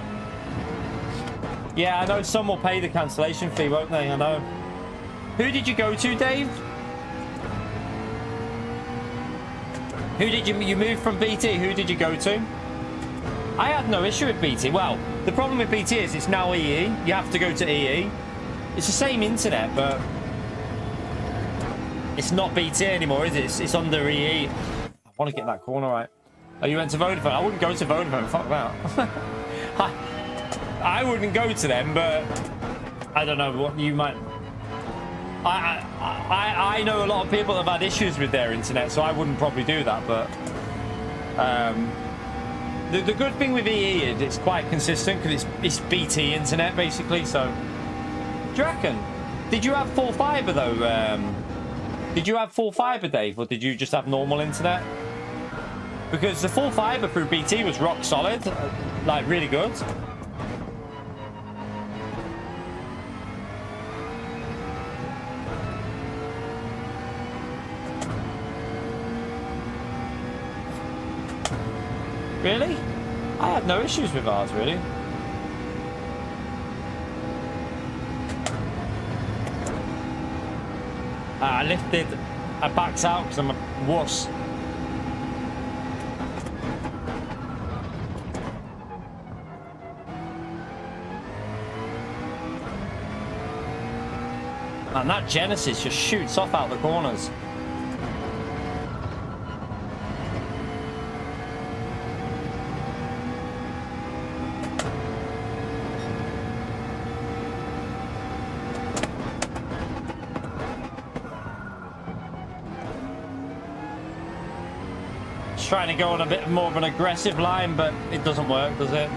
Yeah, I know some will pay the cancellation fee, won't they? I know. Who did you go to, Dave? Who did you move from BT? Who did you go to? I had no issue with BT. Well, the problem with BT is it's now EE. You have to go to EE. It's the same internet, but it's not BT anymore, is it? It's under EE. I want to get that corner right. Oh, you went to Vodafone? I wouldn't go to Vodafone. Fuck that. I wouldn't go to them, but I don't know what you might... I know a lot of people have had issues with their internet, so I wouldn't probably do that, but the good thing with EE is it's quite consistent because it's BT internet basically. So do you reckon, did you have full fiber though? Did you have full fiber, Dave, or did you just have normal internet? Because the full fiber through BT was rock solid, like really good. Really? I had no issues with ours, really. I lifted, I backed out because I'm a wuss. And that Genesis just shoots off out the corners. Trying to go on a bit more of an aggressive line, but it doesn't work, does it?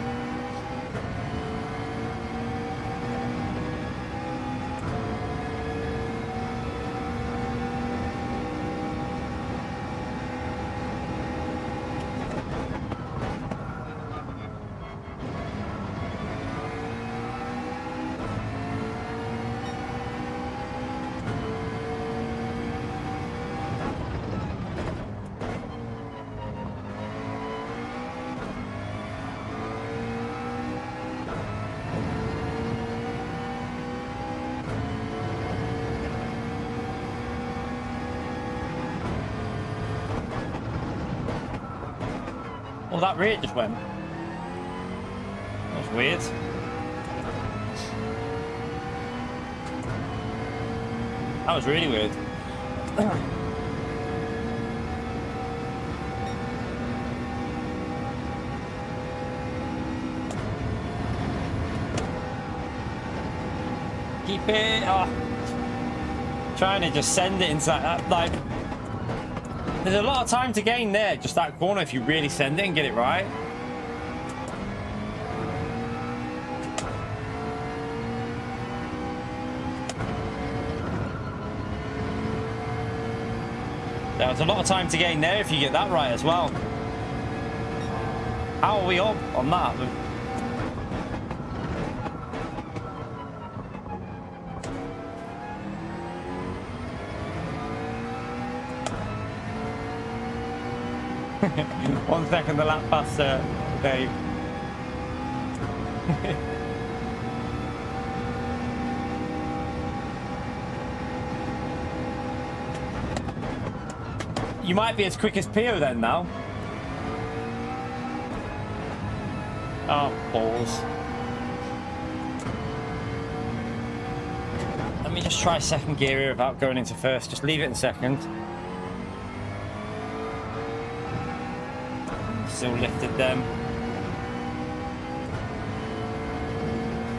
Oh, that rear just went. That was weird. That was really weird. Keep it. Oh. Trying to just send it inside that, like. There's a lot of time to gain there, just that corner, if you really send it and get it right. There's a lot of time to gain there if you get that right as well. How are we up on that? One second, the lap faster, Dave. You might be as quick as Pio then now. Oh, balls. Let me just try second gear here without going into first. Just leave it in second. Still lifted them.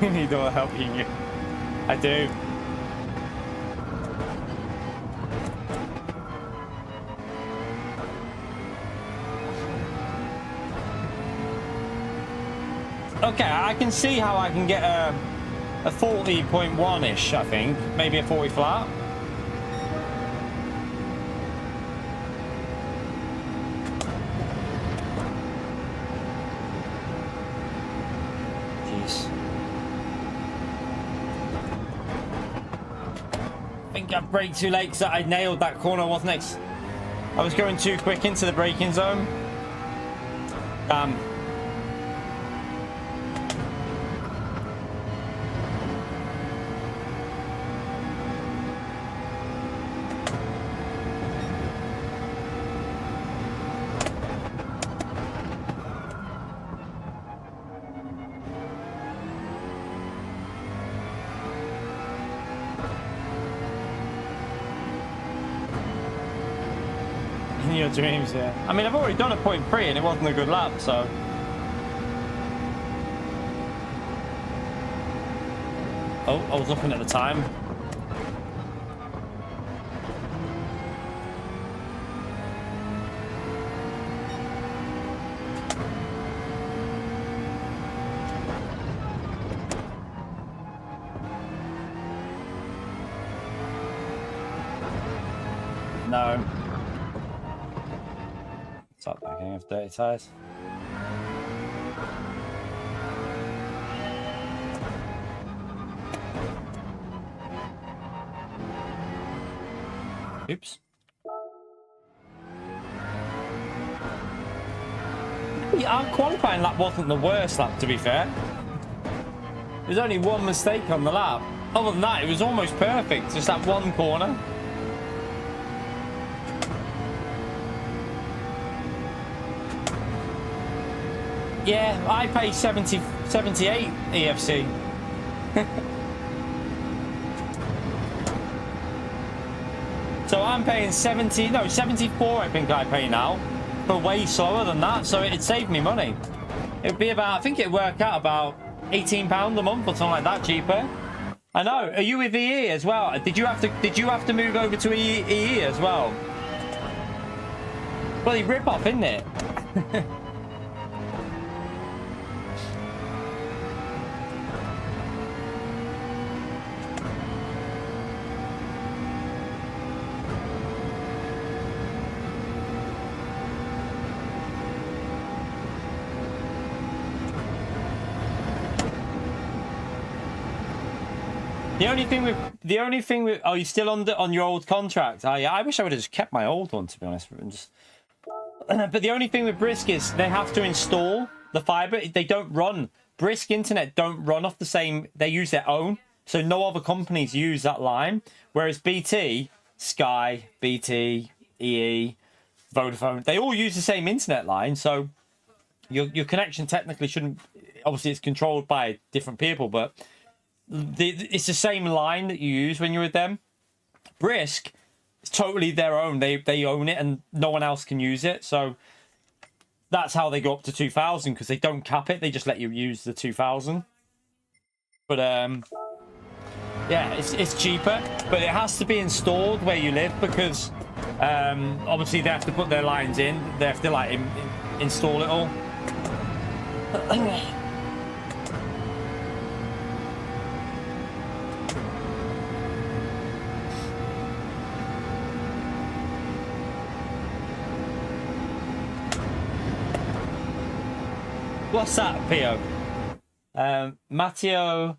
Need all helping you. I do. Okay, I can see how I can get a 40.1-ish, I think. Maybe a 40 flat. Jeez. I think I braked too late because I nailed that corner, wasn't it? I was going too quick into the braking zone. Your dreams, yeah. I mean, I've already done a 0.3 and it wasn't a good lap, so. Oh, I was looking at the time. No. Stop thinking of dirty tires. Oops. Yeah, our qualifying lap wasn't the worst lap, to be fair. There's only one mistake on the lap. Other than that, it was almost perfect. Just that one corner. Yeah, I pay 78 EFC. So I'm paying 74 I think I pay now. But way slower than that, so it'd save me money. It'd be about, I think it'd work out about £18 a month or something like that cheaper. I know. Are you with EE as well? Did you have to move over to EE as well? Bloody rip off, isn't it? The only thing with oh, you're still on your old contract. I wish I would have just kept my old one, to be honest. But the only thing with Brisk is they have to install the fiber. They don't run. Brisk Internet don't run off the same. They use their own, so no other companies use that line. Whereas BT, Sky, BT, EE, Vodafone, they all use the same internet line. So your connection technically shouldn't. Obviously, it's controlled by different people, but it's the same line that you use when you're with them. Brisk, it's totally their own. They own it, and no one else can use it. So that's how they go up to 2,000, because they don't cap it. They just let you use the 2,000. But yeah, it's cheaper, but it has to be installed where you live, because obviously they have to put their lines in. They have to like install it all. What's that, Pio? Matteo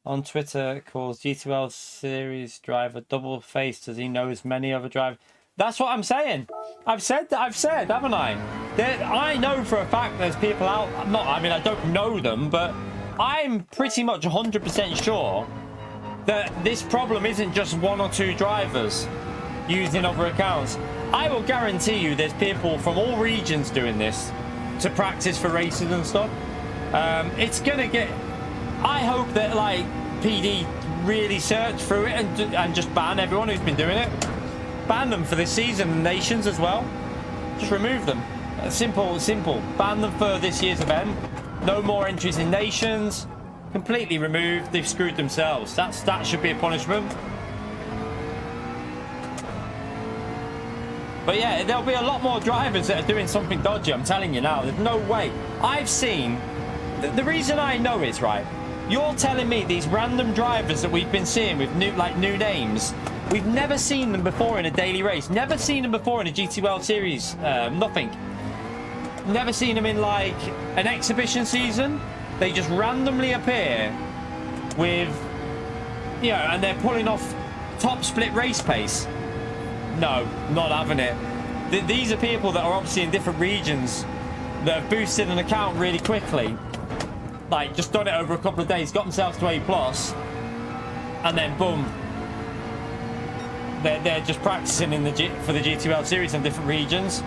on Twitter calls GTWS series driver double faced as he knows many other drivers. That's what I'm saying. I've said, haven't I? I know for a fact there's people out. I mean, I don't know them, but I'm pretty much 100% sure that this problem isn't just one or two drivers using other accounts. I will guarantee you there's people from all regions doing this to practice for races and stuff. It's gonna get. I hope that like PD really search through it and just ban everyone who's been doing it. Ban them for this season and nations as well. Just remove them. Simple. Ban them for this year's event. No more entries in nations. completely removed. They've screwed themselves. That should be a punishment. But yeah, there'll be a lot more drivers that are doing something dodgy. I'm telling you now. There's no way. I've seen... The reason I know is, right, you're telling me these random drivers that we've been seeing with new names, we've never seen them before in a daily race. Never seen them before in a GT World Series. Nothing. Never seen them in, like, an exhibition season. They just randomly appear with, you know, and they're pulling off top split race pace. No, not having it. These are people that are obviously in different regions that have boosted an account really quickly. Like, just done it over a couple of days, got themselves to A+, and then boom. They're just practicing for the GT World Series in different regions.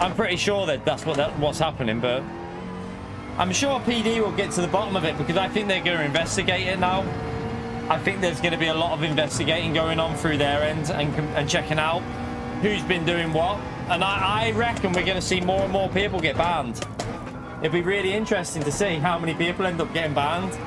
I'm pretty sure that that's what's happening, but I'm sure PD will get to the bottom of it, because I think they're going to investigate it now. I think there's going to be a lot of investigating going on through their end and checking out who's been doing what. And I reckon we're going to see more and more people get banned. It'd be really interesting to see how many people end up getting banned.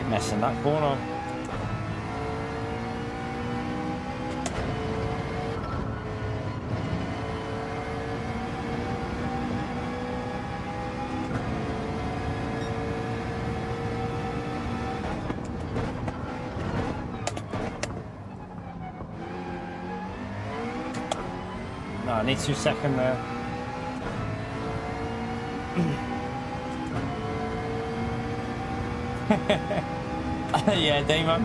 Messing that corner. No, I need 2 seconds there. Yeah, Damon.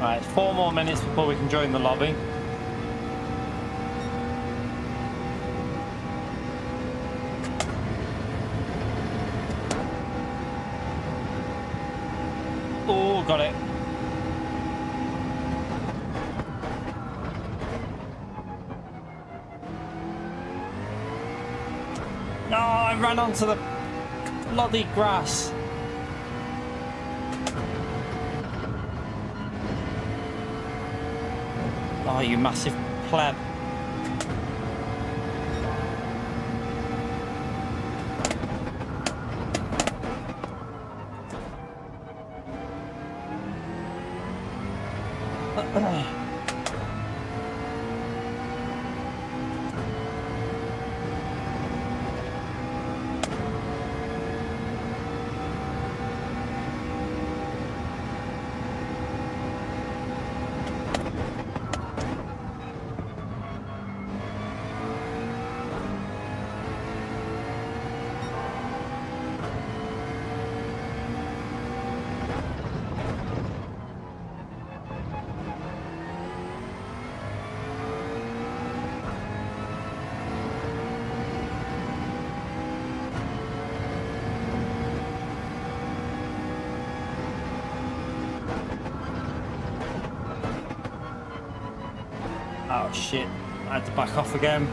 Right, 4 more minutes before we can join the lobby. Oh, got it. No, I ran onto the bloody grass. Oh, you massive pleb. Oh shit, I had to back off again.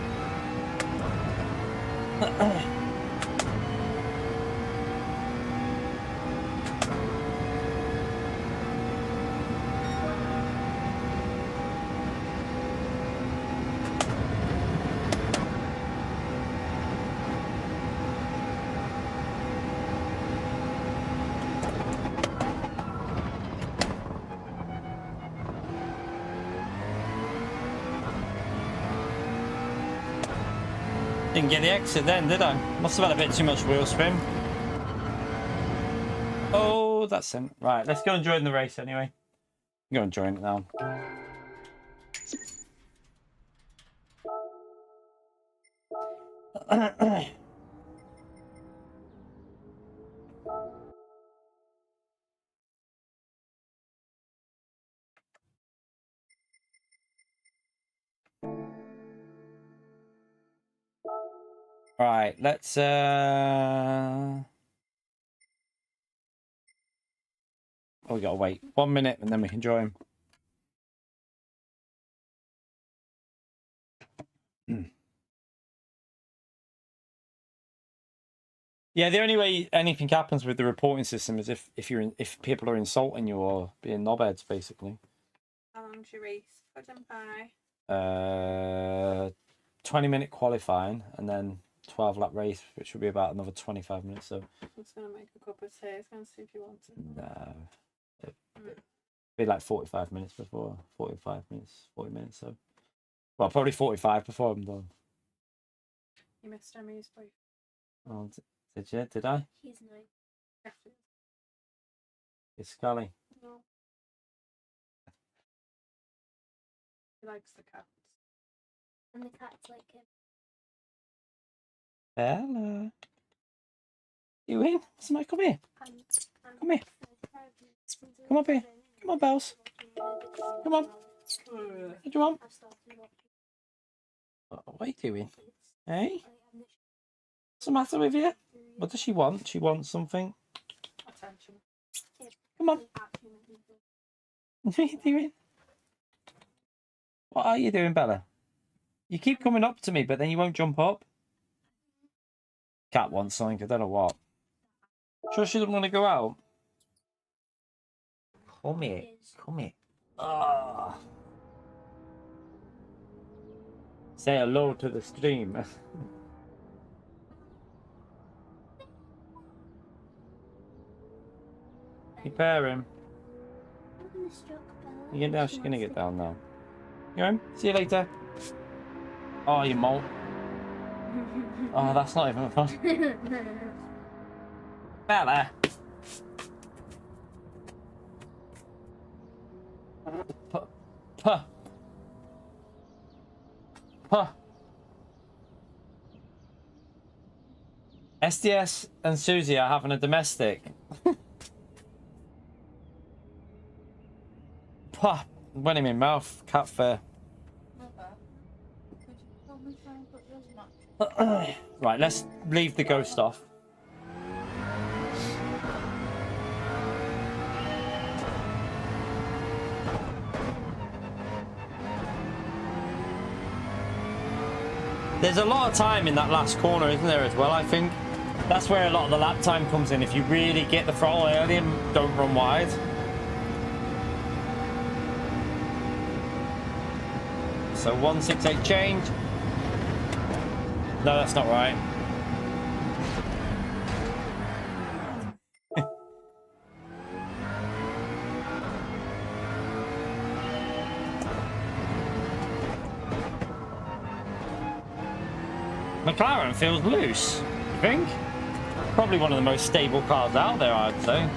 Didn't get the exit then, did I? Must have had a bit too much wheel spin. Oh, that's him. Right, let's go and join the race anyway. Go and join it now. Right, let's oh, we gotta wait 1 minute and then we can join. Yeah, the only way anything happens with the reporting system is if if people are insulting you or being knobheads, basically. How long's your race? Put them by. 20-minute qualifying and then 12-lap race, which will be about another 25 minutes. So I'm just gonna make a cup of tea. I was gonna see if you want it. no, it'd be like 45 minutes before 45 minutes, 40 minutes. So well, probably 45 before I'm done. You missed Emmy's boyfriend. Oh, did you? Did I? He's nice. Definitely. It's Scully. No. He likes the cats. And the cats like him. Bella. You in? Somebody come here. Come here. Come up here. Come on, Bells. Come on. What do you want? What are you doing? Hey? What's the matter with you? What does she want? She wants something. Attention. Come on. What are you doing? What are you doing, Bella? You keep coming up to me, but then you won't jump up. Cat wants something, I don't know what. Sure she doesn't want to go out? Come here. Come here. Oh. Say hello to the stream. Prepare him. You get down, she's gonna get down now. You home? See you later. Oh, you mole. Oh, that's not even fun. Bella. Puh. SDS and Susie are having a domestic. Puh. Went in my mouth. Cat fur. Right, let's leave the ghost off. There's a lot of time in that last corner, isn't there, as well, I think? That's where a lot of the lap time comes in, if you really get the throttle early and don't run wide. So 168 change. No, that's not right. McLaren feels loose, you think? Probably one of the most stable cars out there, I'd say.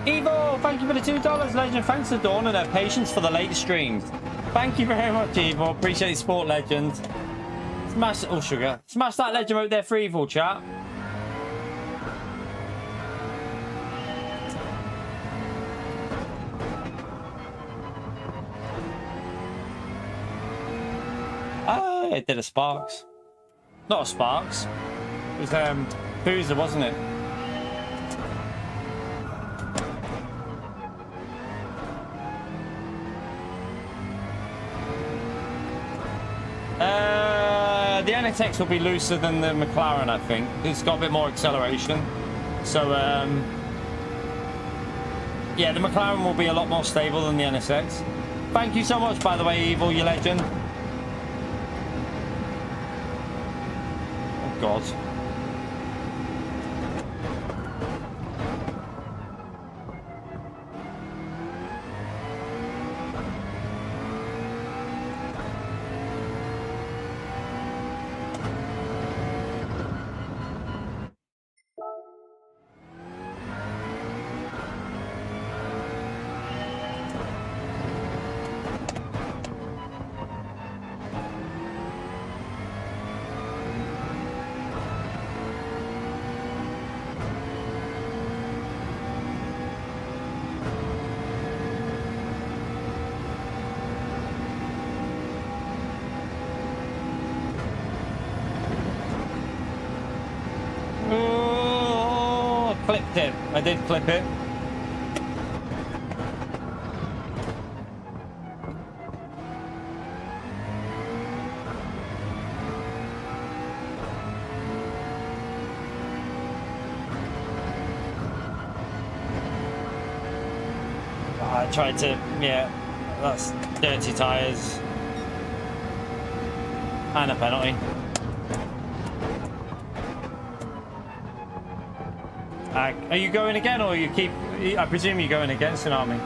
Evo, thank you for the $2, Legend. Thanks to Dawn and her patience for the late streams. Thank you very much, Evo. Appreciate the support, Legend. Smash, oh sugar. Smash that Legend out there for Evo, chat. Ah, it did a Sparks. Not a Sparks. It was Boozer, wasn't it? The NSX will be looser than the McLaren, I think. It's got a bit more acceleration. So, yeah, the McLaren will be a lot more stable than the NSX. Thank you so much, by the way, Evil, you legend. God. Oh, I clipped it. I did clip it. I tried to, yeah, that's dirty tyres. And a penalty. Are you going again, or you keep? I presume you're going against an army.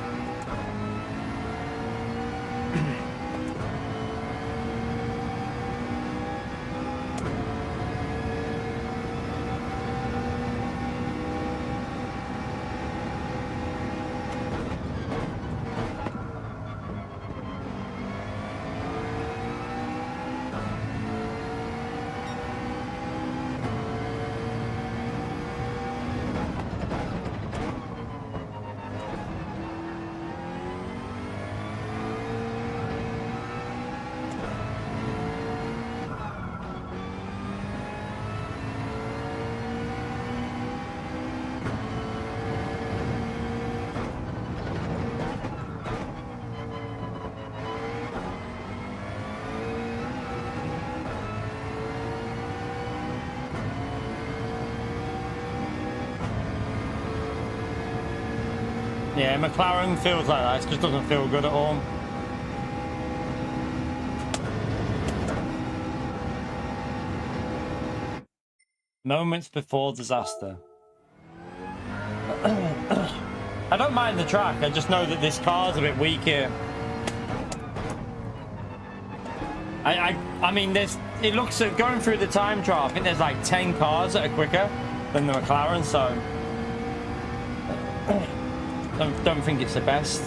Yeah, McLaren feels like that. It just doesn't feel good at all. Moments before disaster. I don't mind the track. I just know that this car's a bit weak here. I mean, there's. It looks at going through the time trial. I think there's like 10 cars that are quicker than the McLaren, so. Don't think it's the best.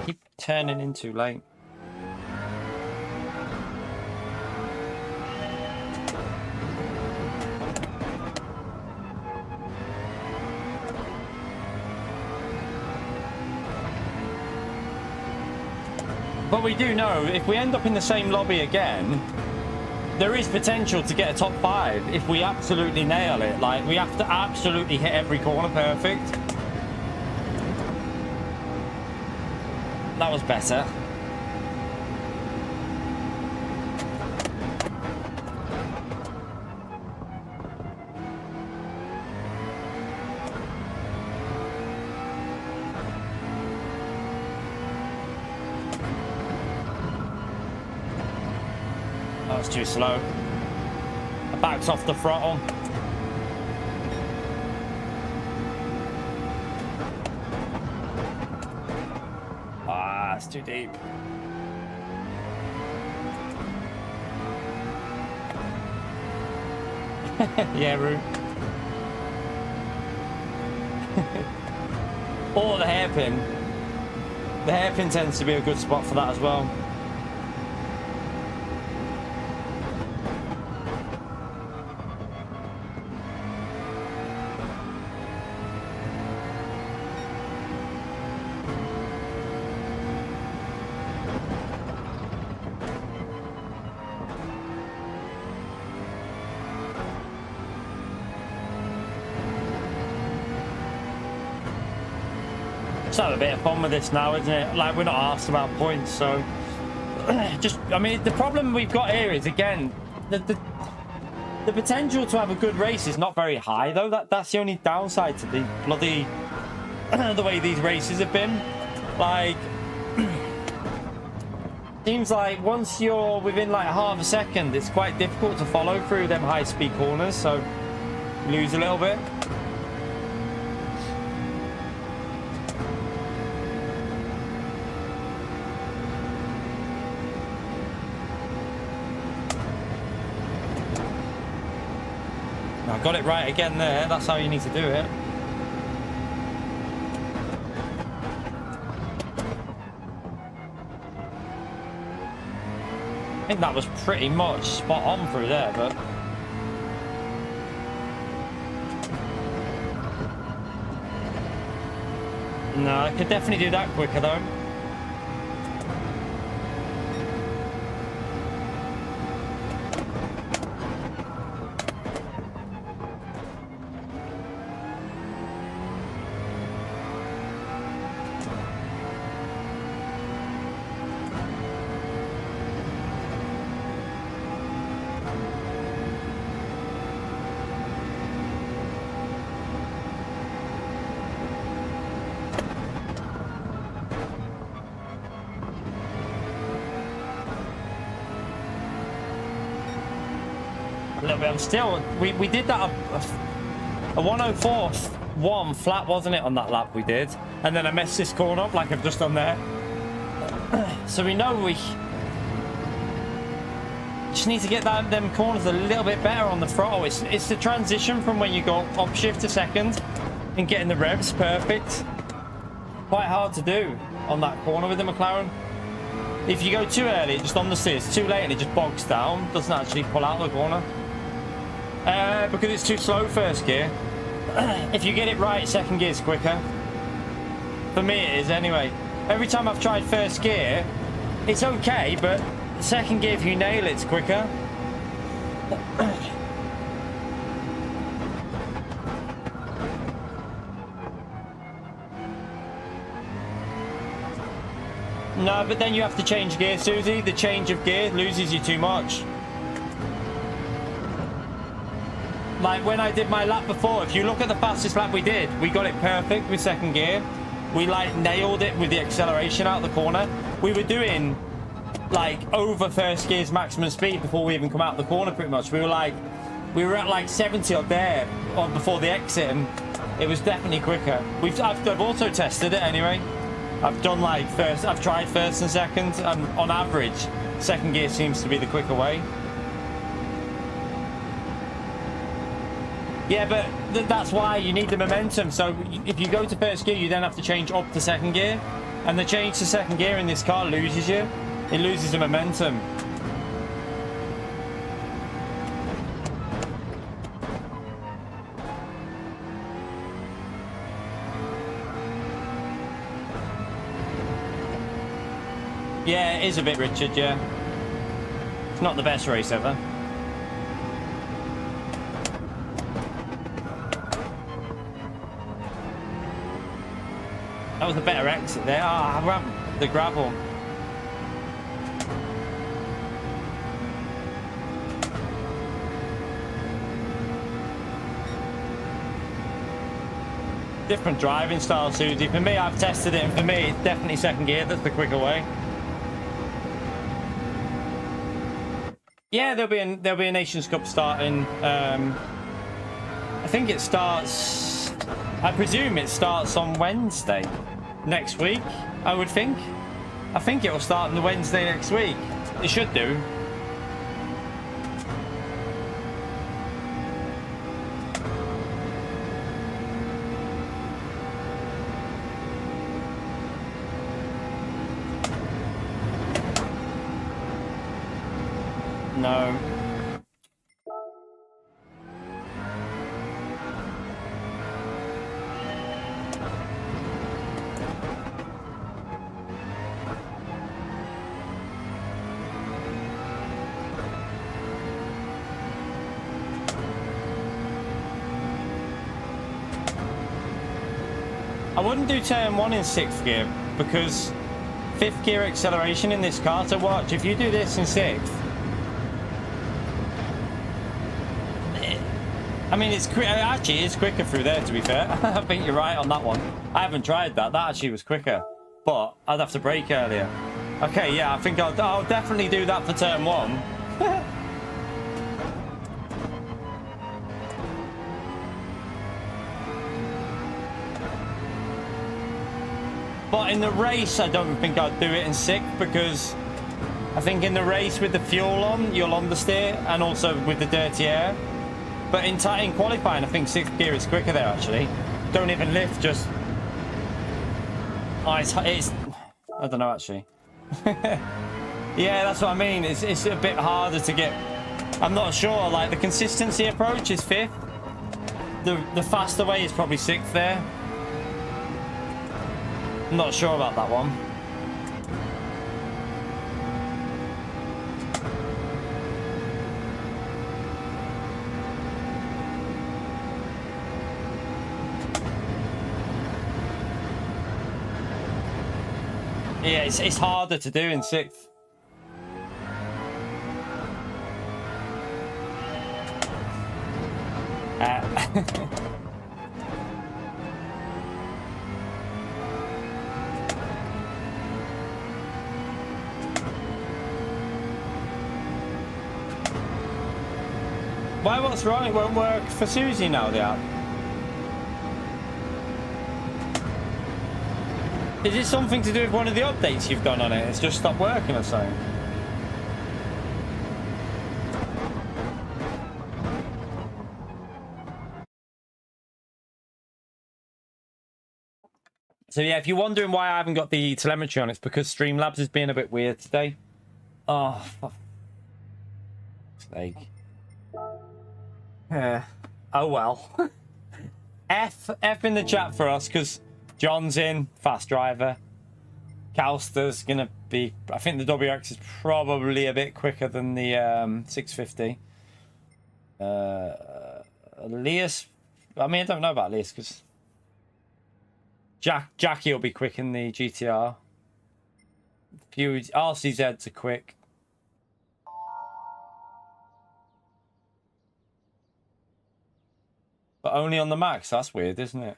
Keep turning in too late. But we do know, if we end up in the same lobby again, there is potential to get a top 5 if we absolutely nail it. Like, we have to absolutely hit every corner perfect. That was better. That was too slow. I backed off the throttle. Ah, it's too deep. Yeah, Roo. Or the hairpin. The hairpin tends to be a good spot for that as well. Just have a bit of fun with this now, isn't it? Like, we're not asked about points, so just, I mean, the problem we've got here is, again, the potential to have a good race is not very high, though. That's the only downside to the bloody the way these races have been. Like, seems like once you're within like half a second, it's quite difficult to follow through them high-speed corners, so you lose a little bit. I got it right again there. That's how you need to do it. I think that was pretty much spot on through there, but no, I could definitely do that quicker though. A little bit. I'm still. We did that a 104.1 flat, wasn't it, on that lap we did? And then I messed this corner up like I've just done there. So we know we just need to get them corners a little bit better on the throttle. It's the transition from when you go up shift to second and getting the revs perfect. Quite hard to do on that corner with the McLaren. If you go too early, it just understeers. Too late and it just bogs down. Doesn't actually pull out the corner. Because it's too slow first gear. If you get it right, second gear's quicker. For me it is anyway. Every time I've tried first gear, it's okay, but second gear, if you nail it, it's quicker. No, but then you have to change gear, Susie. The change of gear loses you too much. Like when I did my lap before, if you look at the fastest lap we did, we got it perfect with second gear. We like nailed it with the acceleration out the corner. We were doing like over first gear's maximum speed before we even come out the corner pretty much. We were at like 70 or there or before the exit, and it was definitely quicker. I've also tested it anyway. I've done like I've tried first and second, and on average, second gear seems to be the quicker way. Yeah, but that's why you need the momentum. So if you go to first gear, you then have to change up to second gear, and the change to second gear in this car loses you. It loses the momentum. Yeah, it is a bit, Richard, yeah. It's not the best race ever. That was a better exit there. Ah, the gravel. Different driving style, Susie. For me, I've tested it, and for me, it's definitely second gear. That's the quicker way. Yeah, there'll be a Nations Cup starting. I think it starts. I presume it starts on Wednesday next week. I would think. I think it will start on the Wednesday next week. It should do. No. I wouldn't do turn 1 in 6th gear, because 5th gear acceleration in this car, to watch, if you do this in 6th, I mean, it's quick. Actually, it's quicker through there, to be fair. I think you're right on that one. I haven't tried that. That actually was quicker. But I'd have to brake earlier. Okay, yeah, I think I'll definitely do that for turn 1. But in the race, I don't think I'd do it in 6th because I think in the race with the fuel on, you'll understeer, and also with the dirty air. But in qualifying, I think 6th gear is quicker there, actually. Don't even lift, just... Oh, it's I don't know, actually. Yeah, that's what I mean. It's a bit harder to get... I'm not sure. Like, the consistency approach is 5th. The faster way is probably 6th there. I'm not sure about that one. Yeah, it's harder to do in 6th. Why, what's wrong? It won't work for Susie now, the app. Is it something to do with one of the updates you've done on it? It's just stopped working or something? So yeah, if you're wondering why I haven't got the telemetry on, it's because Streamlabs is being a bit weird today. Oh, for sake. Yeah. Oh well. F in the chat for us, because John's in, fast driver. Calster's gonna be... I think the WX is probably a bit quicker than the 650. Elias... I mean, I don't know about Elias, because... Jackie will be quick in the GTR. Few RCZs are quick. But only on the max. That's weird, isn't it?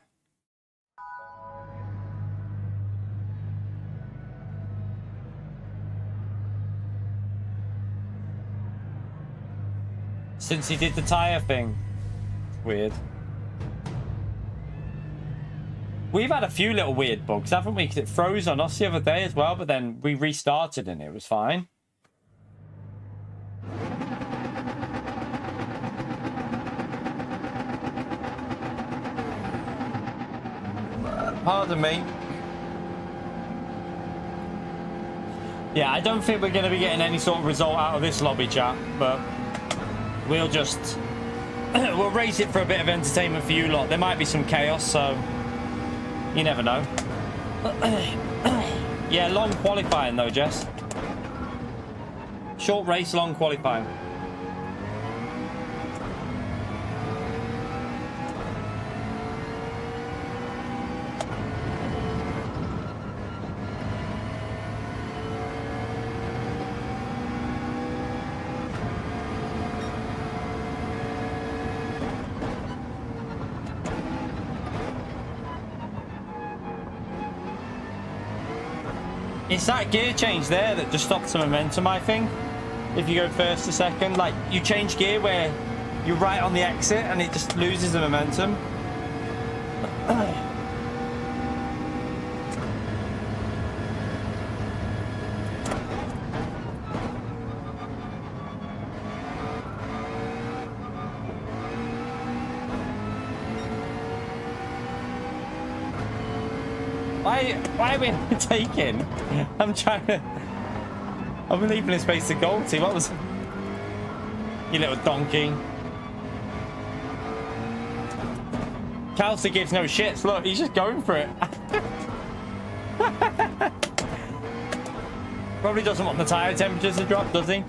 Since he did the tyre thing. Weird. We've had a few little weird bugs, haven't we? Because it froze on us the other day as well, but then we restarted and it was fine. Pardon me. Yeah, I don't think we're going to be getting any sort of result out of this lobby chat, but we'll just... we'll raise it for a bit of entertainment for you lot. There might be some chaos, so... you never know. Yeah, long qualifying though, Jess. Short race, long qualifying. It's that gear change there that just stops the momentum, I think. If you go first to second, like you change gear where you're right on the exit and it just loses the momentum. Why are we taking? I'm trying to... I'm leaving a space to go to. What was... you little donkey. Kelsey gives no shits. Look, he's just going for it. Probably doesn't want the tyre temperatures to drop, does he?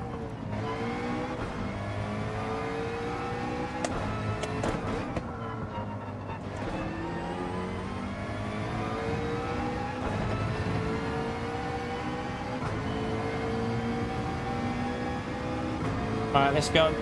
Alright, let's go.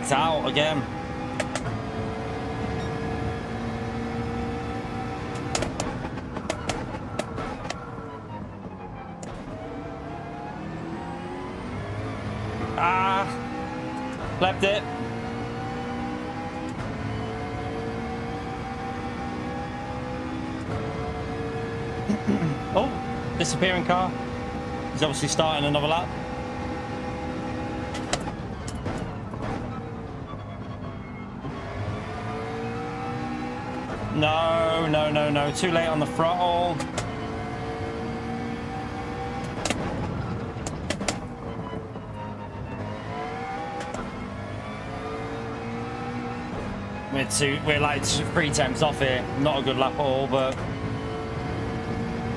backed out again. Ah, left it. Oh, disappearing car. He's obviously starting another lap. No, no, no, no. Too late on the throttle. We're like 3 temps off here. Not a good lap at all, but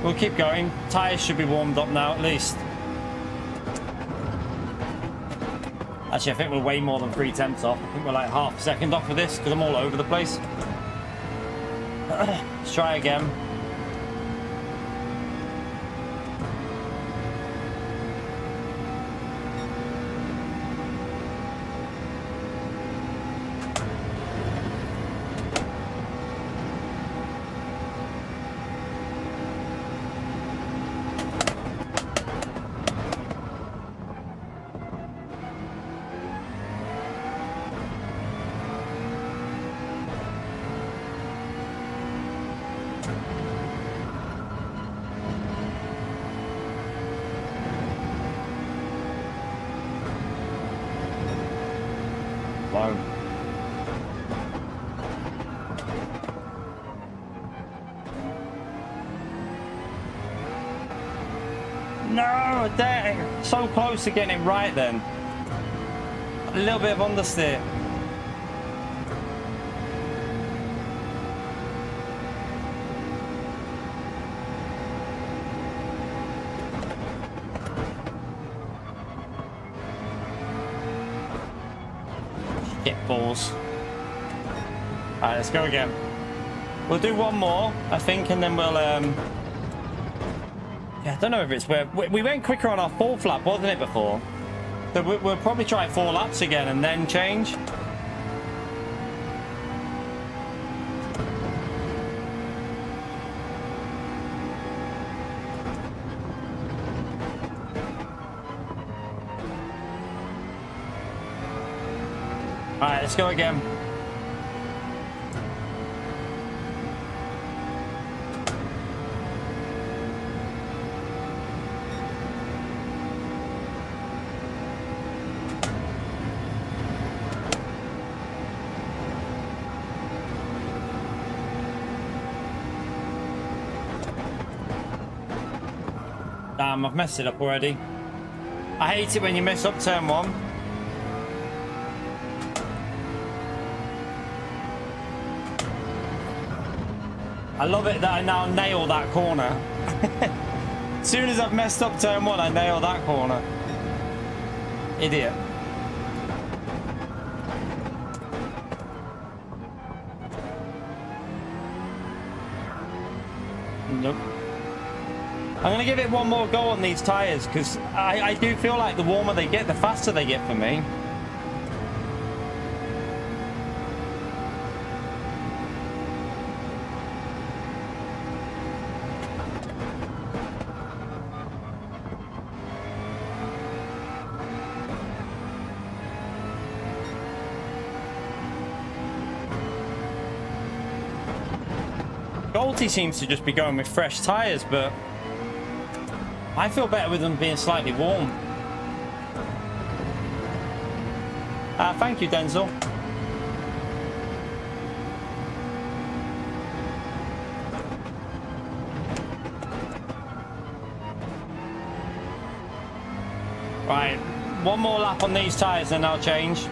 we'll keep going. Tyres should be warmed up now at least. Actually, I think we're way more than 3 temps off. I think we're like half a second off of this because I'm all over the place. Let's try again. Wow. No, dang. So close to getting it right then. A little bit of understeer. Shit balls. Alright, let's go again. We'll do one more, I think, and then we'll yeah, I don't know if it's where we went quicker on our 4th lap, wasn't it, before? So we'll probably try 4 laps again and then change. Alright, let's go again. Damn, I've messed it up already. I hate it when you mess up turn 1. I love it that I now nail that corner. As soon as I've messed up turn 1, I nail that corner. Idiot. Nope. I'm going to give it one more go on these tyres because I do feel like the warmer they get, the faster they get for me. Goldie seems to just be going with fresh tyres, but I feel better with them being slightly warm. Thank you, Denzel. Right, one more lap on these tyres and I'll change.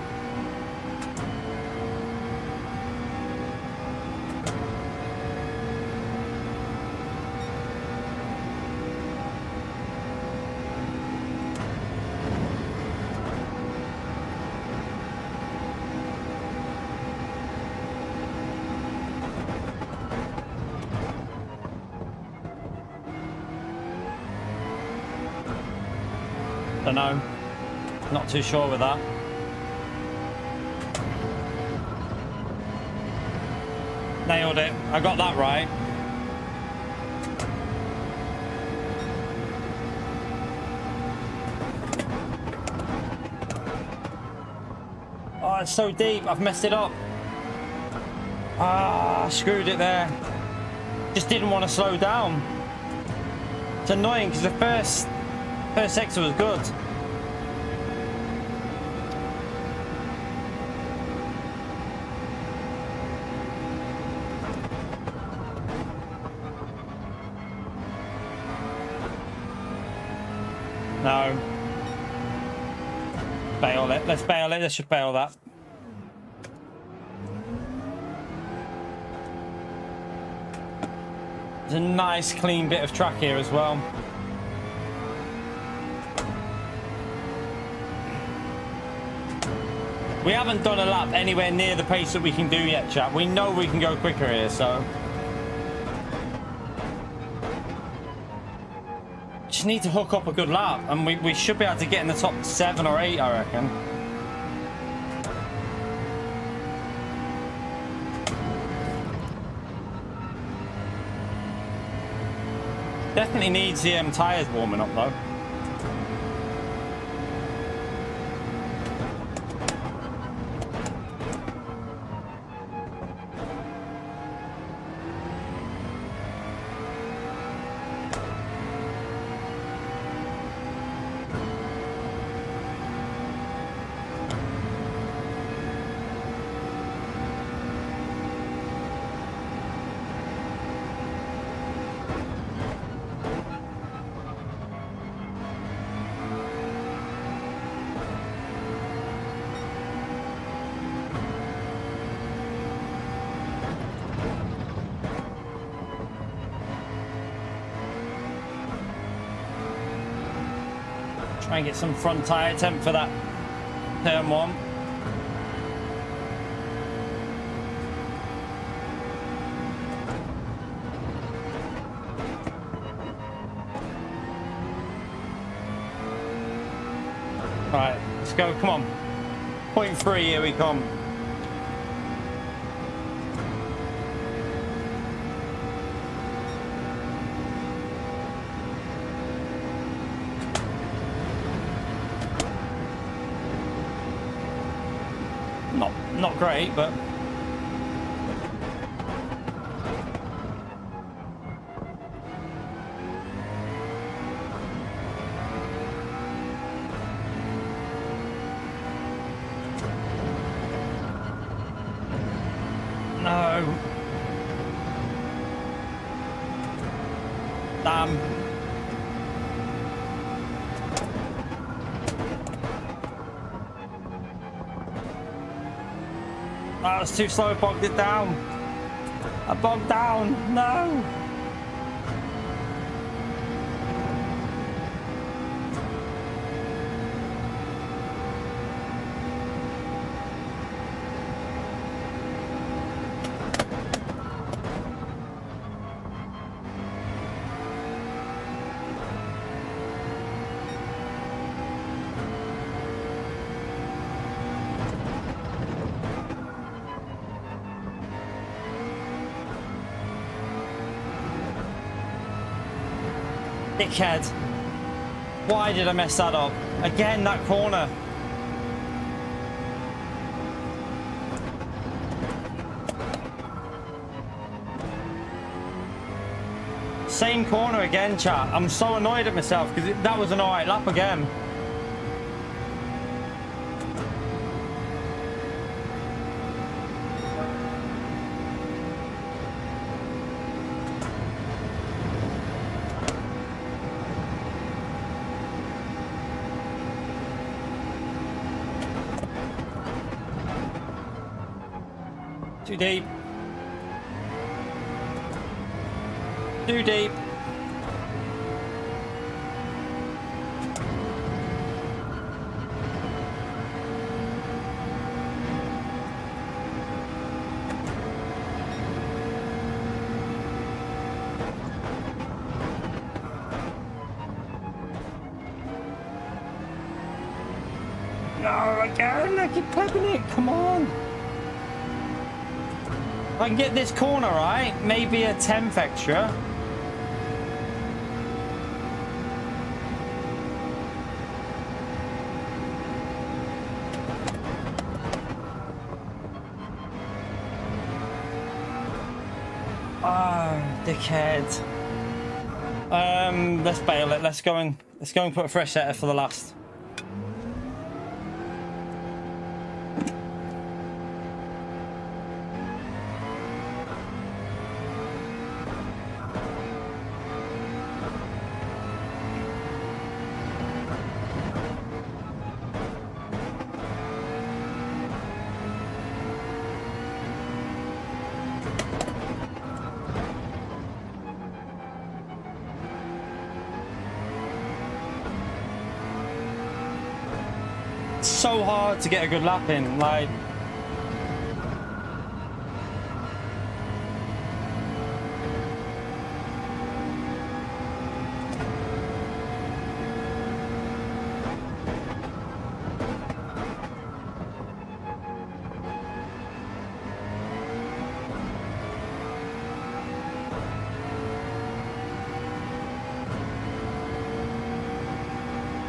Don't know. Not too sure with that. Nailed it. I got that right. Oh, it's so deep. I've messed it up. Ah, screwed it there. Just didn't want to slow down. It's annoying because the first sector was good. No. Bail it. Let's bail it. Let's just bail that. There's a nice clean bit of track here as well. We haven't done a lap anywhere near the pace that we can do yet, chat. We know we can go quicker here, so... Just need to hook up a good lap, and we should be able to get in the top 7 or 8, I reckon. Definitely needs the tyres warming up though. Try and get some front tyre temp for that turn 1. Right, let's go, come on. 0.3, here we come. Not great, but no. Damn. Oh, it's too slow, I bogged it down. I bogged down, no. Dickhead. Why did I mess that up? Again, that corner. Same corner again, chat. I'm so annoyed at myself because that was an alright lap again. Too deep. Too deep. No, again, I keep clipping it, come on. I can get this corner right, maybe a 10th extra. Oh, dickhead. Let's bail it. Let's go and put a fresh setter for the last. So hard to get a good lap in, like.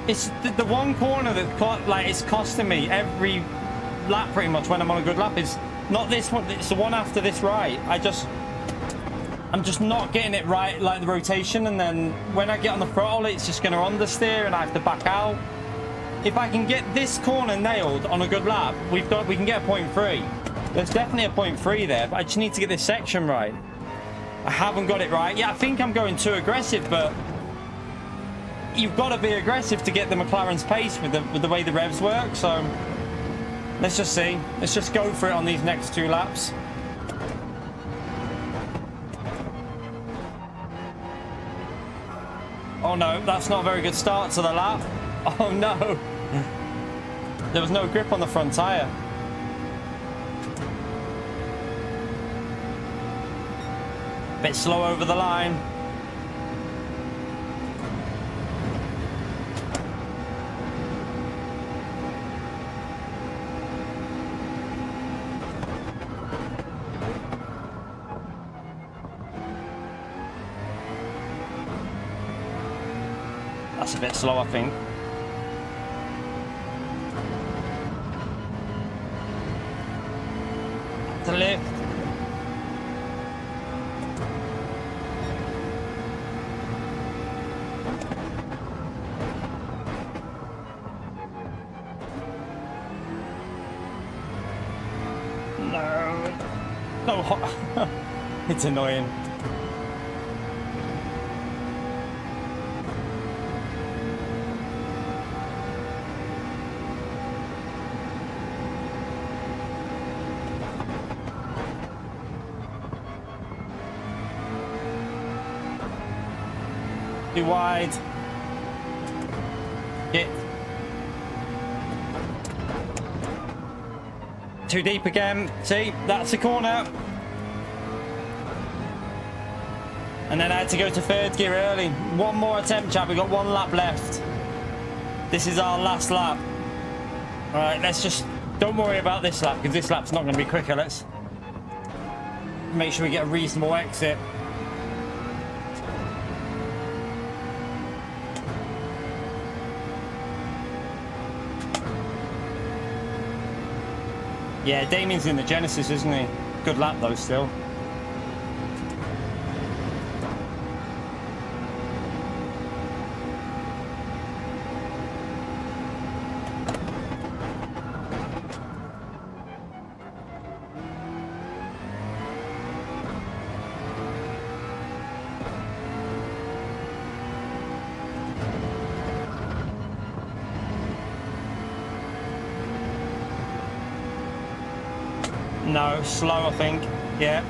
It's the one corner that like it's costing me every lap pretty much when I'm on a good lap is not this one, it's the one after this right. I'm just not getting it right, like the rotation, and then when I get on the throttle it's just going to understeer and I have to back out. If I can get this corner nailed on a good lap, we can get a 0.3. There's definitely a 0.3 there, but I just need to get this section right. I haven't got it right. Yeah, I think I'm going too aggressive, but you've got to be aggressive to get the McLaren's pace with the way the revs work. So let's just see. Let's just go for it on these next 2 laps. Oh no, that's not a very good start to the lap. Oh no. There was no grip on the front tyre. Bit slow over the line. That's a bit slow, I think. To lift. No. No hot. It's annoying. Too wide. Hit. Too deep again. See, that's the corner. And then I had to go to 3rd gear early. One more attempt, chat. We've got 1 lap left. This is our last lap. All right, let's just don't worry about this lap because this lap's not going to be quicker. Let's make sure we get a reasonable exit. Yeah, Damien's in the Genesis, isn't he? Good lap though, still. No, slow, I think. Yeah.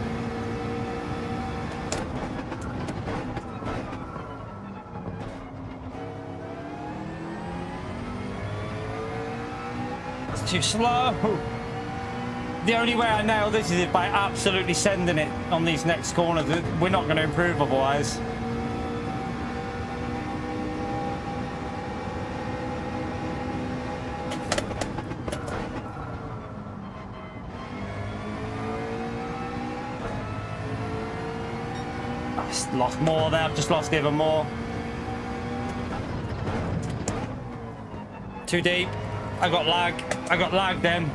It's too slow. The only way I nail this is by absolutely sending it on these next corners. We're not going to improve otherwise. Just lost more there. I've just lost even more. Too deep. I got lag. I got lag then.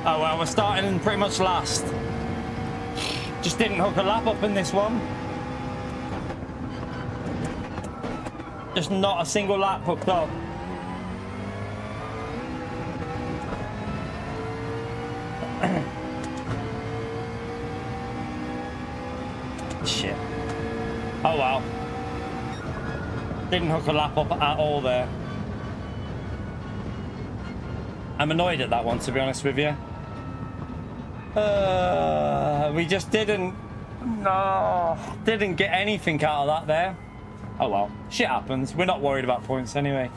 Oh well, we're starting pretty much last. Just didn't hook a lap up in this one. Just not a single lap hooked up. Shit. Oh well. Didn't hook a lap up at all there. I'm annoyed at that one, to be honest with you. We just didn't get anything out of that there. Oh well, shit happens. We're not worried about points anyway.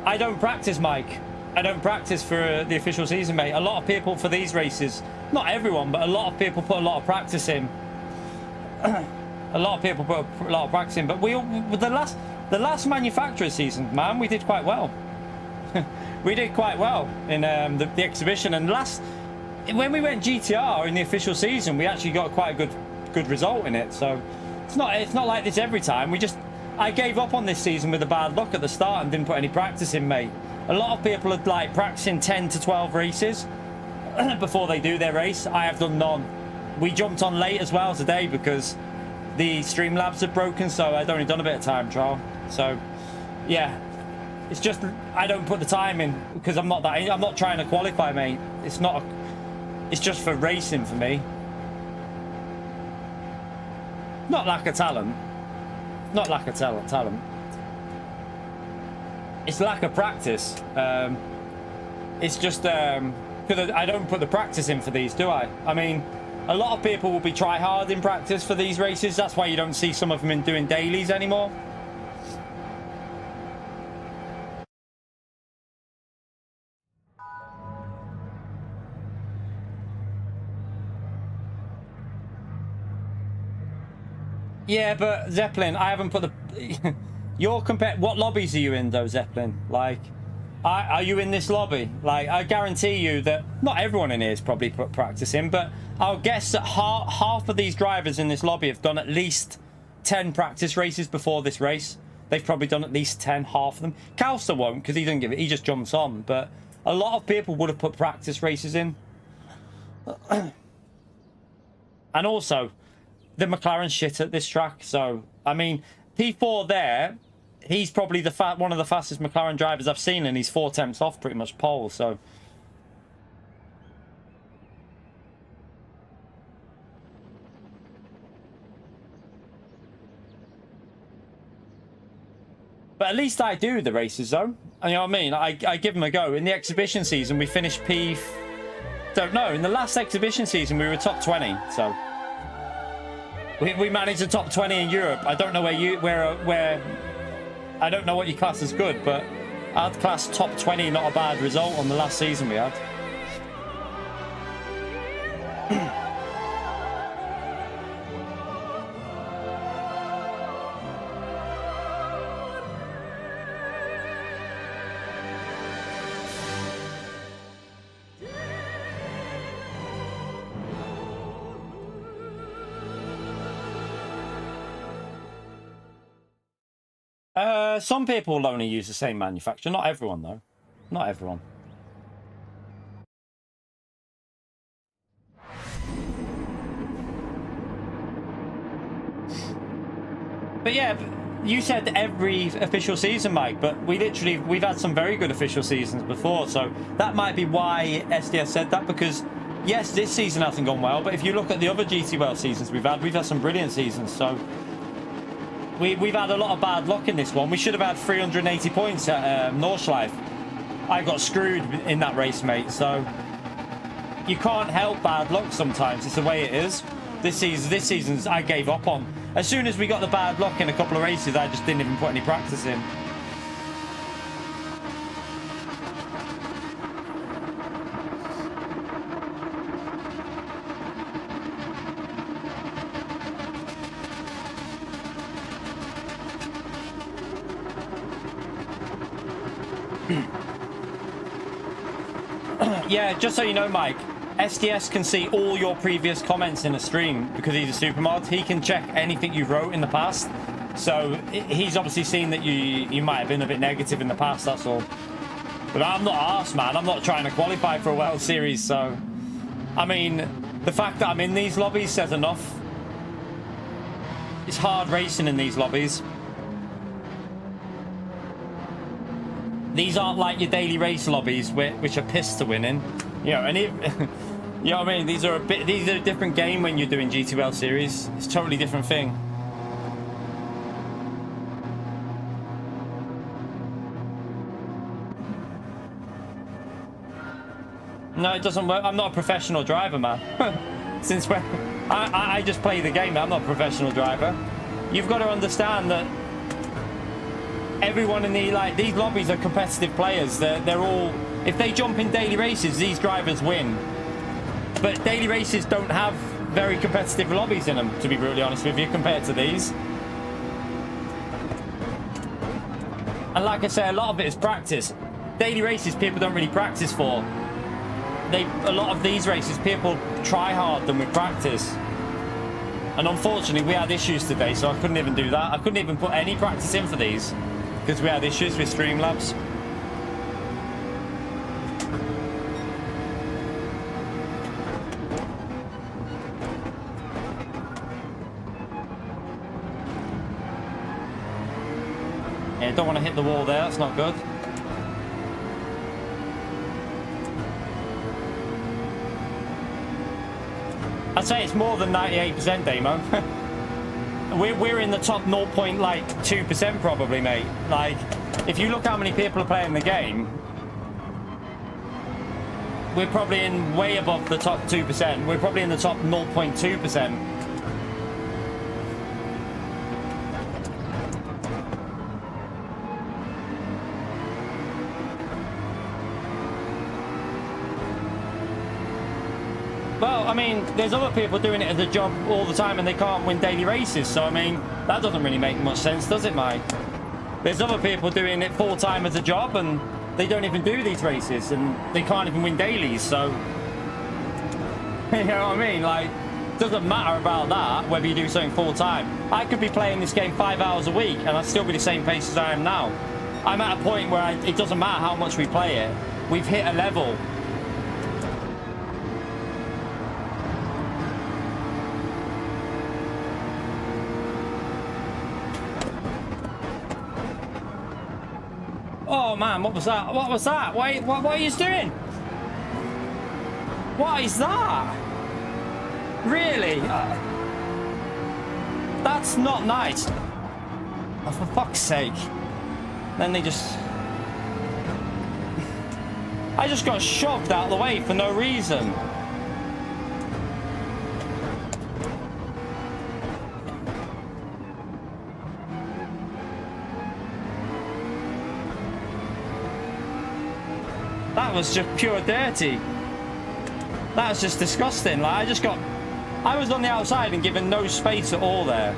I don't practice, Mike. I don't practice for the official season, mate. A lot of people for these races, not everyone, but a lot of people put a lot of practice in. A lot of people put a lot of practice in, but the last manufacturer season, man, we did quite well. We did quite well in the exhibition, and when we went GTR in the official season, we actually got quite a good result in it. So it's not like this every time. I gave up on this season with a bad luck at the start and didn't put any practice in, mate. A lot of people are like practicing 10 to 12 races before they do their race. I have done none. We jumped on late as well today because the Streamlabs had broken, so I'd only done a bit of time trial. So yeah, it's just I don't put the time in because I'm not trying to qualify, mate. It's just for racing for me. Not lack of talent. Not lack of talent. It's lack of practice. It's just because I don't put the practice in for these, do I? I mean, a lot of people will be try hard in practice for these races. That's why you don't see some of them doing dailies anymore. Yeah, but Zeppelin, I haven't put the... What lobbies are you in, though, Zeppelin? Like, are you in this lobby? Like, I guarantee you that not everyone in here is probably practicing, but I'll guess that half of these drivers in this lobby have done at least 10 practice races before this race. They've probably done at least 10, half of them. Calster won't, because he doesn't give it, he just jumps on. But a lot of people would have put practice races in. And also, the McLaren's shit at this track. So, I mean, P4 there, he's probably one of the fastest McLaren drivers I've seen, and he's 4 tenths off pretty much pole. So, but at least I do the races, though. You know what I mean? I give them a go. In the exhibition season, we finished don't know. In the last exhibition season, we were top 20. So we managed the top 20 in Europe. I don't know where I don't know what you class as good, but I'd class top 20 not a bad result on the last season we had. Some people will only use the same manufacturer. Not everyone, though. Not everyone. But yeah, you said every official season, Mike, but we've had some very good official seasons before, so that might be why SDS said that, because yes, this season hasn't gone well, but if you look at the other GT World seasons we've had some brilliant seasons, so we've had a lot of bad luck in this one. We should have had 380 points at Nordschleife. I got screwed in that race, mate, so you can't help bad luck sometimes. It's the way it is. This season, I gave up on. As soon as we got the bad luck in a couple of races, I just didn't even put any practice in. Yeah, just so you know, Mike, SDS can see all your previous comments in a stream because he's a super mod. He can check anything you wrote in the past. So he's obviously seen that you might have been a bit negative in the past, that's all. But I'm not arsed, man. I'm not trying to qualify for a World Series, so... I mean, the fact that I'm in these lobbies says enough. It's hard racing in these lobbies. These aren't like your daily race lobbies, which are pissed to win in. You know, and if, you know what I mean? These are a different game when you're doing G2L series. It's a totally different thing. No, it doesn't work. I'm not a professional driver, man. Since when? I just play the game. I'm not a professional driver. You've got to understand that everyone in these lobbies are competitive players. They're all, if they jump in daily races, these drivers win. But daily races don't have very competitive lobbies in them, to be brutally honest with you, compared to these. And like I say, a lot of it is practice. Daily races people don't really practice for. A lot of these races people try hard than with practice. And unfortunately we had issues today, so I couldn't even do that. I couldn't even put any practice in for these because we had issues with Streamlabs. Yeah, don't want to hit the wall there, that's not good. I'd say it's more than 98%, Damo. we're in the top 0.2% probably, mate. Like, if you look how many people are playing the game, we're probably in way above the top 2%. We're probably in the top 0.2%. Well, I mean, there's other people doing it as a job all the time and they can't win daily races. So, I mean, that doesn't really make much sense, does it, Mike? There's other people doing it full-time as a job and they don't even do these races and they can't even win dailies. So, you know what I mean? Like, it doesn't matter about that, whether you do something full-time. I could be playing this game 5 hours a week and I'd still be the same pace as I am now. I'm at a point where it doesn't matter how much we play it. We've hit a level. Oh man, what was that? What was that? What are you doing? What is that? Really? That's not nice. Oh, for fuck's sake. Then they just... I just got shoved out of the way for no reason. That was just pure dirty. That was just disgusting. Like, I was on the outside and given no space at all there.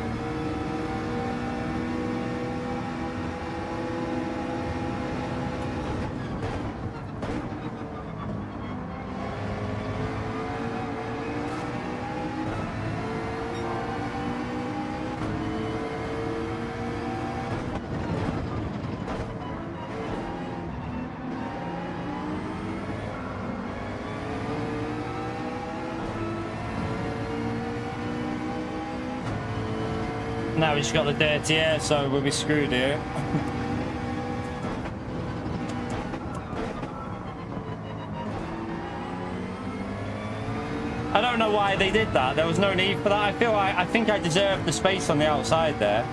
Now we just got the dirty air, so we'll be screwed here. I don't know why they did that. There was no need for that. I think I deserved the space on the outside there.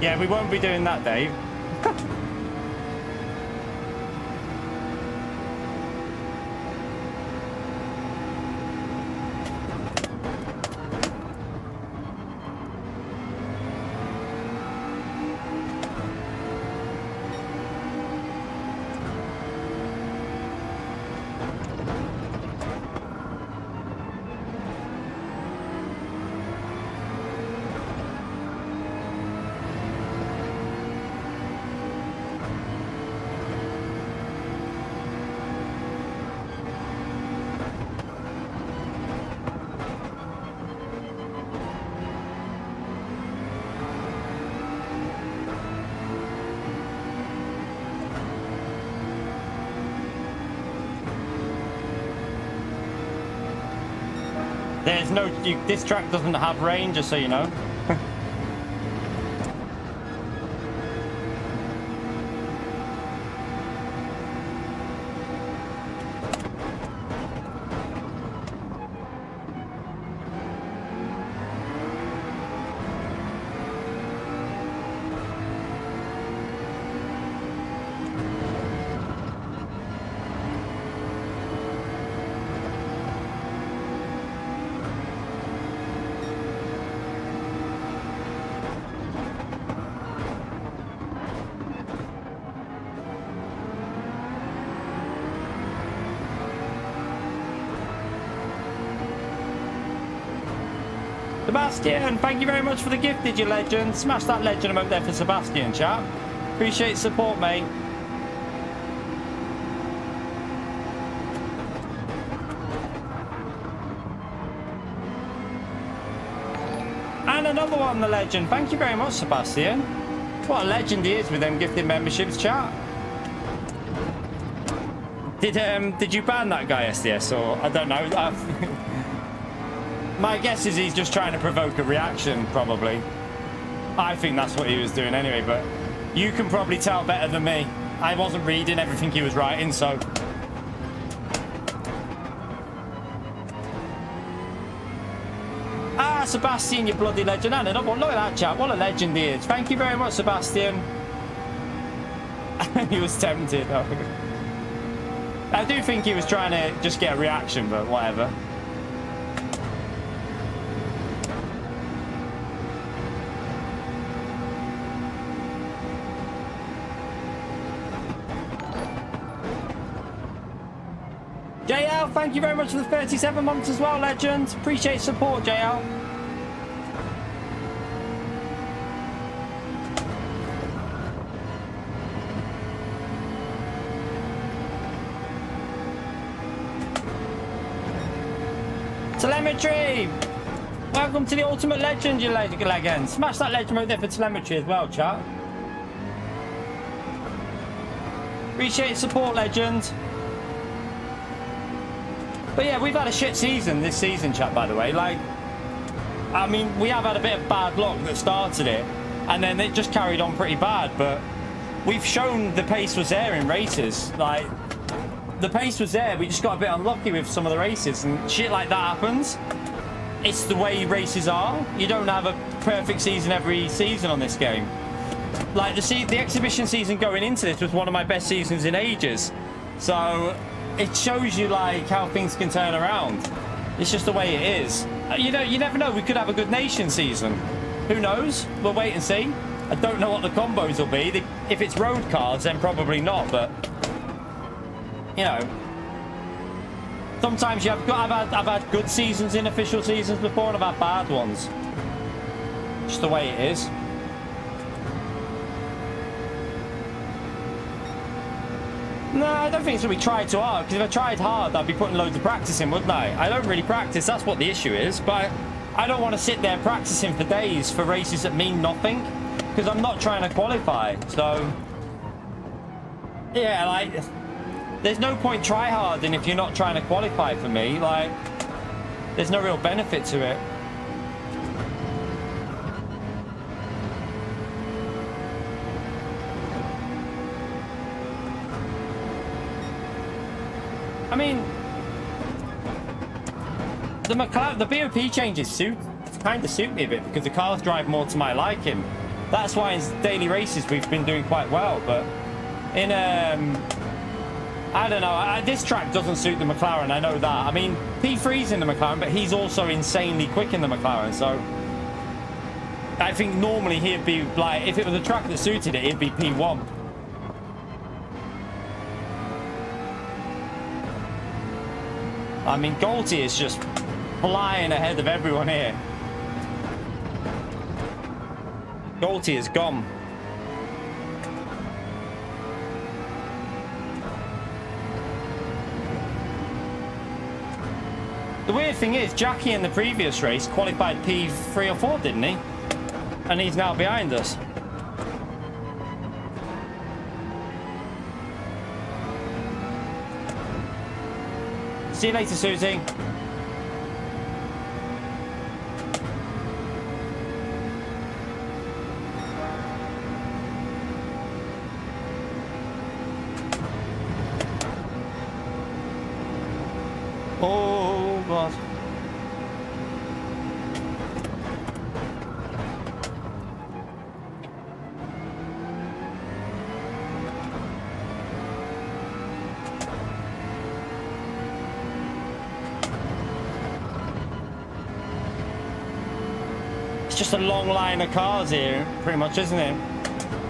Yeah, we won't be doing that, Dave. There's no, this track doesn't have rain, just so you know. Sebastian, thank you very much for the gift, did you legend? Smash that legend up there for Sebastian, chap. Appreciate support, mate. And another one, the legend. Thank you very much, Sebastian. What a legend he is with them gifted memberships, chat. Did you ban that guy, SDS, or I don't know? My guess is he's just trying to provoke a reaction, probably. I think that's what he was doing anyway, but you can probably tell better than me. I wasn't reading everything he was writing, so... Ah, Sebastian, you bloody legend. And look at that, chap. What a legend he is. Thank you very much, Sebastian. He was tempted. I do think he was trying to just get a reaction, but whatever. JL, thank you very much for the 37 months as well, legend. Appreciate support, JL. Telemetry! Welcome to the ultimate legend, you legend. Smash that legend right there for telemetry as well, chat. Appreciate support, legend. But yeah, we've had a shit season this season, chat, by the way. Like, I mean, we have had a bit of bad luck that started it, and then it just carried on pretty bad, but we've shown the pace was there in races. Like, the pace was there, we just got a bit unlucky with some of the races, and shit like that happens. It's the way races are. You don't have a perfect season every season on this game. Like, the exhibition season going into this was one of my best seasons in ages. So... it shows you like how things can turn around. It's just the way it is. You know, you never know. We could have a good nation season. Who knows? We'll wait and see. I don't know what the combos will be. If it's road cars, then probably not. But you know, sometimes you have got. I've had good seasons in official seasons before, and I've had bad ones. Just the way it is. No, I don't think so. We tried too hard, because if I tried hard, I'd be putting loads of practice in, wouldn't I? I don't really practice, that's what the issue is, but I don't want to sit there practicing for days for races that mean nothing, because I'm not trying to qualify, so... yeah, like, there's no point try-harding if you're not trying to qualify for me, like, there's no real benefit to it. I mean, the BOP changes kind of suit me a bit because the cars drive more to my liking. That's why in daily races we've been doing quite well. But in I don't know. This track doesn't suit the McLaren. I know that. I mean, P3's in the McLaren, but he's also insanely quick in the McLaren. So I think normally he'd be like, if it was a track that suited it, it'd be P1. I mean, Golty is just flying ahead of everyone here. Golty is gone. The weird thing is, Jackie in the previous race qualified P3 or 4, didn't he? And he's now behind us. See you later, Susie. Oh, God. It's just a long line of cars here, pretty much, isn't it?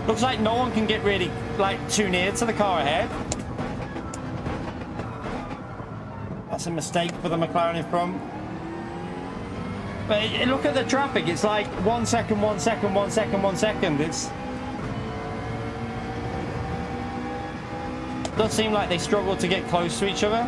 Looks like no one can get really, like, too near to the car ahead. That's a mistake for the McLaren in front. But look at the traffic. It's like 1 second, 1 second, 1 second, 1 second. It does seem like they struggle to get close to each other.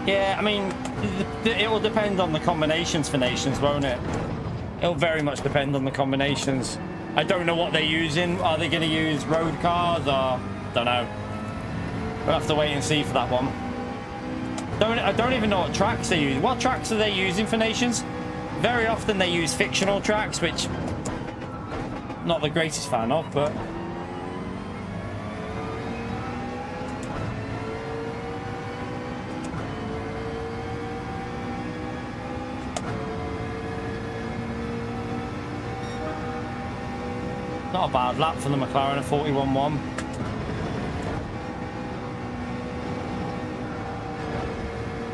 Yeah, I mean, it will depend on the combinations for nations, won't it? It'll very much depend on the combinations. I don't know what they're using. Are they going to use road cars or... don't know. We'll have to wait and see for that one. I don't even know what tracks they use. What tracks are they using for nations? Very often they use fictional tracks, which... not the greatest fan of, but... not a bad lap for the McLaren at 41.1.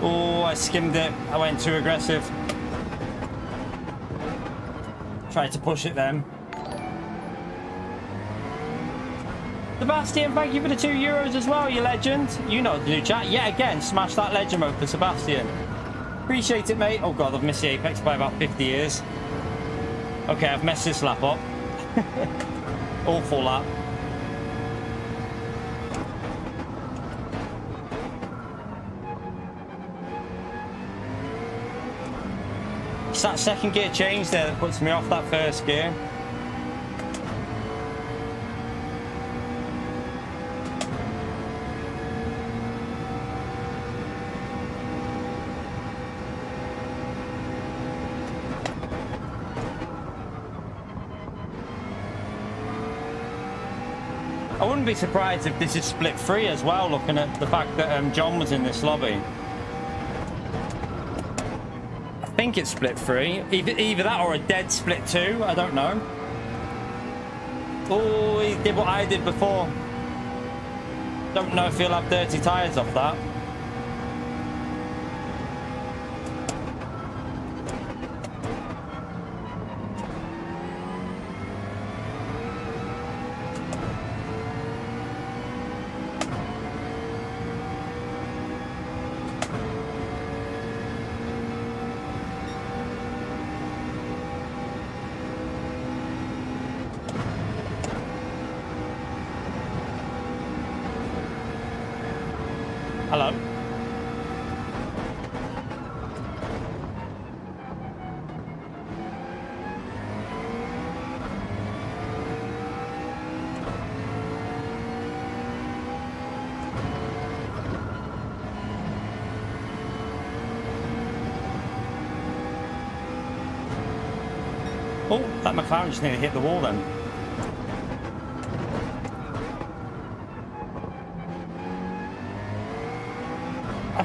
Oh, I skimmed it. I went too aggressive. Tried to push it then. Sebastian, thank you for the €2 as well, you legend. You know what to do, chat. Yet again, smash that legend mode for Sebastian. Appreciate it, mate. Oh god, I've missed the Apex by about 50 years. Okay, I've messed this lap up. Awful lap. It's that second gear change there that puts me off that first gear. I wouldn't be surprised if this is split free as well, looking at the fact that John was in this lobby. I think it's split free. Either that or a dead split 2. I don't know. Oh, he did what I did before. Don't know if he'll have dirty tyres off that. Hello. Oh, that McLaren just nearly hit the wall then.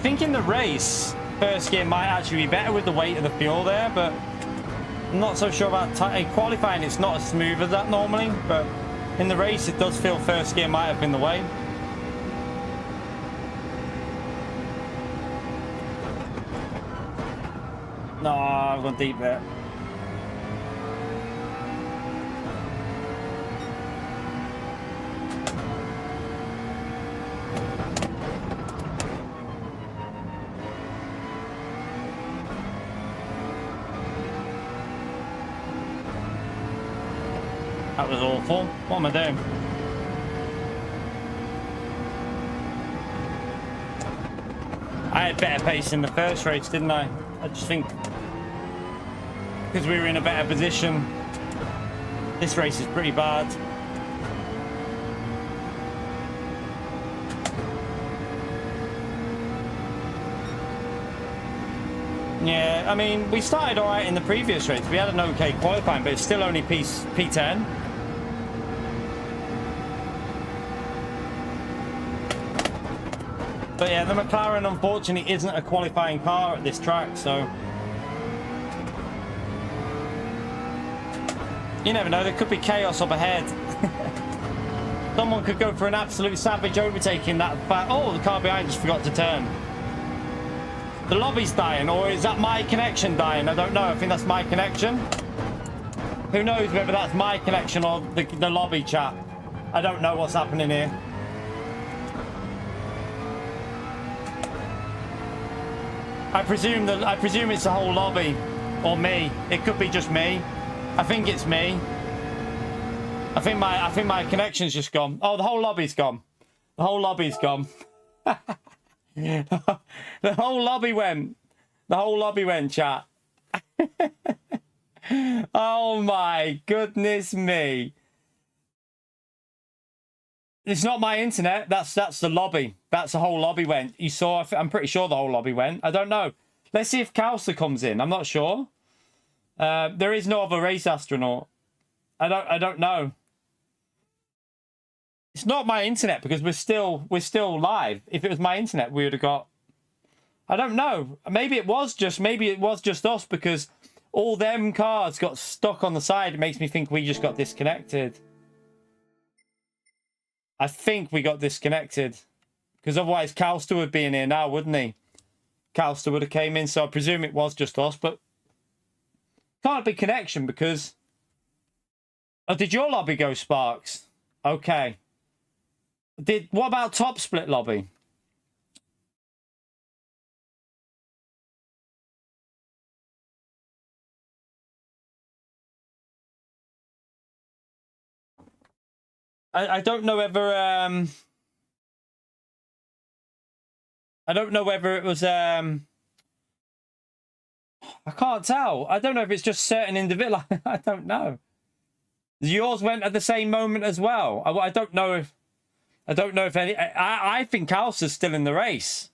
think in the race, first gear might actually be better with the weight of the fuel there, but I'm not so sure about qualifying. It's not as smooth as that normally, but in the race, it does feel first gear might have been the way. No, I've gone deep there. That was awful. What am I doing? I had better pace in the first race, didn't I? I just think because we were in a better position. This race is pretty bad. Yeah, I mean, we started all right in the previous race. We had an okay qualifying, but it's still only P10. But yeah, the McLaren, unfortunately, isn't a qualifying car at this track, so... You never know, there could be chaos up ahead. Someone could go for an absolute savage overtaking that fast. Oh, the car behind just forgot to turn. The lobby's dying, or is that my connection dying? I don't know. I think that's my connection. Who knows whether that's my connection or the lobby chat. I don't know what's happening here. I presume it's the whole lobby, or me. It could be just me. I think it's me. I think my connection's just gone. Oh, the whole lobby's gone. The whole lobby's gone. The whole lobby went. The whole lobby went, chat. Oh my goodness me. It's not my internet. That's the lobby. That's the whole lobby went. You saw. I'm pretty sure the whole lobby went. I don't know. Let's see if Kausa comes in. I'm not sure. There is no other race astronaut. I don't know. It's not my internet because we're still live. If it was my internet, we would have got. I don't know. Maybe it was just us because all them cars got stuck on the side. It makes me think we just got disconnected. I think we got disconnected because otherwise Calster would be in here now, wouldn't he? Calster would have came in, so I presume it was just us, but can't be connection because. Oh, did your lobby go, Sparks? Okay. What about top split lobby? I don't know whether I don't know whether it was I can't tell. I don't know if it's just certain individual. I don't know. Yours went at the same moment as well. I don't know if any. I think Kalsa's still in the race.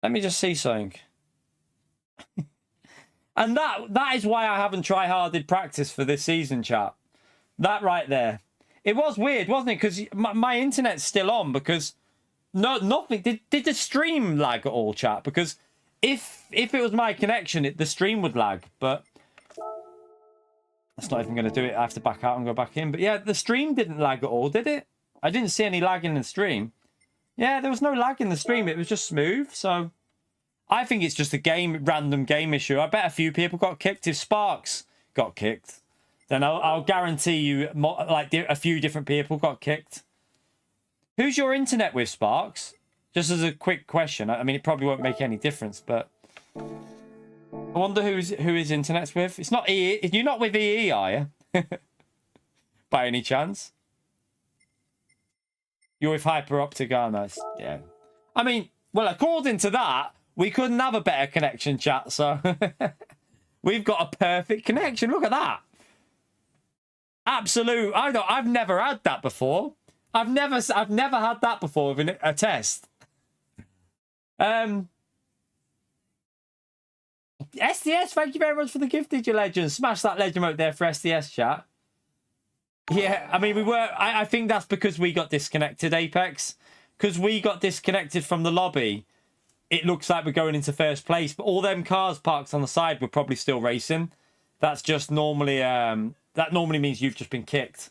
Let me just see something. And that is why I haven't tryharded practice for this season, chat. That right there. It was weird, wasn't it? Because my internet's still on because nothing. Did the stream lag at all, chat? Because if it was my connection, the stream would lag. But that's not even going to do it. I have to back out and go back in. But yeah, the stream didn't lag at all, did it? I didn't see any lag in the stream. Yeah, there was no lag in the stream. It was just smooth. So I think it's just a random game issue. I bet a few people got kicked. If Sparks got kicked, then I'll guarantee you like a few different people got kicked. Who's your internet with, Sparks? Just as a quick question. I mean, it probably won't make any difference, but I wonder who his internet's with. It's not EE. You're not with EE, are you? By any chance? You're with Hyperoptic, nice. Yeah. I mean, well, according to that, we couldn't have a better connection, chat. So we've got a perfect connection. Look at that. Absolute. I've never had that before. I've never had that before with a test. SDS, thank you very much for the gift, did you, legend? Smash that legend out there for SDS, chat. Yeah, I mean, I think that's because we got disconnected, Apex. Because we got disconnected from the lobby. it looks like we're going into first place, but all them cars parked on the side were probably still racing. That's just normally that normally means you've just been kicked.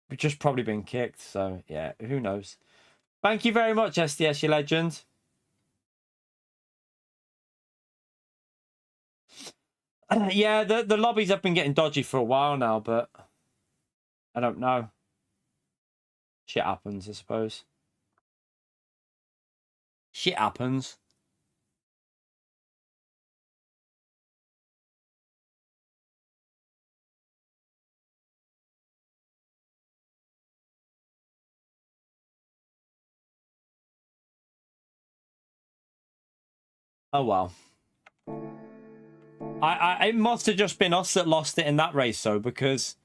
We've just probably been kicked, so yeah, who knows. Thank you very much, SDS, you legend. Yeah, the lobbies have been getting dodgy for a while now, but I don't know. Shit happens, I suppose. Shit happens. Oh well. It must have just been us that lost it in that race, though, because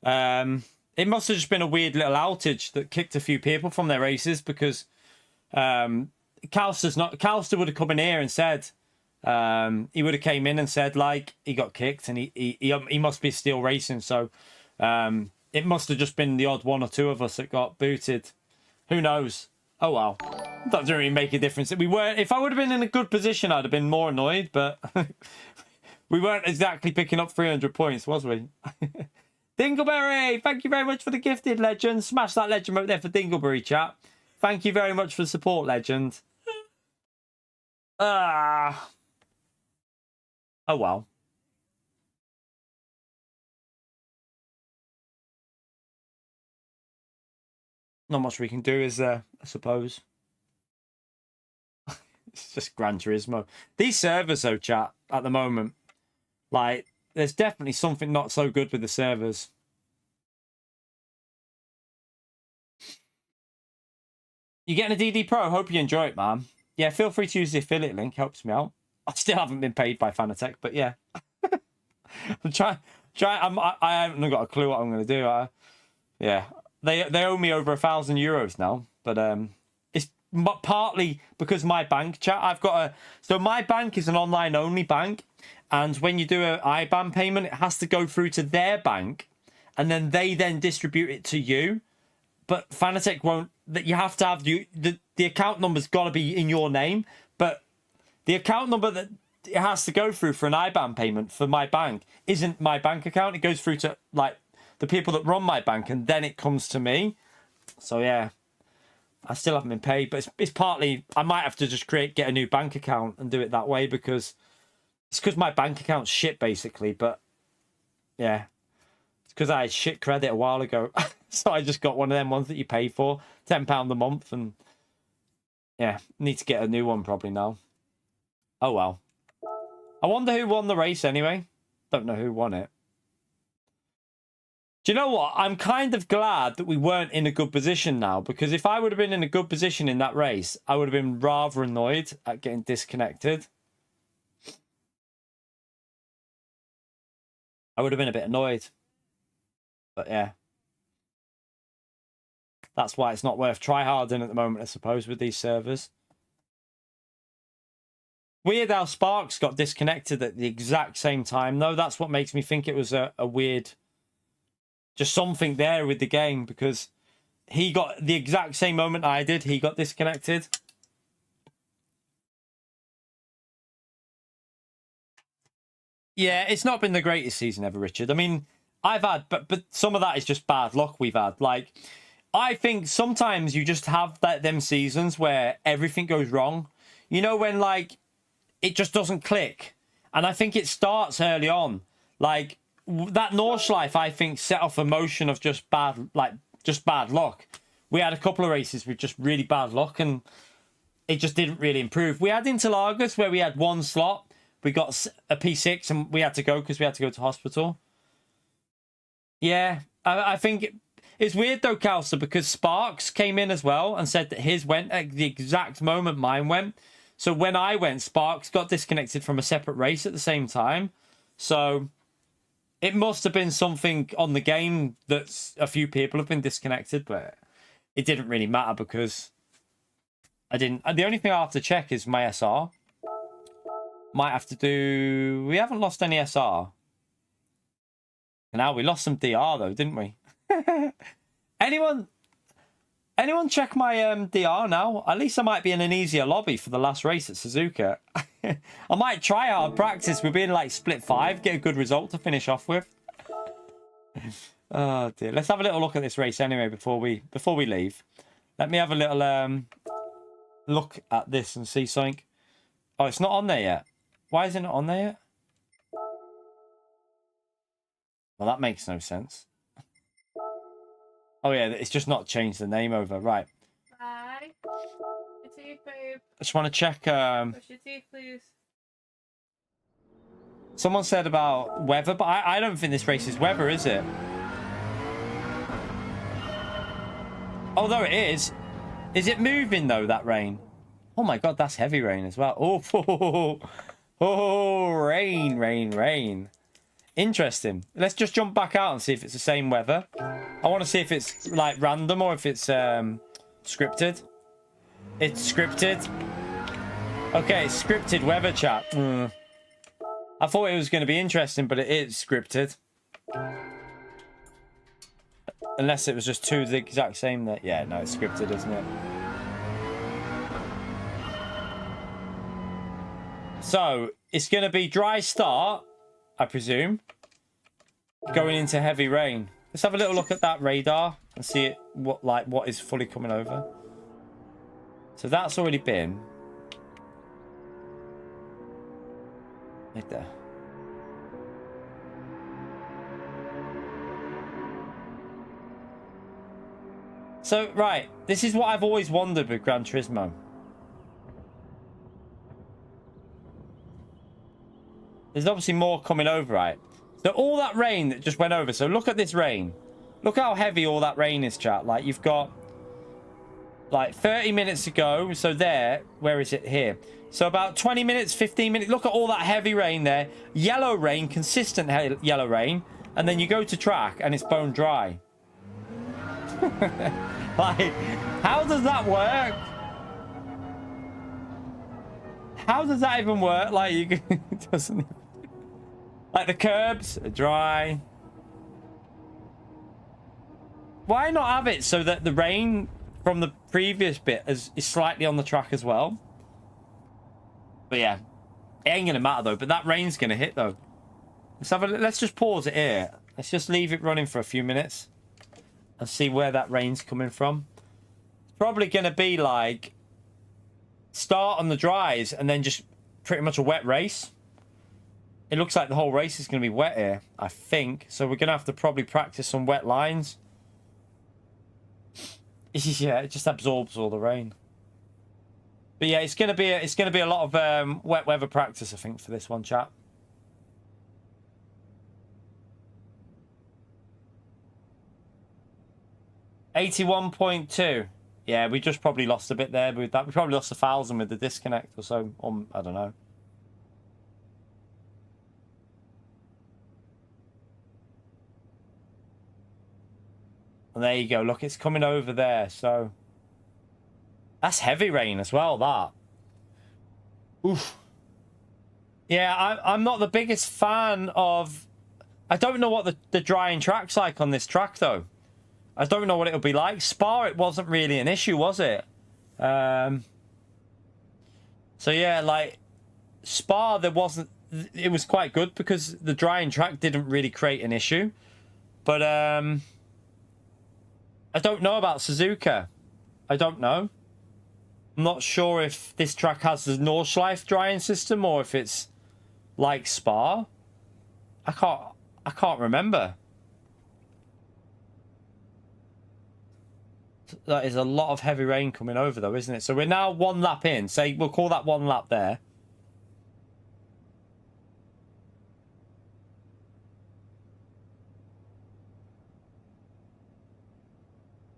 it must have just been a weird little outage that kicked a few people from their races, because Calster would have come in here and said he would have came in and said like he got kicked and he must be still racing, so it must have just been the odd one or two of us that got booted. Who knows? Oh well. That doesn't really make a difference. If I would have been in a good position, I'd have been more annoyed, but we weren't exactly picking up 300 points, was we? Dingleberry, thank you very much for the gifted, legend. Smash that legend right there for Dingleberry, chat. Thank you very much for the support, legend. Oh well. Not much we can do, is there, I suppose. It's just Gran Turismo. These servers, though, chat, at the moment, like, there's definitely something not so good with the servers. You getting a DD Pro? Hope you enjoy it, man. Yeah, feel free to use the affiliate link. Helps me out. I still haven't been paid by Fanatec, but yeah. I'm trying. I haven't got a clue what I'm going to do. Yeah, they owe me over €1,000 now, but it's partly because my bank, chat. So my bank is an online only bank, and when you do an IBAN payment, it has to go through to their bank, and then they distribute it to you. But Fanatec won't. That you have to have the account number's got to be in your name, but the account number that it has to go through for an IBAN payment for my bank isn't my bank account. It goes through to like the people that run my bank, and then it comes to me. So yeah, I still haven't been paid, but it's partly I might have to just get a new bank account and do it that way, because it's because my bank account's shit basically. But yeah, it's because I had shit credit a while ago. So I just got one of them ones that you pay for, £10 a month, and yeah, need to get a new one probably now. Oh well. I wonder who won the race anyway. Don't know who won it. Do you know what? I'm kind of glad that we weren't in a good position now, because if I would have been in a good position in that race, I would have been rather annoyed at getting disconnected. I would have been a bit annoyed. But yeah. That's why it's not worth tryharding at the moment, I suppose, with these servers. Weird how Sparks got disconnected at the exact same time, though. That's what makes me think it was a weird... Just something there with the game, because he got the exact same moment I did. He got disconnected. Yeah, it's not been the greatest season ever, Richard. I mean, I've had... But some of that is just bad luck we've had. Like... I think sometimes you just have them seasons where everything goes wrong. You know, when, like, it just doesn't click. And I think it starts early on. Like, that Nordschleife, I think, set off a motion of just bad luck. We had a couple of races with just really bad luck, and it just didn't really improve. We had Interlagos where we had one slot. We got a P6, and we had to go because we had to go to hospital. Yeah, I think... It's weird though, Calcer, because Sparks came in as well and said that his went at the exact moment mine went. So when I went, Sparks got disconnected from a separate race at the same time. So it must have been something on the game that a few people have been disconnected, but it didn't really matter because I didn't. The only thing I have to check is my SR. Might have to do... We haven't lost any SR. Now we lost some DR though, didn't we? Anyone Anyone check my DR now? At least I might be in an easier lobby for the last race at Suzuka. I might try hard practice with being like split 5, get a good result to finish off with. Oh dear. Let's have a little look at this race anyway before we leave. Let me have a little look at this and see something. Oh, it's not on there yet. Why is it not on there yet? Well, that makes no sense. Oh yeah, it's just not changed the name over. Right. Bye. Your teeth, babe. I just want to check. Brush your teeth, please. Someone said about weather, but I don't think this race is weather, is it? Although it is. Is it moving though, that rain? Oh my god, that's heavy rain as well. Oh, rain, rain, rain. Interesting. Let's just jump back out and see if it's the same weather. I want to see if it's like random or if it's scripted. It's scripted. Okay, it's scripted weather, chat. I thought it was going to be interesting, but it is scripted. Unless it was just two the exact same there. Yeah, no, it's scripted, isn't it? So, it's going to be dry start, I presume. Going into heavy rain. Let's have a little look at that radar and see it, what is fully coming over. So that's already been. Right there. So, right, this is what I've always wondered with Gran Turismo. There's obviously more coming over, right? So all that rain that just went over. So look at this rain. Look how heavy all that rain is, chat. Like, you've got like 30 minutes to go. So there, where is it? Here. So about 20 minutes, 15 minutes. Look at all that heavy rain there. Yellow rain, consistent yellow rain. And then you go to track and it's bone dry. Like, how does that work? How does that even work? Like, it doesn't. Like, the curbs are dry. Why not have it so that the rain from the previous bit is slightly on the track as well? But yeah, it ain't gonna matter though. But that rain's gonna hit though. Let's just pause it here. Let's just leave it running for a few minutes and see where that rain's coming from. It's probably gonna be like start on the dries and then just pretty much a wet race. It looks like the whole race is going to be wet here, I think. So we're going to have to probably practice some wet lines. Yeah, it just absorbs all the rain. But yeah, it's going to be a lot of wet weather practice, I think, for this one, chat. $81.2. Yeah, we just probably lost a bit there with that. We probably lost 1,000 with the disconnect or so. I don't know. And there you go. Look, it's coming over there. So that's heavy rain as well, that. Oof. Yeah, I'm not the biggest fan of... I don't know what the drying track's like on this track, though. I don't know what it'll be like. Spa, it wasn't really an issue, was it? So, yeah, like... Spa, there wasn't... It was quite good because the drying track didn't really create an issue. But, I don't know about Suzuka. I don't know. I'm not sure if this track has the Nordschleife drying system or if it's like Spa. I can't remember. That is a lot of heavy rain coming over though, isn't it? So we're now one lap in. Say we'll call that one lap there.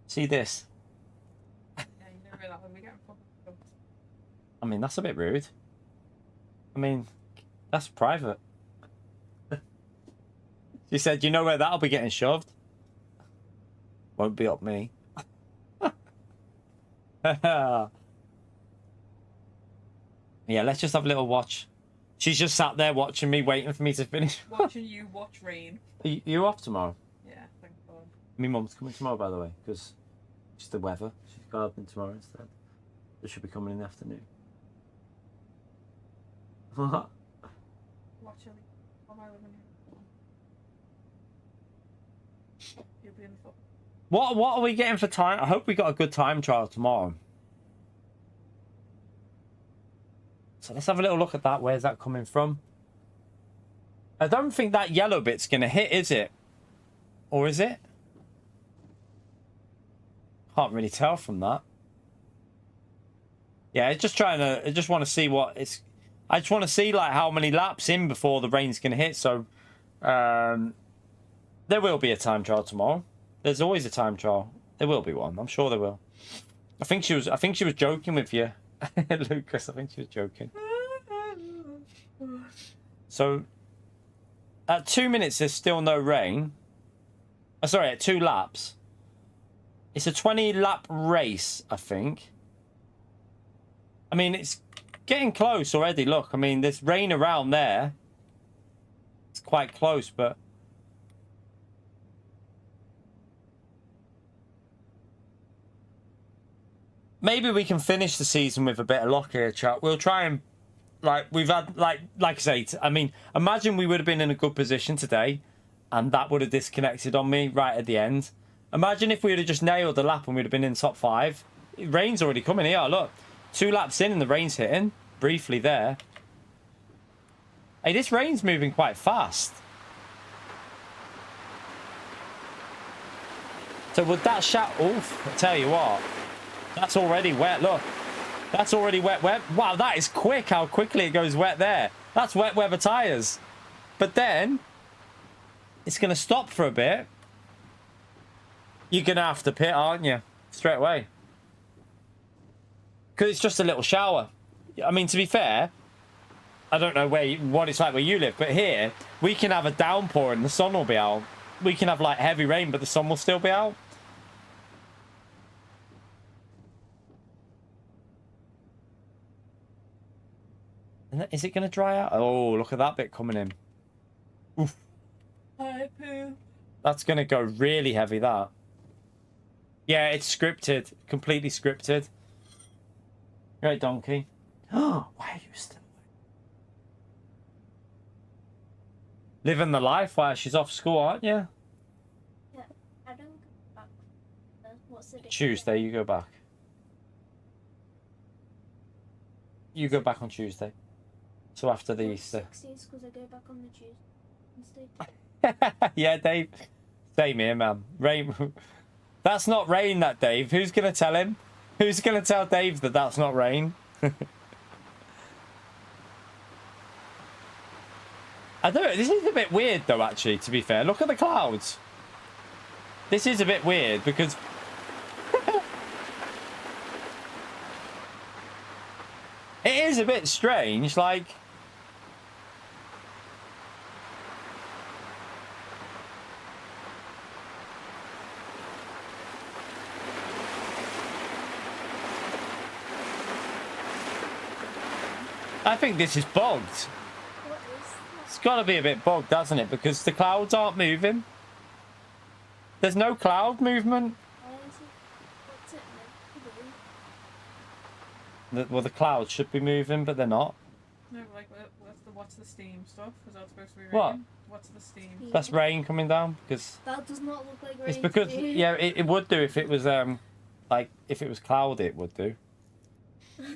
See this? Yeah, you never that when we get in. I mean, that's a bit rude. I mean, that's private. She said, you know where that'll be getting shoved? Won't be up me. Yeah, let's just have a little watch. She's just sat there watching me, waiting for me to finish. Watching you watch rain. Are you off tomorrow? Yeah, thank God. My mum's coming tomorrow, by the way, because Just the weather. She's gardening tomorrow instead. It should be coming in the afternoon. What? Watch it on my living room. You'll be in the foot. What are we getting for time? I hope we got a good time trial tomorrow. So let's have a little look at that. Where's that coming from? I don't think that yellow bit's going to hit, is it? Or is it? Can't really tell from that. Yeah, it's just trying to... I just want to see what it's... I just want to see like how many laps in before the rain's going to hit. So there will be a time trial tomorrow. There's always a time trial. There will be one. I'm sure there will. I think she was joking with you. Lucas, I think she was joking. So at 2 minutes there's still no rain. Oh, sorry, at 2 laps. It's a 20 lap race, I think. I mean, it's getting close already. Look, I mean, there's rain around there. It's quite close, but maybe we can finish the season with a bit of luck here, chat. We'll try and, like, we've had, like I say, I mean, imagine we would have been in a good position today and that would have disconnected on me right at the end. Imagine if we would have just nailed the lap and we'd have been in top 5. Rain's already coming here, look. 2 laps in and the rain's hitting. Briefly there. Hey, this rain's moving quite fast. So would that shout... Oof, I tell you what. That's already wet, look. That's already wet. Wow, that is quick how quickly it goes wet there. That's wet weather tyres. But then, it's going to stop for a bit. You're going to have to pit, aren't you? Straight away. Because it's just a little shower. I mean, to be fair, I don't know what it's like where you live, but here, we can have a downpour and the sun will be out. We can have, like, heavy rain, but the sun will still be out. Is it going to dry out? Oh, look at that bit coming in. Oof. Hi, Pooh. That's going to go really heavy, that. Yeah, it's scripted. Completely scripted. Right, donkey. Oh, why are you still living the life while she's off school, aren't you? Yeah, I don't go back. What's the difference? Tuesday, you go back. You go back on Tuesday. So after the Easter. Because I go back on the Tuesday. Yeah, Dave. Same here, man. Rain. That's not rain, that, Dave. Who's going to tell him? Who's going to tell Dave that that's not rain? I don't know. This is a bit weird, though, actually, to be fair. Look at the clouds. This is a bit weird because... it is a bit strange, like... I think this is bogged. What is It's got to be a bit bogged, hasn't it? Because the clouds aren't moving. There's no cloud movement. Why is it? What's it meant to do? Well, the clouds should be moving, but they're not. No, but like, what's the steam stuff? Is that supposed to be rain? What? What's the steam? That's rain coming down because That does not look like rain. it's because to me. yeah, it would do if it was like if it was cloudy, it would do.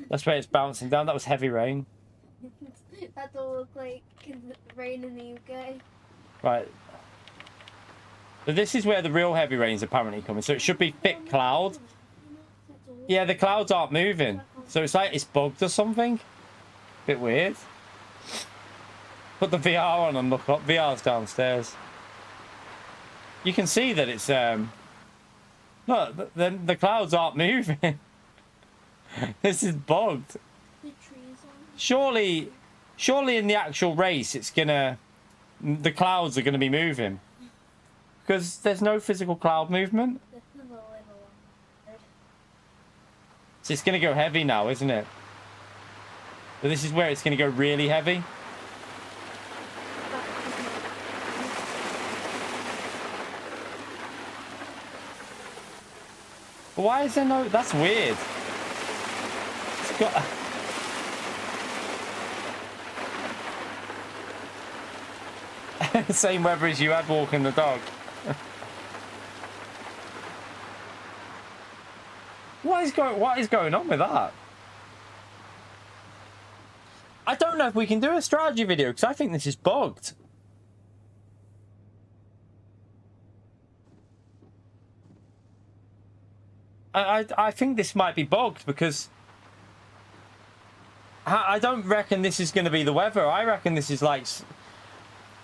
That's where it's bouncing down. That was heavy rain. That don't look like rain in the UK. Right. So this is where the real heavy rain's apparently coming. So it should be thick cloud. Yeah, the clouds aren't moving. So it's like it's bugged or something. Bit weird. Put the VR on and look up. VR's downstairs. You can see that it's look, the clouds aren't moving. This is bugged. The trees on. Surely in the actual race it's gonna the clouds are gonna be moving. Because there's no physical cloud movement. So it's going to go heavy now, isn't it? But this is where it's going to go really heavy. Why is there no... That's weird. It's got... Same weather as you had walking the dog. What is going on with that? I don't know if we can do a strategy video because I think this is bugged. I think this might be bugged because I don't reckon this is going to be the weather. I reckon this is like...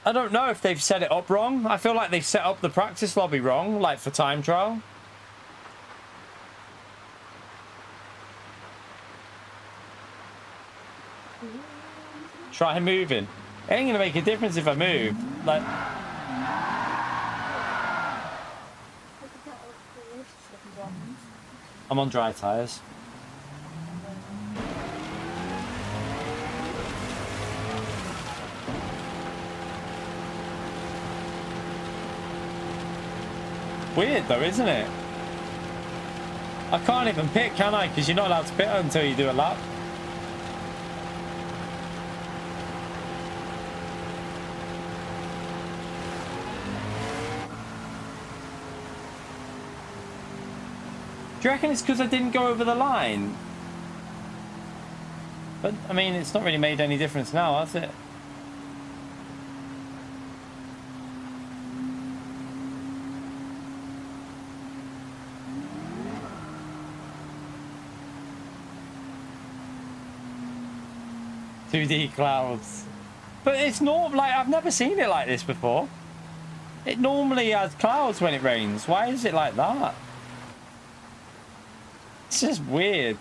I don't know if they've set it up wrong. I feel like they've set up the practice lobby wrong, like for time trial. Try moving. It ain't gonna make a difference if I move. Like, I'm on dry tires. Weird though, isn't it? I can't even pit, can I? Because you're not allowed to pit until you do a lap. Do you reckon it's because I didn't go over the line? But, I mean, it's not really made any difference now, has it? "2D clouds." But it's not like... I've never seen it like this before. It normally has clouds when it rains. Why is it like that? It's just weird.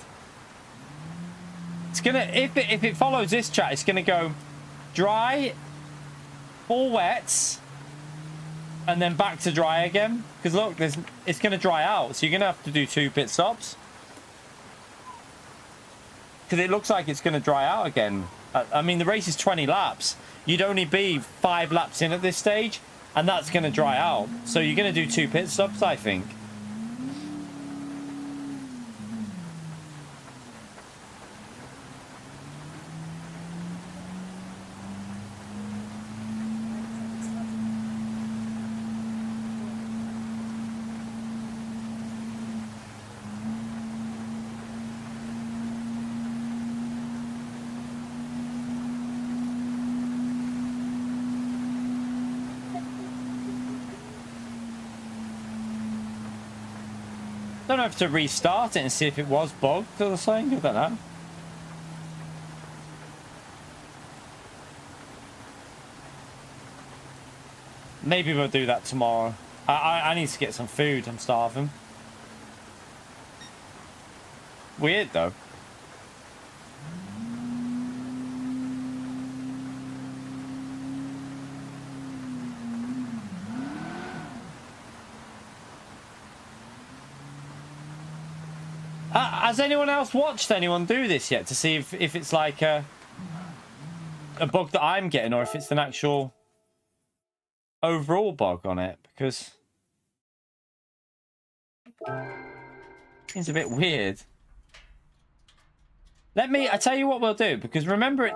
It's gonna, if it follows this chat, it's gonna go dry, all wets, and then back to dry again. Because look, it's gonna dry out, so you're gonna have to do 2 pit stops. Because it looks like it's gonna dry out again. I mean, the race is 20 laps. You'd only be 5 laps in at this stage, and that's gonna dry out. So you're gonna do 2 pit stops, I think. I don't know if to restart it and see if it was bugged or something. I don't know. Maybe we'll do that tomorrow. I need to get some food. I'm starving. Weird though. Has anyone else watched anyone do this yet to see if it's like a bug that I'm getting or if it's an actual overall bug on it? Because it's a bit weird. I tell you what we'll do, because remember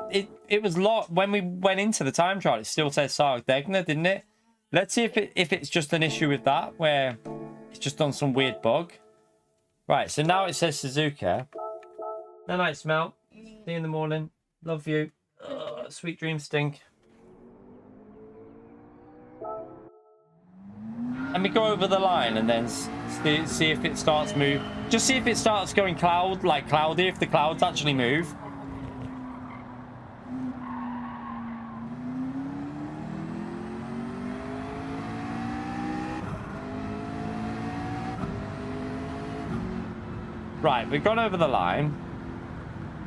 it was when we went into the time trial, it still says Sardegna, didn't it? Let's see if it's just an issue with that, where it's just on some weird bug. Right, so now it says Suzuki. No night, Smell. See you in the morning. Love you. Ugh, sweet dreams stink. Let me go over the line and then see if it starts move. Just see if it starts going cloudy, if the clouds actually move. Right, we've gone over the line.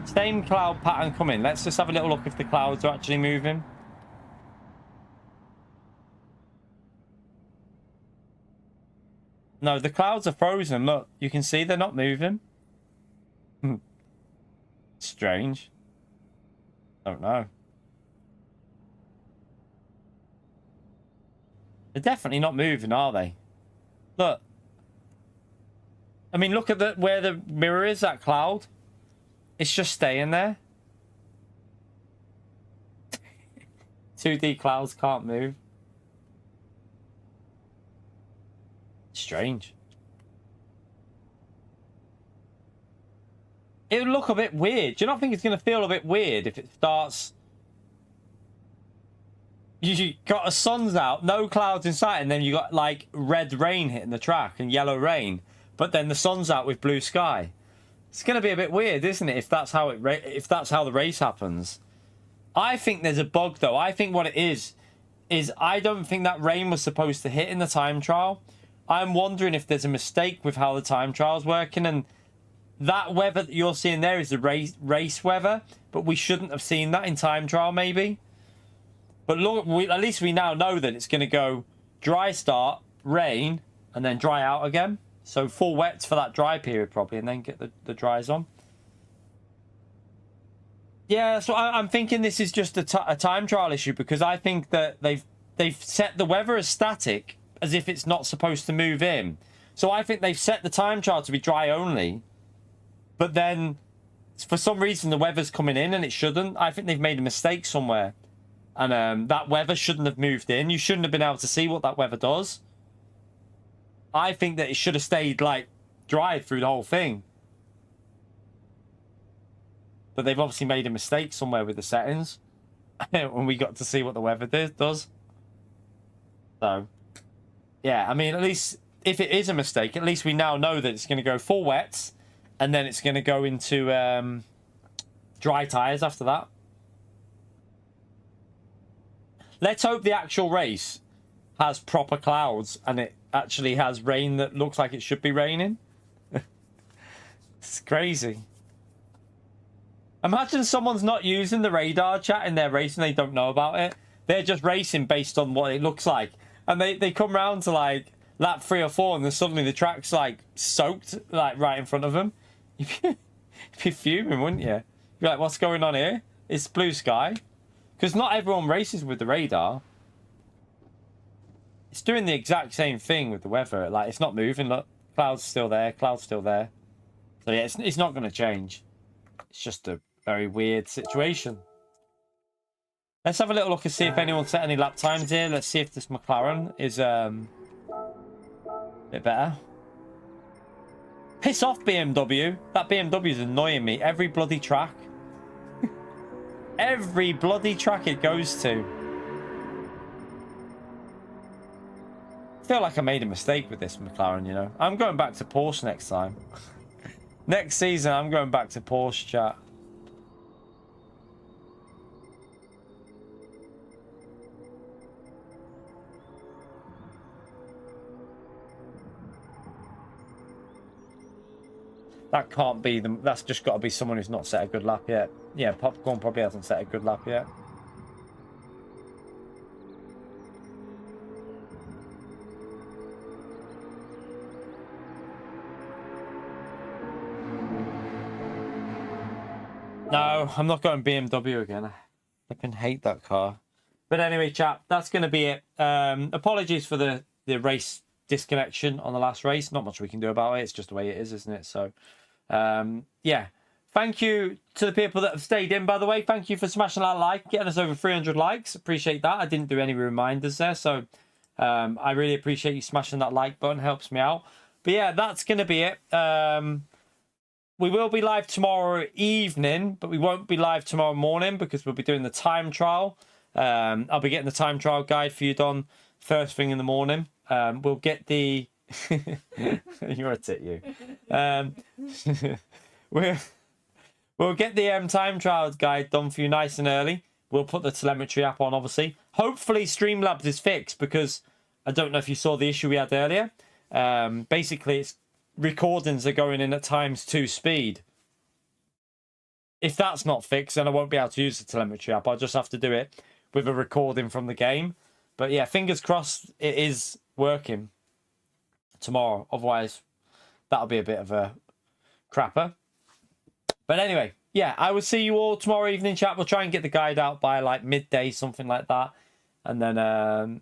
Same cloud pattern coming. Let's just have a little look if the clouds are actually moving. No, the clouds are frozen. Look, you can see they're not moving. Strange. Don't know. They're definitely not moving, are they? Look. I mean, look at where the mirror is, that cloud. It's just staying there. 2D clouds can't move. Strange. It would look a bit weird. Do you not think it's going to feel a bit weird if it starts... You got a sun's out, no clouds in sight, and then you got like red rain hitting the track and yellow rain, but then the sun's out with blue sky. It's going to be a bit weird, isn't it? If that's how the race happens. I think there's a bug though. I think what it is I don't think that rain was supposed to hit in the time trial. I'm wondering if there's a mistake with how the time trial's working, and that weather that you're seeing there is the race weather, but we shouldn't have seen that in time trial maybe. But look, at least we now know that it's going to go dry start, rain, and then dry out again. So full wets for that dry period probably, and then get the dries on. Yeah, so I'm thinking this is just a time trial issue, because I think that they've set the weather as static, as if it's not supposed to move in. So I think they've set the time trial to be dry only, but then for some reason the weather's coming in and it shouldn't. I think they've made a mistake somewhere. And that weather shouldn't have moved in. You shouldn't have been able to see what that weather does. I think that it should have stayed, like, dry through the whole thing. But they've obviously made a mistake somewhere with the settings. When we got to see what the weather does. So, yeah, I mean, at least if it is a mistake, at least we now know that it's going to go full wets. And then it's going to go into dry tyres after that. Let's hope the actual race has proper clouds and it actually has rain that looks like it should be raining. It's crazy. Imagine someone's not using the radar chat in their race and they don't know about it. They're just racing based on what it looks like. And they come round to like lap 3 or 4 and then suddenly the track's like soaked like right in front of them. You'd be fuming, wouldn't you? You'd be like, what's going on here? It's blue sky. Because not everyone races with the radar. It's doing the exact same thing with the weather. Like, it's not moving. Look, cloud's still there. Cloud's still there. So, yeah, it's not going to change. It's just a very weird situation. Let's have a little look and see if anyone set any lap times here. Let's see if this McLaren is a bit better. Piss off, BMW. That BMW is annoying me. Every bloody track. Every bloody track it goes to. I feel like I made a mistake with this McLaren, you know. I'm going back to Porsche next time. Next season, I'm going back to Porsche, chat. That can't be them. That's just got to be someone who's not set a good lap yet. Yeah, Popcorn probably hasn't set a good lap yet. No, I'm not going BMW again. I flipping hate that car. But anyway, chap, that's going to be it. Apologies for the race disconnection on the last race. Not much we can do about it. It's just the way it is, isn't it? So, yeah. Thank you to the people that have stayed in, by the way. Thank you for smashing that like, getting us over 300 likes. Appreciate that. I didn't do any reminders there, so I really appreciate you smashing that like button. Helps me out. But yeah, that's going to be it. We will be live tomorrow evening, but we won't be live tomorrow morning because we'll be doing the time trial. I'll be getting the time trial guide for you done first thing in the morning. We'll get the... You're a tit, you. We'll get the time trials guide done for you nice and early. We'll put the telemetry app on, obviously. Hopefully Streamlabs is fixed because I don't know if you saw the issue we had earlier. Basically, it's recordings are going in at ×2 speed. If that's not fixed, then I won't be able to use the telemetry app. I'll just have to do it with a recording from the game. But yeah, fingers crossed it is working tomorrow. Otherwise, that'll be a bit of a crapper. But anyway, yeah, I will see you all tomorrow evening, chat. We'll try and get the guide out by like midday, something like that. And then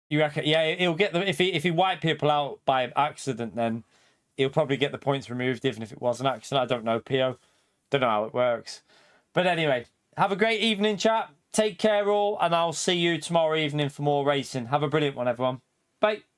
You reckon? Yeah, he'll get them if he wiped people out by accident. Then he'll probably get the points removed, even if it was an accident. I don't know, Pio. Don't know how it works. But anyway, have a great evening, chat. Take care all, and I'll see you tomorrow evening for more racing. Have a brilliant one, everyone. Bye.